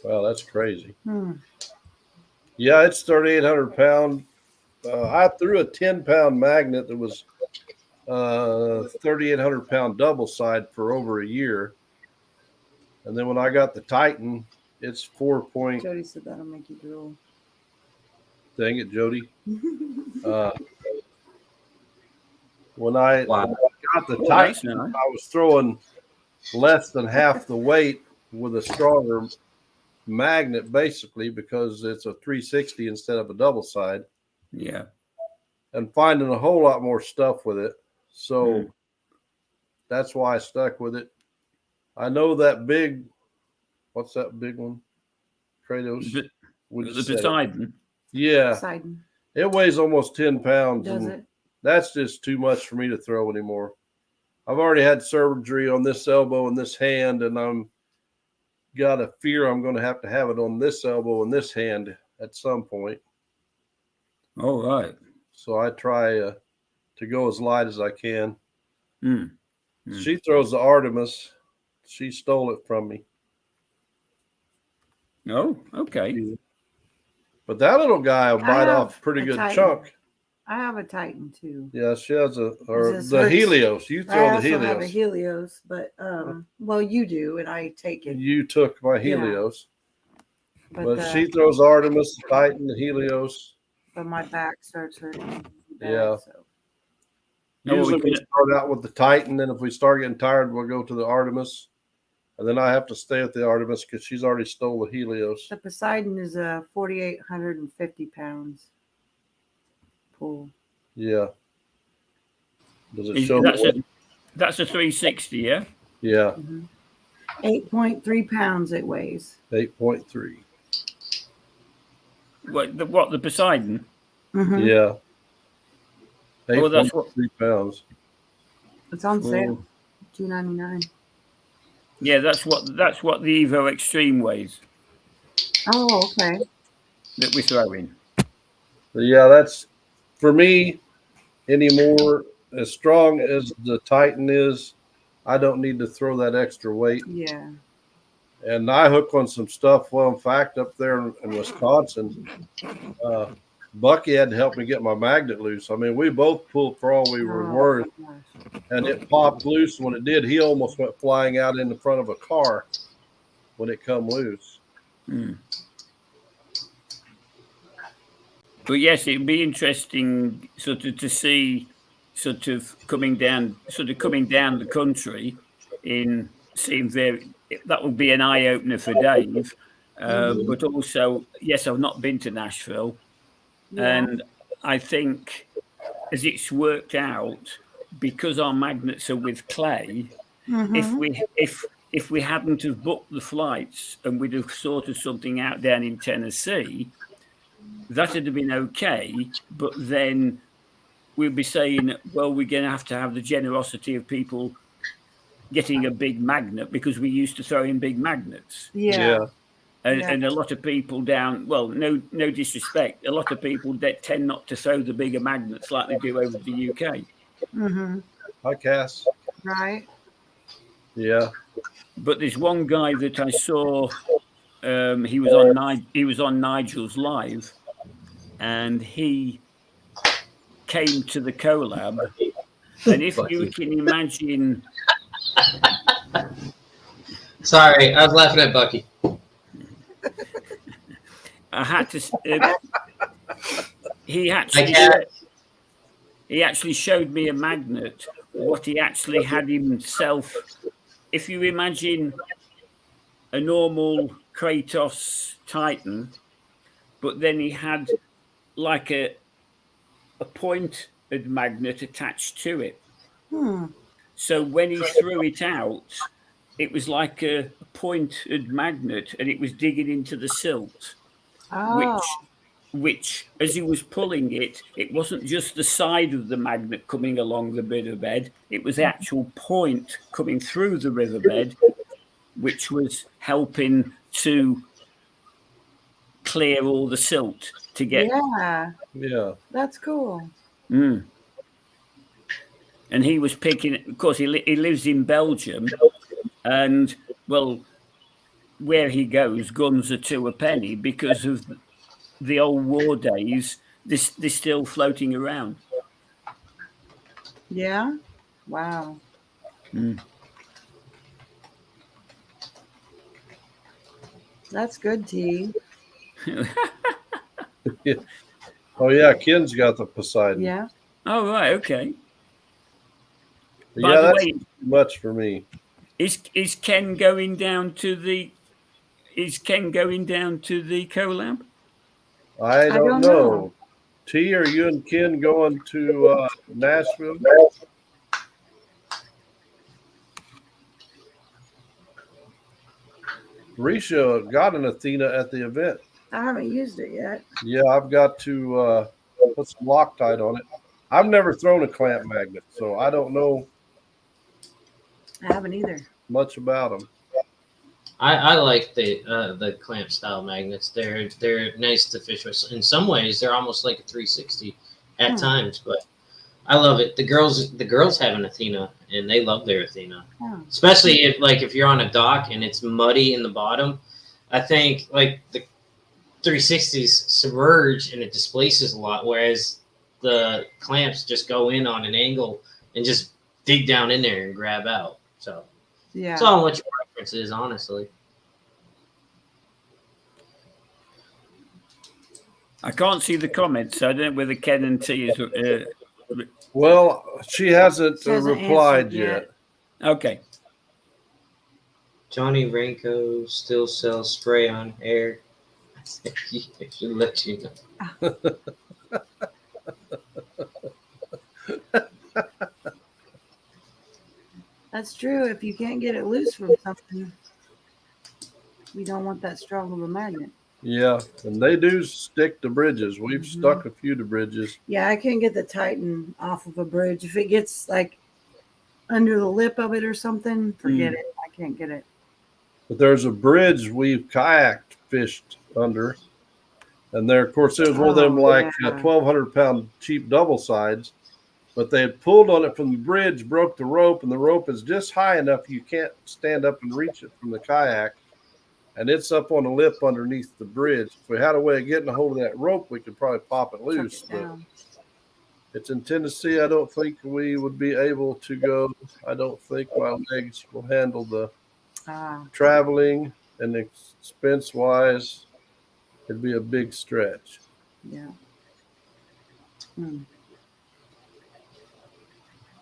Wow, that's crazy. Yeah, it's 3,800 pound. I threw a 10-pound magnet that was 3,800 pound double side for over a year. And then when I got the Titan, it's 4 point. Jody said that'll make you drool. Dang it, Jody. When I got the Titan, I was throwing less than half the weight with a stronger magnet, basically, because it's a 360 instead of a double side. Yeah. And finding a whole lot more stuff with it. So that's why I stuck with it. I know that big, what's that big one? Kratos. The Poseidon. Yeah. Poseidon. It weighs almost 10 pounds. Does and it? That's just too much for me to throw anymore. I've already had surgery on this elbow and this hand, and I'm got a fear I'm going to have it on this elbow and this hand at some point. All right. So I try to go as light as I can. Mm. She throws the Artemis. She stole it from me. Oh, okay. But that little guy will bite off a pretty good chunk. I have a Titan too. Yeah, she has the Helios. You throw the Helios. I have a Helios, but well, you do, and I take it. You took my Helios. Yeah. But she throws Artemis, the Titan, the Helios. But my back starts hurting. Yeah. So. Usually we start out with the Titan, and if we start getting tired, we'll go to the Artemis. And then I have to stay at the Artemis because she's already stole the Helios. The Poseidon is 4,850 pounds. Pull. Yeah. Does it show? That's a 360, yeah? Yeah. 8.3 pounds it weighs. 8.3. What, the Poseidon? Yeah. 8.3 pounds. It's on sale. $299. Yeah, that's what the Evo Extreme weighs. Oh, okay. That we throw in. But yeah, that's for me anymore. As strong as the Titan is, I don't need to throw that extra weight. Yeah. And I hook on some stuff. Well, in fact, up there in Wisconsin, Bucky had to help me get my magnet loose. I mean, we both pulled for all we were worth, and it popped loose. When it did, he almost went flying out in the front of a car when it come loose. But yes, it'd be interesting sort of to see sort of coming down the country in seeing that would be an eye opener for Dave. But also, yes, I've not been to Nashville, and I think as it's worked out, because our magnets are with Clay, if we hadn't have booked the flights and we'd have sorted something out down in Tennessee, that would have been okay. But then we'd be saying, well, we're going to have the generosity of people getting a big magnet because we used to throw in big magnets. And a lot of people no disrespect, a lot of people that tend not to throw the bigger magnets like they do over the UK. Hi, Cass. Right. Yeah. But there's one guy that I saw. He was on Nigel's live, and he came to the collab. And if you can imagine, Sorry, I was laughing at Bucky. I had to. He actually showed me a magnet. What he actually had himself. If you imagine a normal Kratos Titan, but then he had like a pointed magnet attached to it. So when he threw it out, it was like a pointed magnet, and it was digging into the silt. Which, as he was pulling it, it wasn't just the side of the magnet coming along the riverbed, it was the actual point coming through the riverbed, which was helping to clear all the silt to get. Yeah. That's cool. And he was picking, of course, he lives in Belgium, and, well, where he goes, guns are 2 a penny because of the old war days. They're still floating around. Yeah. Wow. That's good, T. Oh yeah, Ken's got the Poseidon. Yeah. Oh right, okay. Yeah, that's too much for me. Is Ken going down to the collab? I don't know. T, are you and Ken going to Nashville? Risha got an Athena at the event. I haven't used it yet. Yeah, I've got to put some Loctite on it. I've never thrown a clamp magnet, so I don't know I haven't either. much about them. I like the clamp style magnets. They're nice to fish with. In some ways, they're almost like a 360 at times, but I love it. The girls have an Athena, and they love their Athena, especially if you're on a dock and it's muddy in the bottom. I think like the 360s submerge and it displaces a lot, whereas the clamps just go in on an angle and just dig down in there and grab out. So it's all what your preference is, honestly. I can't see the comments, so I don't know whether Ken and T is. Well, she hasn't replied yet. Okay. Johnny Ranko still sells spray on hair. I should let you know. That's true. If you can't get it loose from something, you don't want that strong of a magnet. Yeah, and they do stick to bridges. We've stuck a few to bridges. Yeah, I can't get the Titan off of a bridge. If it gets like under the lip of it or something, forget it. I can't get it. But there's a bridge we've kayaked fished under. And there, of course, it was one of them 1,200-pound cheap double sides. But they had pulled on it from the bridge, broke the rope, and the rope is just high enough you can't stand up and reach it from the kayak. and it's up on the lip underneath the bridge. If we had a way of getting a hold of that rope, we could probably pop it loose. Chuck it down. But it's in Tennessee. I don't think we would be able to go. I don't think my legs will handle the traveling, and expense wise, it'd be a big stretch. Yeah.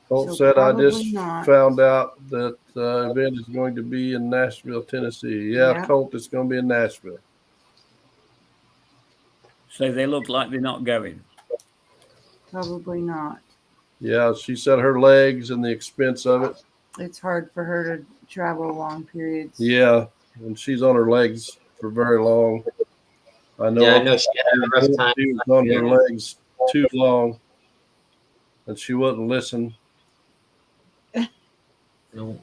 Colt So said, I just probably not. found out that the event is going to be in Nashville, Tennessee. Yeah, Colt, it's going to be in Nashville. So they look like they're not going. Probably not. Yeah, she said her legs and the expense of it. It's hard for her to travel long periods. Yeah, and she's on her legs for very long. I know. Yeah, I know she had a rough time. She was on her legs too long, and she wouldn't listen. No.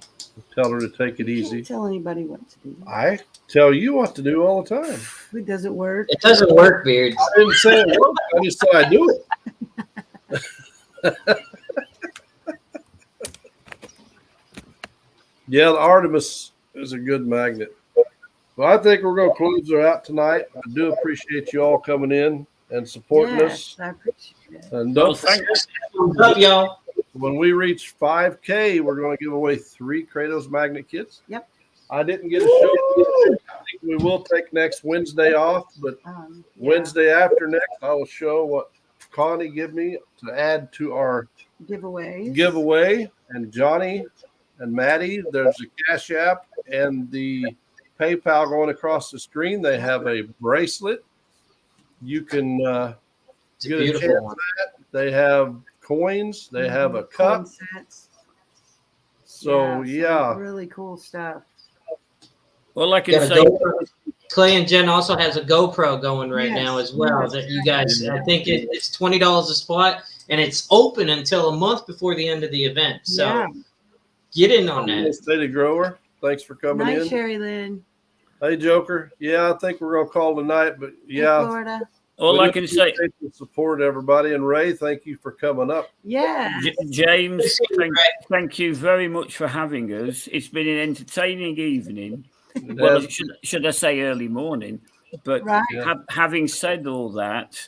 Tell her to take it You easy. can't tell anybody what to do. I tell you what to do all the time. It doesn't work. It doesn't work, Beard. I didn't say it worked. I just said I do it. Yeah, the Artemis is a good magnet. Well, I think we're going to close her out tonight. I do appreciate you all coming in and supporting us. Yes, I appreciate it. And Well, don't thanks. What's up, y'all? when we reach 5K, we're going to give away 3 Kratos magnet kits. Yep. I didn't get a show. I think we will take next Wednesday off, but Yeah. Wednesday after next, I will show what Connie give me to add to our Giveaways. giveaway. And Johnny and Maddie, there's a Cash App and the PayPal going across the screen. They have a bracelet. You can It's a get a beautiful chance one. at that. They have coins. They have a cup. Coin sets. So, yeah. Really cool stuff. All I can Got a say, GoPro. Clay and Jen also has a GoPro going right Yes, now as well. yes. That you guys, I think it's $20 a spot, and it's open until a month before the end of the event. So Yeah. get in on that. Steady Grower, thanks for coming Night, in. Sherry Lynn. Hey, Joker. Yeah, I think we're going to call tonight, but Hey, yeah. Florida. all we I do can say, appreciate the support, everybody. And Ray, thank you for coming up. Yeah. James, thank you very much for having us. It's been an entertaining evening. It Well, has- should I say early morning? But Right. Yeah. having said all that,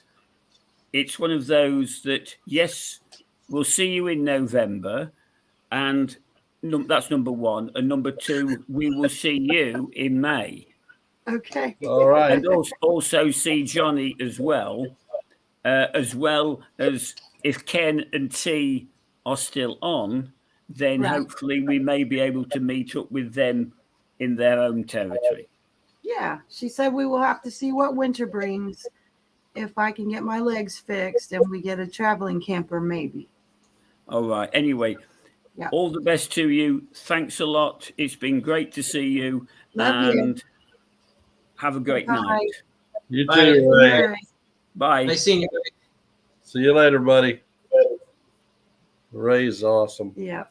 it's one of those that, yes, we'll see you in November. And that's number one. And number two, we will see you in May. Okay. all right. And also see Johnny as well as if Ken and T are still on, then Right. hopefully we may be able to meet up with them in their own territory. Yeah. She said we will have to see what winter brings. If I can get my legs fixed and we get a traveling camper, maybe. All right. Anyway, Yeah. all the best to you. Thanks a lot. It's been great to see you. Love you. And have a great Bye. night. You Bye. too, Ray. All right. Bye. Nice seeing you. See you later, buddy. Ray's awesome. Yeah.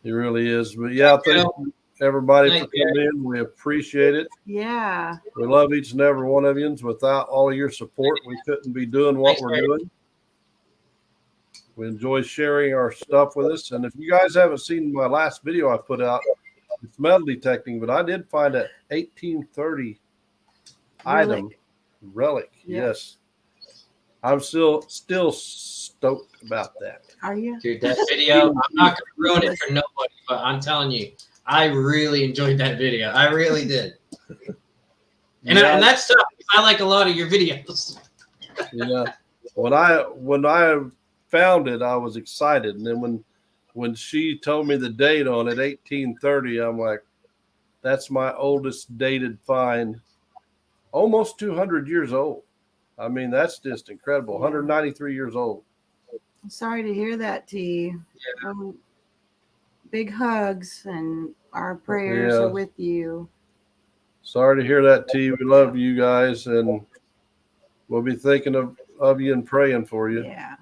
He really is. But yeah, thank you, everybody, for Thank you. coming in. We appreciate it. Yeah. We love each and every one of you. And without all of your support, we couldn't be doing what Thanks, we're Ray. doing. We enjoy sharing our stuff with us. And if you guys haven't seen my last video I put out, it's metal detecting, but I did find a 1830 item relic. Yeah. Yes. I'm still stoked about that. Are you? Dude, that video, I'm not going to ruin it for nobody, but I'm telling you, I really enjoyed that video. I really did. And, Yeah. and that's tough. I like a lot of your videos. Yeah. When I found it, I was excited, and then when she told me the date on it, 1830, I'm like, that's my oldest dated find, almost 200 years old. I mean, that's just incredible. 193 years old. I'm sorry to hear that, T. Big hugs and our prayers Yeah. are with you. Sorry to hear that, T. We love you guys, and we'll be thinking of you and praying for you. Yeah.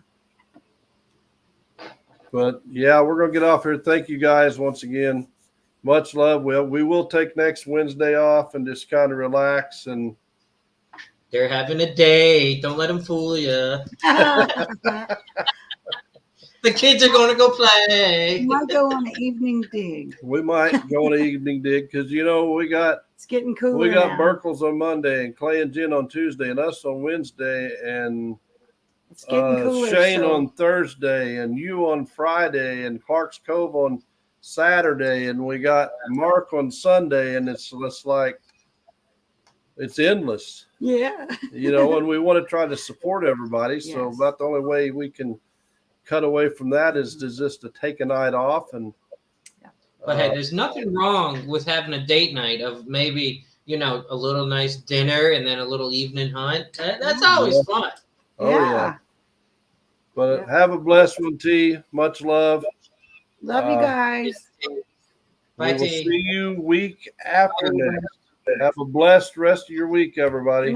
But yeah, we're gonna get off here. Thank you guys once again. Much love. We will take next Wednesday off and just kind of relax. And They're having a date. Don't let them fool you. The kids are going to go play. You might go on an evening dig. We might go on an evening dig because we got It's getting cooler. we got now. Burkles on Monday and Clay and Jen on Tuesday and us on Wednesday and It's getting cooler. Shane so on Thursday and you on Friday and Clark's Cove on Saturday and we got Mark on Sunday and it's like it's endless, yeah. and we want to try to support everybody. So Yes. about the only way we can cut away from that is just to take a night off and. But hey, there's nothing wrong with having a date night of maybe, a little nice dinner and then a little evening hunt. That's always fun. Oh yeah. But have a blessed one, T. Much love. Love you guys. Bye, We will T. see you week after next. Have a blessed rest of your week, everybody.